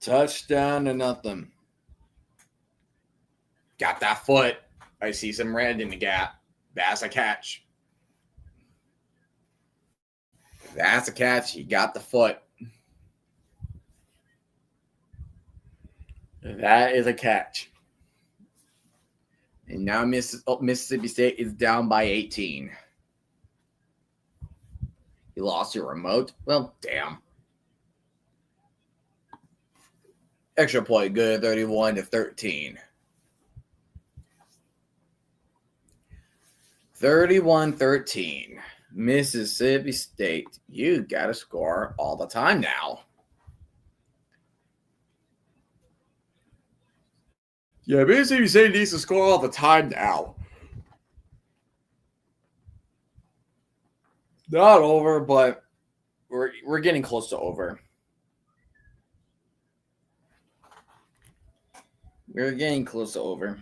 Touchdown to nothing. Got that foot. I see some red in the gap. That's a catch. That's a catch. He got the foot. That is a catch. And now Mississippi State is down by 18. You lost your remote? Well, damn. Extra point good, 31-13. 31-13. Mississippi State, you got to score all the time now. Yeah, Mississippi State needs to score all the time now. Not over, but we're getting close to over. We're getting close to over.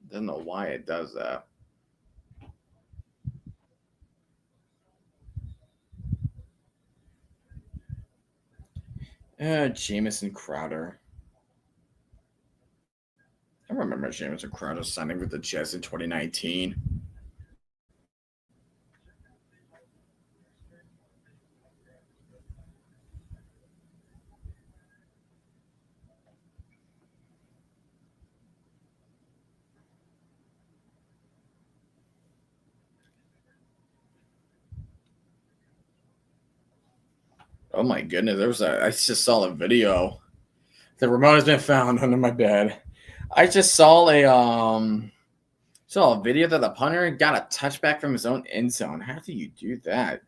Don't know why it does that. Jamison Crowder. I remember Jamison Crowder signing with the Jets in 2019. Oh my goodness, I just saw a video. The remote has been found under my bed. I just saw a video that the punter got a touchback from his own end zone. How do you do that?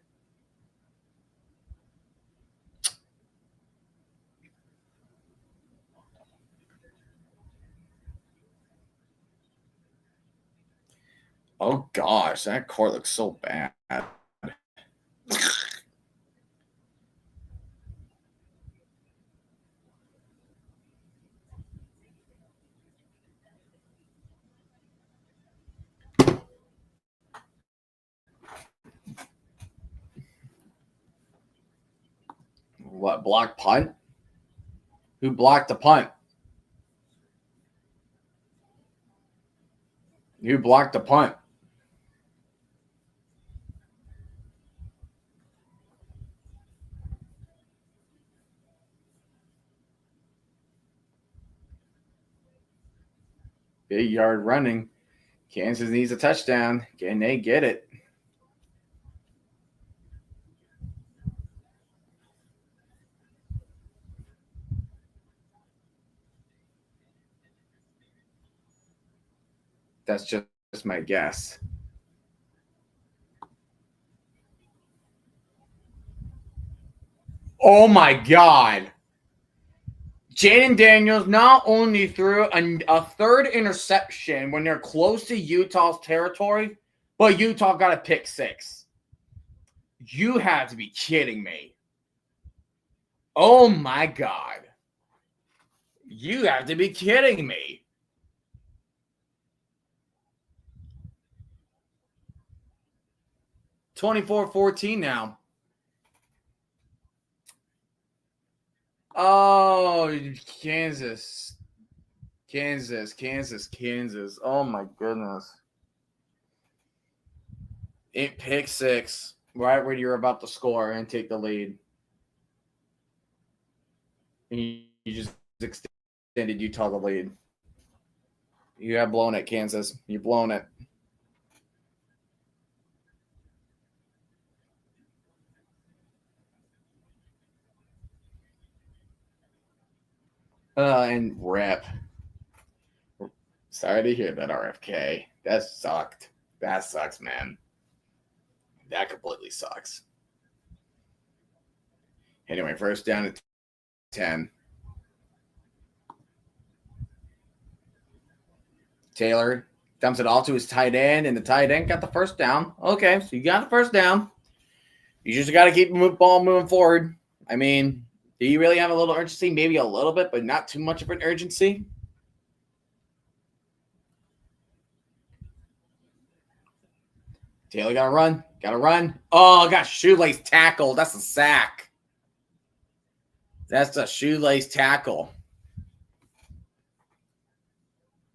Oh gosh, that court looks so bad. What, block punt? Who blocked the punt? Who blocked the punt? Big yard running. Kansas needs a touchdown. Can they get it? That's just my guess. Oh my God. Jaden Daniels not only threw a third interception when they're close to Utah's territory, but Utah got a pick six. You have to be kidding me. Oh my God. You have to be kidding me. (24-14) now. Oh, Kansas. Oh my goodness. It pick six right when you're about to score and take the lead. And you just extended Utah the lead. You have blown it, Kansas. You've blown it. And rep. Sorry to hear that, RFK. That sucked. That sucks, man. That completely sucks. Anyway, first down at 10. Taylor dumps it off to his tight end, and the tight end got the first down. Okay, so you got the first down. You just got to keep the ball moving forward. I mean, do you really have a little urgency? Maybe a little bit, but not too much of an urgency. Taylor got to run. Got to run. Oh, got shoelace tackle. That's a sack. That's a shoelace tackle.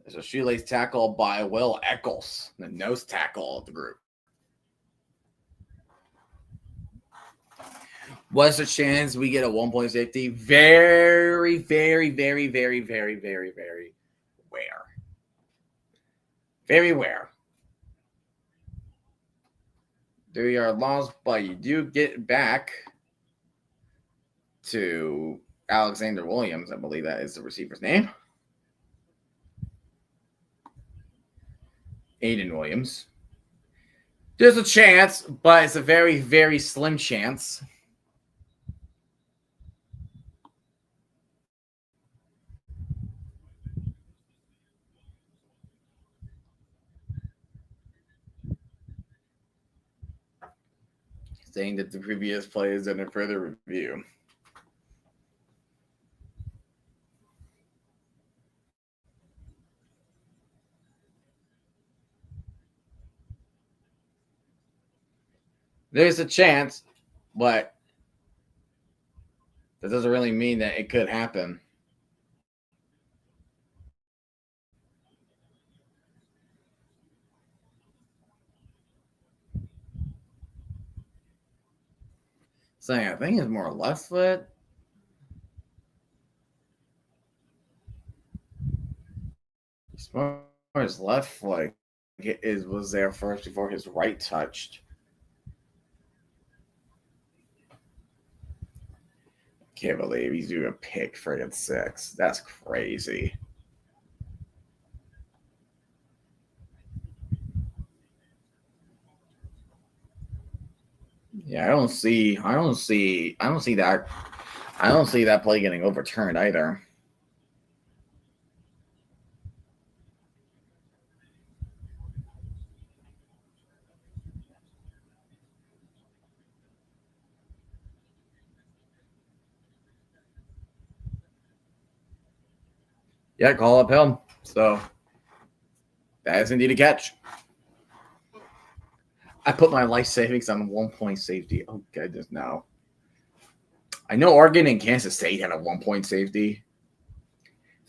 There's a shoelace tackle by Will Eccles, the nose tackle of the group. What's the chance we get a 1-point safety? Very, very, very, very, very, very, very rare. Very rare. 3-yard loss, but you do get back to Alexander Williams. I believe that is the receiver's name. Aiden Williams. There's a chance, but it's a very, very slim chance. Saying that the previous play is under further review. There's a chance, but that doesn't really mean that it could happen. Saying I think it's more left foot. As far as left foot was there first before his right touched. Can't believe he's doing a pick friggin' six. That's crazy. Yeah, I don't see that play getting overturned either. Yeah, call uphill. So that is indeed a catch. I put my life savings on 1-point safety. Oh, goodness, no. I know Oregon and Kansas State had a 1-point safety.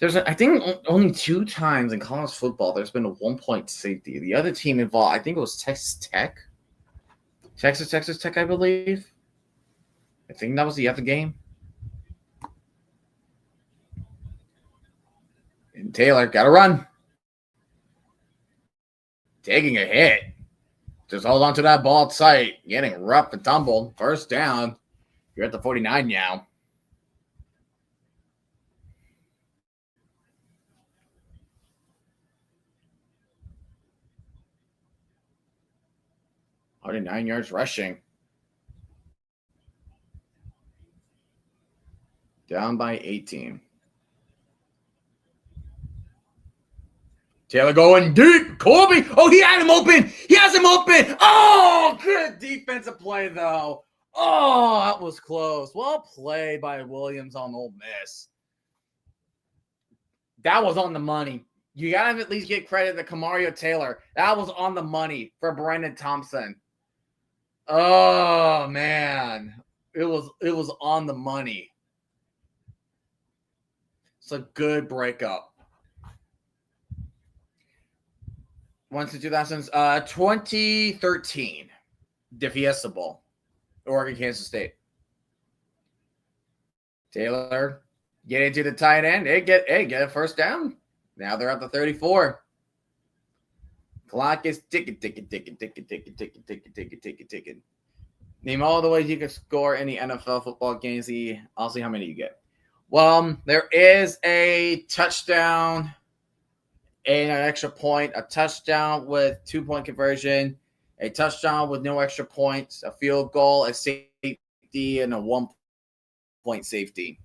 I think only 2 times in college football there's been a 1-point safety. The other team involved, I think it was Texas Tech. Texas Tech, I believe. I think that was the other game. And Taylor got to run. taking a hit. Just hold on to that ball tight. Getting rough and tumbled. First down. You're at the 49 now. Only 9 yards rushing. Down by 18. Taylor going deep. Colby. Oh, he had him open. He has him open. Oh, good defensive play, though. Oh, that was close. Well played by Williams on Ole Miss. That was on the money. You got to at least get credit to Kamario Taylor. That was on the money for Brendan Thompson. Oh, man. It was on the money. It's a good breakup. Once in 2013, the Fiesta Bowl, Oregon, Kansas State. Taylor get into the tight end. Get a first down. Now they're at the 34. Clock is ticking. Name all the ways you can score in the NFL football games. I'll see how many you get. Well, there is a touchdown and an extra point, a touchdown with 2-point conversion, a touchdown with no extra points, a field goal, a safety, and a 1-point safety.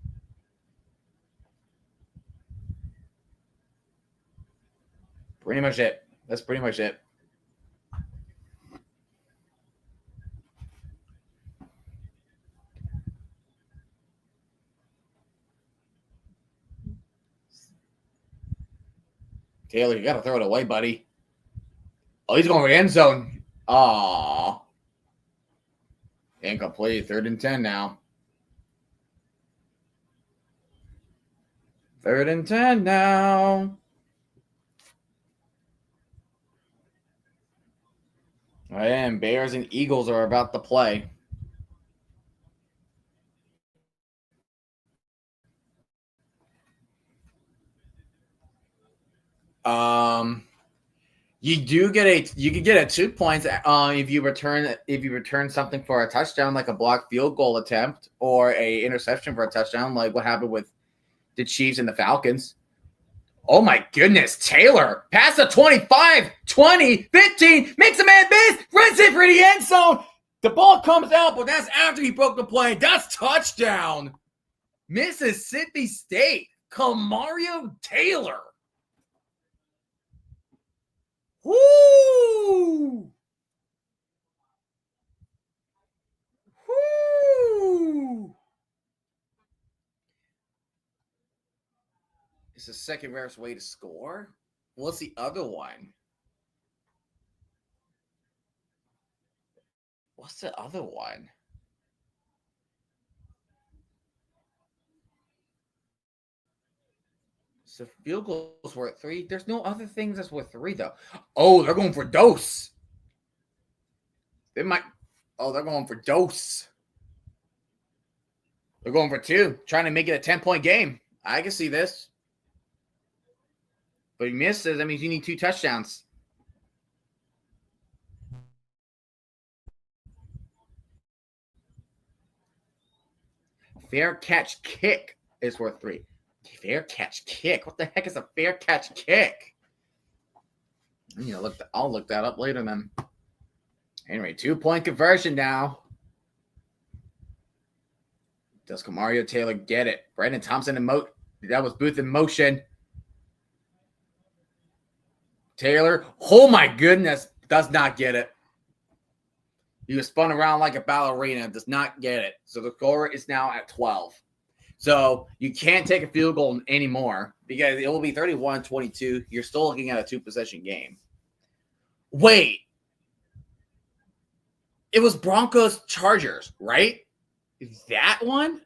Pretty much it. That's pretty much it. Taylor, you got to throw it away, buddy. Oh, he's going for the end zone. Aw. Incomplete. 3rd and 10 now. 3rd and 10 now. And Bears and Eagles are about to play. You could get a 2 points if you return something for a touchdown, like a blocked field goal attempt or a interception for a touchdown, like what happened with the Chiefs and the Falcons. Oh my goodness, Taylor past the 25, 20, 15, makes a man miss, runs it for the end zone. The ball comes out, but that's after he broke the play. That's touchdown. Mississippi State, Kamario Taylor. Woo! Woo! It's the second rarest way to score. What's the other one? What's the other one? So field goals were at 3. There's no other things that's worth 3, though. Oh, they're going for dose. They might. Oh, they're going for dose. They're going for 2, trying to make it a 10-point game. I can see this. But he misses. That means you need 2 touchdowns. Fair catch kick is worth 3. Fair catch kick. What the heck is a fair catch kick? I'll look that up later then. Anyway, 2-point conversion now. Does Kamario Taylor get it? Brendan Thompson that was Booth in motion. Taylor, oh my goodness, does not get it. He was spun around like a ballerina, does not get it. So the score is now at 12. So you can't take a field goal anymore because it will be 31-22. You're still looking at a 2-possession game. Wait. It was Broncos Chargers, right? That one?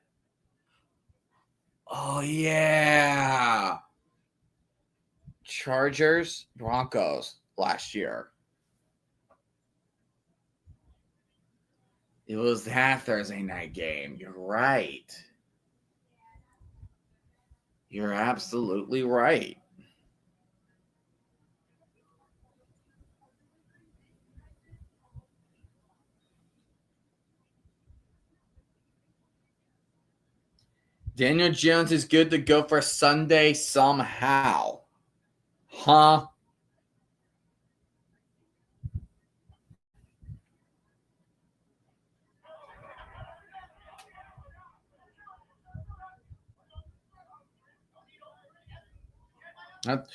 Oh, yeah. Chargers, Broncos last year. It was that Thursday night game. You're right. You're absolutely right. Daniel Jones is good to go for Sunday somehow. Huh? That,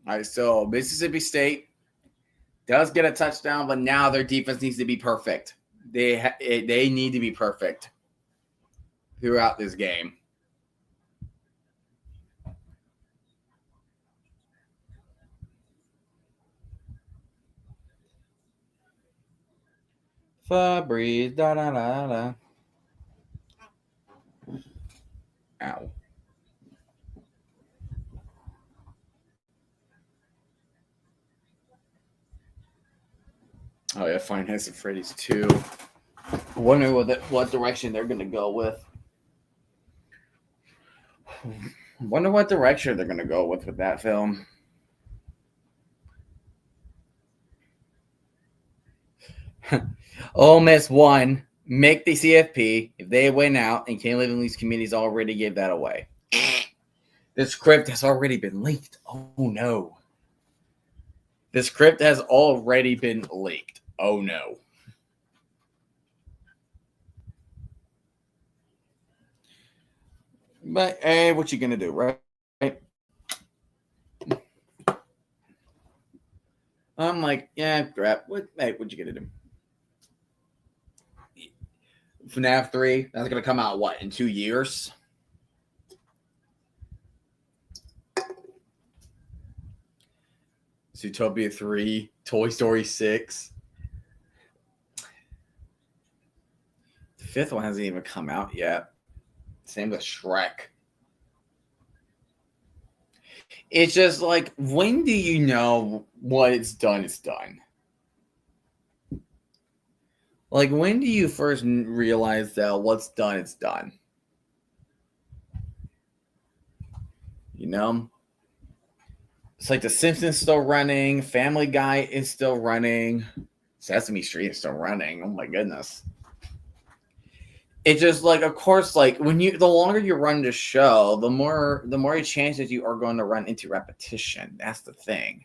all right, so Mississippi State does get a touchdown, but now their defense needs to be perfect. They need to be perfect throughout this game. Fabrice, da da da da. Ow. Oh yeah, Fine Nights at Freddy's 2. I wonder what direction they're gonna go with. I wonder what direction they're gonna go with that film. Ole Miss won. Make the CFP. If they win out, and Can't Live in These Communities already gave that away. The script has already been leaked. Oh no. The script has already been leaked. Oh no. But hey, what you gonna do, right? I'm like, yeah, crap. What you gonna do? FNAF 3, that's gonna come out what, in 2 years? Zootopia 3, Toy Story 6. The 5th one hasn't even come out yet. Same with Shrek. It's just like, when do you know what it's done? It's done. Like, when do you first realize that what's done, it's done? You know? It's like The Simpsons still running, Family Guy is still running, Sesame Street is still running. Oh my goodness. It's just like, of course, like the longer you run the show, the more chances you are going to run into repetition. That's the thing.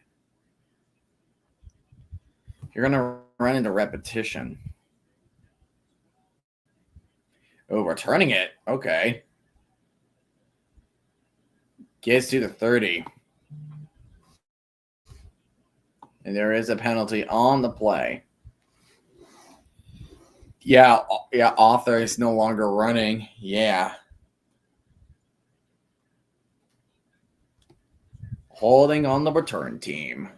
You're going to run into repetition. Oh, returning it. Okay. Gets to the 30. And there is a penalty on the play. Yeah, Author is no longer running. Yeah. Holding on the return team.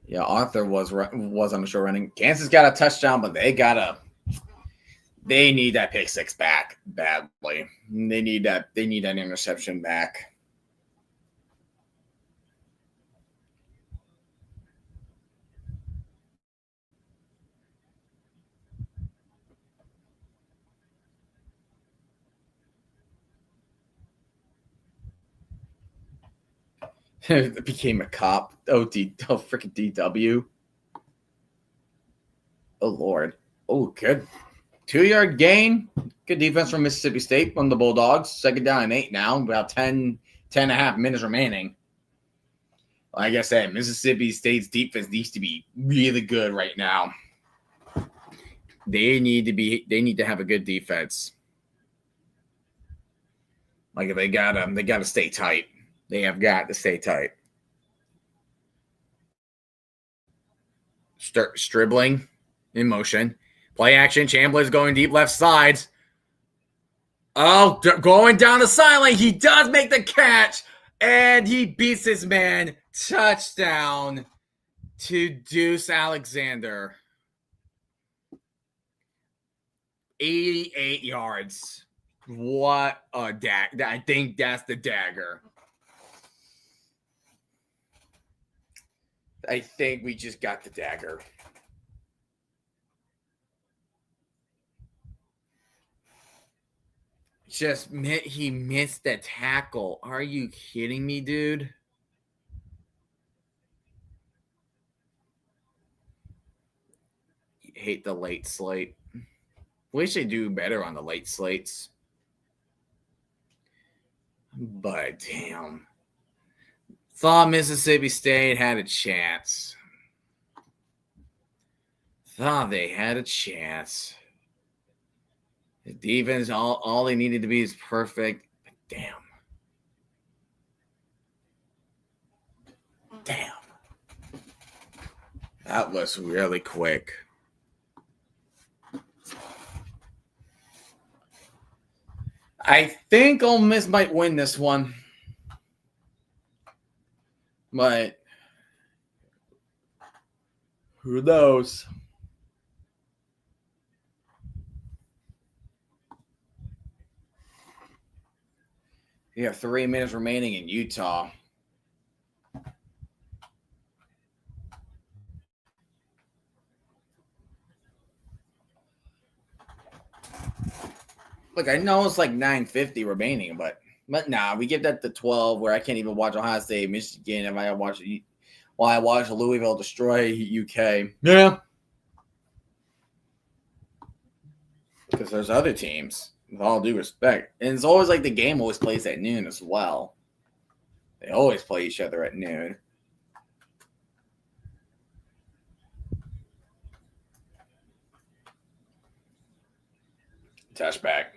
Yeah, Arthur was on the show running. Kansas got a touchdown, but they need that pick six back badly. They need that interception back. It became a cop. Freaking DW. Oh Lord. Oh, good. 2-yard gain. Good defense from Mississippi State from the Bulldogs. 2nd down and 8 now. About 10 and a half minutes remaining. Like I said, Mississippi State's defense needs to be really good right now. They need to have a good defense. Like they gotta stay tight. They have got to stay tight. Start dribbling in motion. Play action. Chambliss going deep left sides. Oh, going down the sideline. He does make the catch, and he beats his man. Touchdown to Deuce Alexander. 88 yards. What a dagger. I think that's the dagger. I think we just got the dagger. He missed the tackle. Are you kidding me, dude? Hate the late slate. Wish they do better on the late slates. But damn. Thought Mississippi State had a chance. Thought they had a chance. The defense, all they needed to be is perfect. But damn. Damn. That was really quick. I think Ole Miss might win this one. But who knows? You have 3 minutes remaining in Utah. Look, I know it's like 9:50 remaining, but nah, we give that to 12 where I can't even watch Ohio State, Michigan. If I watch I watch Louisville destroy UK. Yeah. Because there's other teams, with all due respect. And it's always like the game always plays at noon as well. They always play each other at noon. Touchback.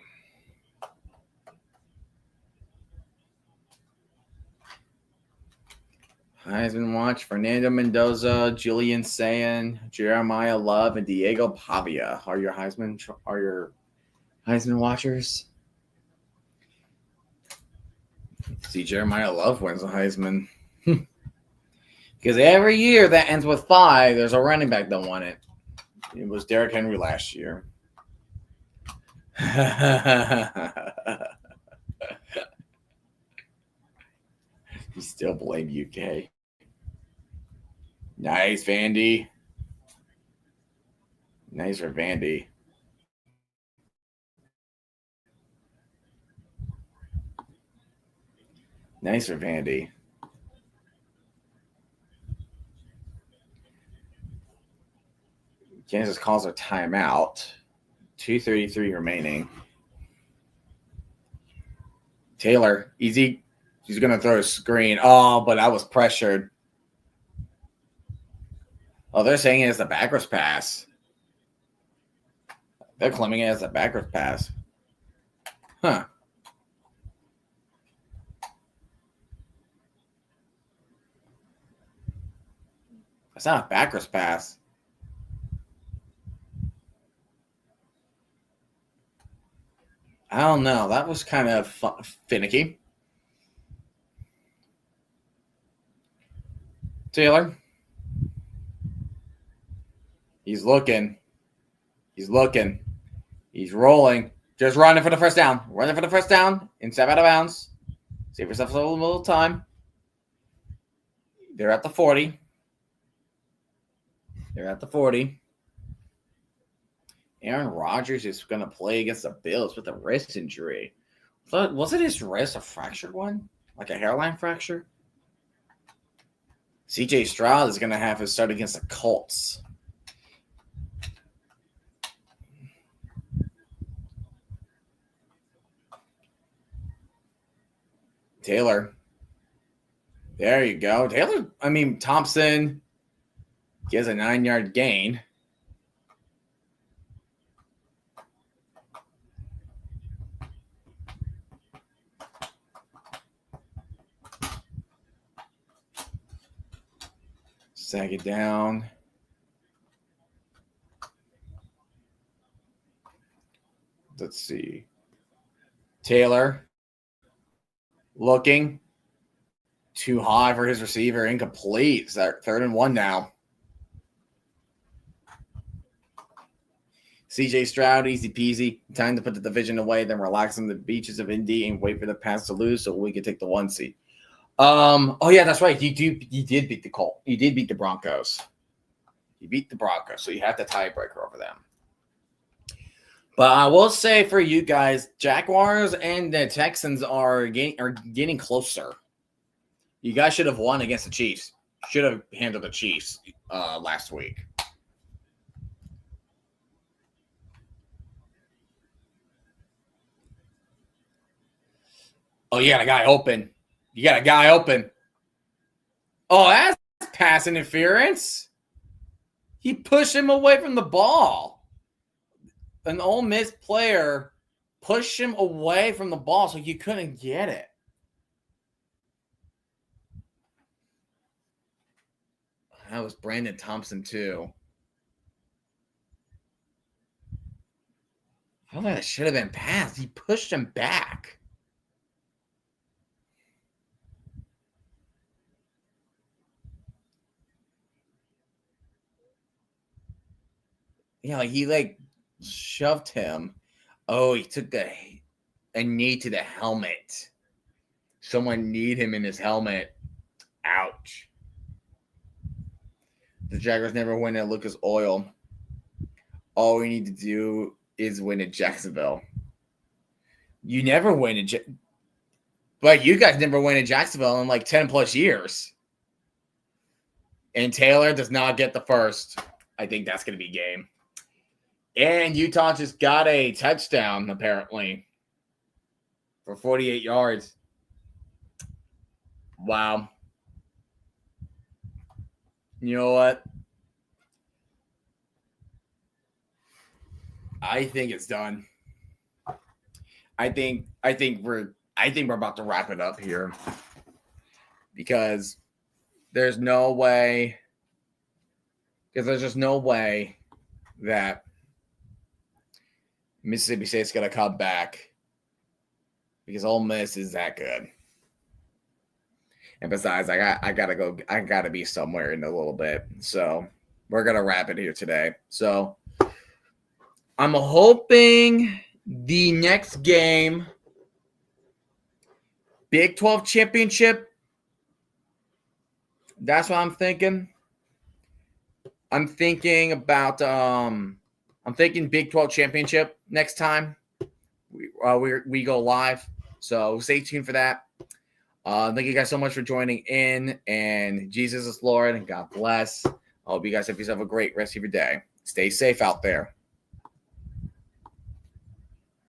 Heisman watch: Fernando Mendoza, Julian Sayin, Jeremiah Love, and Diego Pavia are your Heisman watchers. See, Jeremiah Love wins the Heisman. Because every year that ends with 5, there's a running back that won it. It was Derrick Henry last year. You still blame UK. Nice, Vandy. Nice for Vandy. Nice for Vandy. Kansas calls a timeout. 2:33 remaining. Taylor, easy. He's going to throw a screen. Oh, but I was pressured. Oh, they're saying it's a backwards pass. They're claiming it as a backwards pass. Huh. That's not a backwards pass. I don't know. That was kind of finicky. Taylor. He's looking. He's rolling. Just running for the first down. And step out of bounds. Save yourself a little time. They're at the 40. Aaron Rodgers is going to play against the Bills with a wrist injury. Wasn't his wrist a fractured one? Like a hairline fracture? CJ Stroud is going to have his start against the Colts. Taylor. There you go. Thompson gets a 9-yard gain. Sag it down. Let's see. Taylor looking too high for his receiver. Incomplete. It's that 3rd and 1 now. CJ Stroud, easy peasy. Time to put the division away, then relax on the beaches of Indy and wait for the Pats to lose so we can take the 1 seed. Oh yeah, that's right. He did beat the Colts. He did beat the Broncos. So you have the tiebreaker over them. But I will say for you guys, Jaguars and the Texans are getting closer. You guys should have won against the Chiefs. Should have handled the Chiefs last week. Oh, you got a guy open. You got a guy open. Oh, that's pass interference. He pushed him away from the ball. An Ole Miss player pushed him away from the ball so he couldn't get it. That was Brandon Thompson, too. I don't think that should have been passed. He pushed him back. Yeah, like he shoved him. Oh, he took a knee to the helmet. Someone kneed him in his helmet. Ouch. The Jaguars never win at Lucas Oil. All we need to do is win at Jacksonville. You never win at but you guys never win at Jacksonville in like 10 plus years. And Taylor does not get the first. I think that's going to be game. And Utah just got a touchdown, apparently, for 48 yards. Wow. You know what? I think it's done. I think we're about to wrap it up here because there's no way. Because there's just no way that Mississippi State's going to come back because Ole Miss is that good. And besides, I gotta be somewhere in a little bit. So we're gonna wrap it here today. So I'm hoping the next game, Big 12 championship. That's what I'm thinking. I'm thinking about I'm thinking Big 12 championship next time we go live. So stay tuned for that. Thank you guys so much for joining in, and Jesus is Lord, and God bless. I hope you guys have yourself a great rest of your day. Stay safe out there.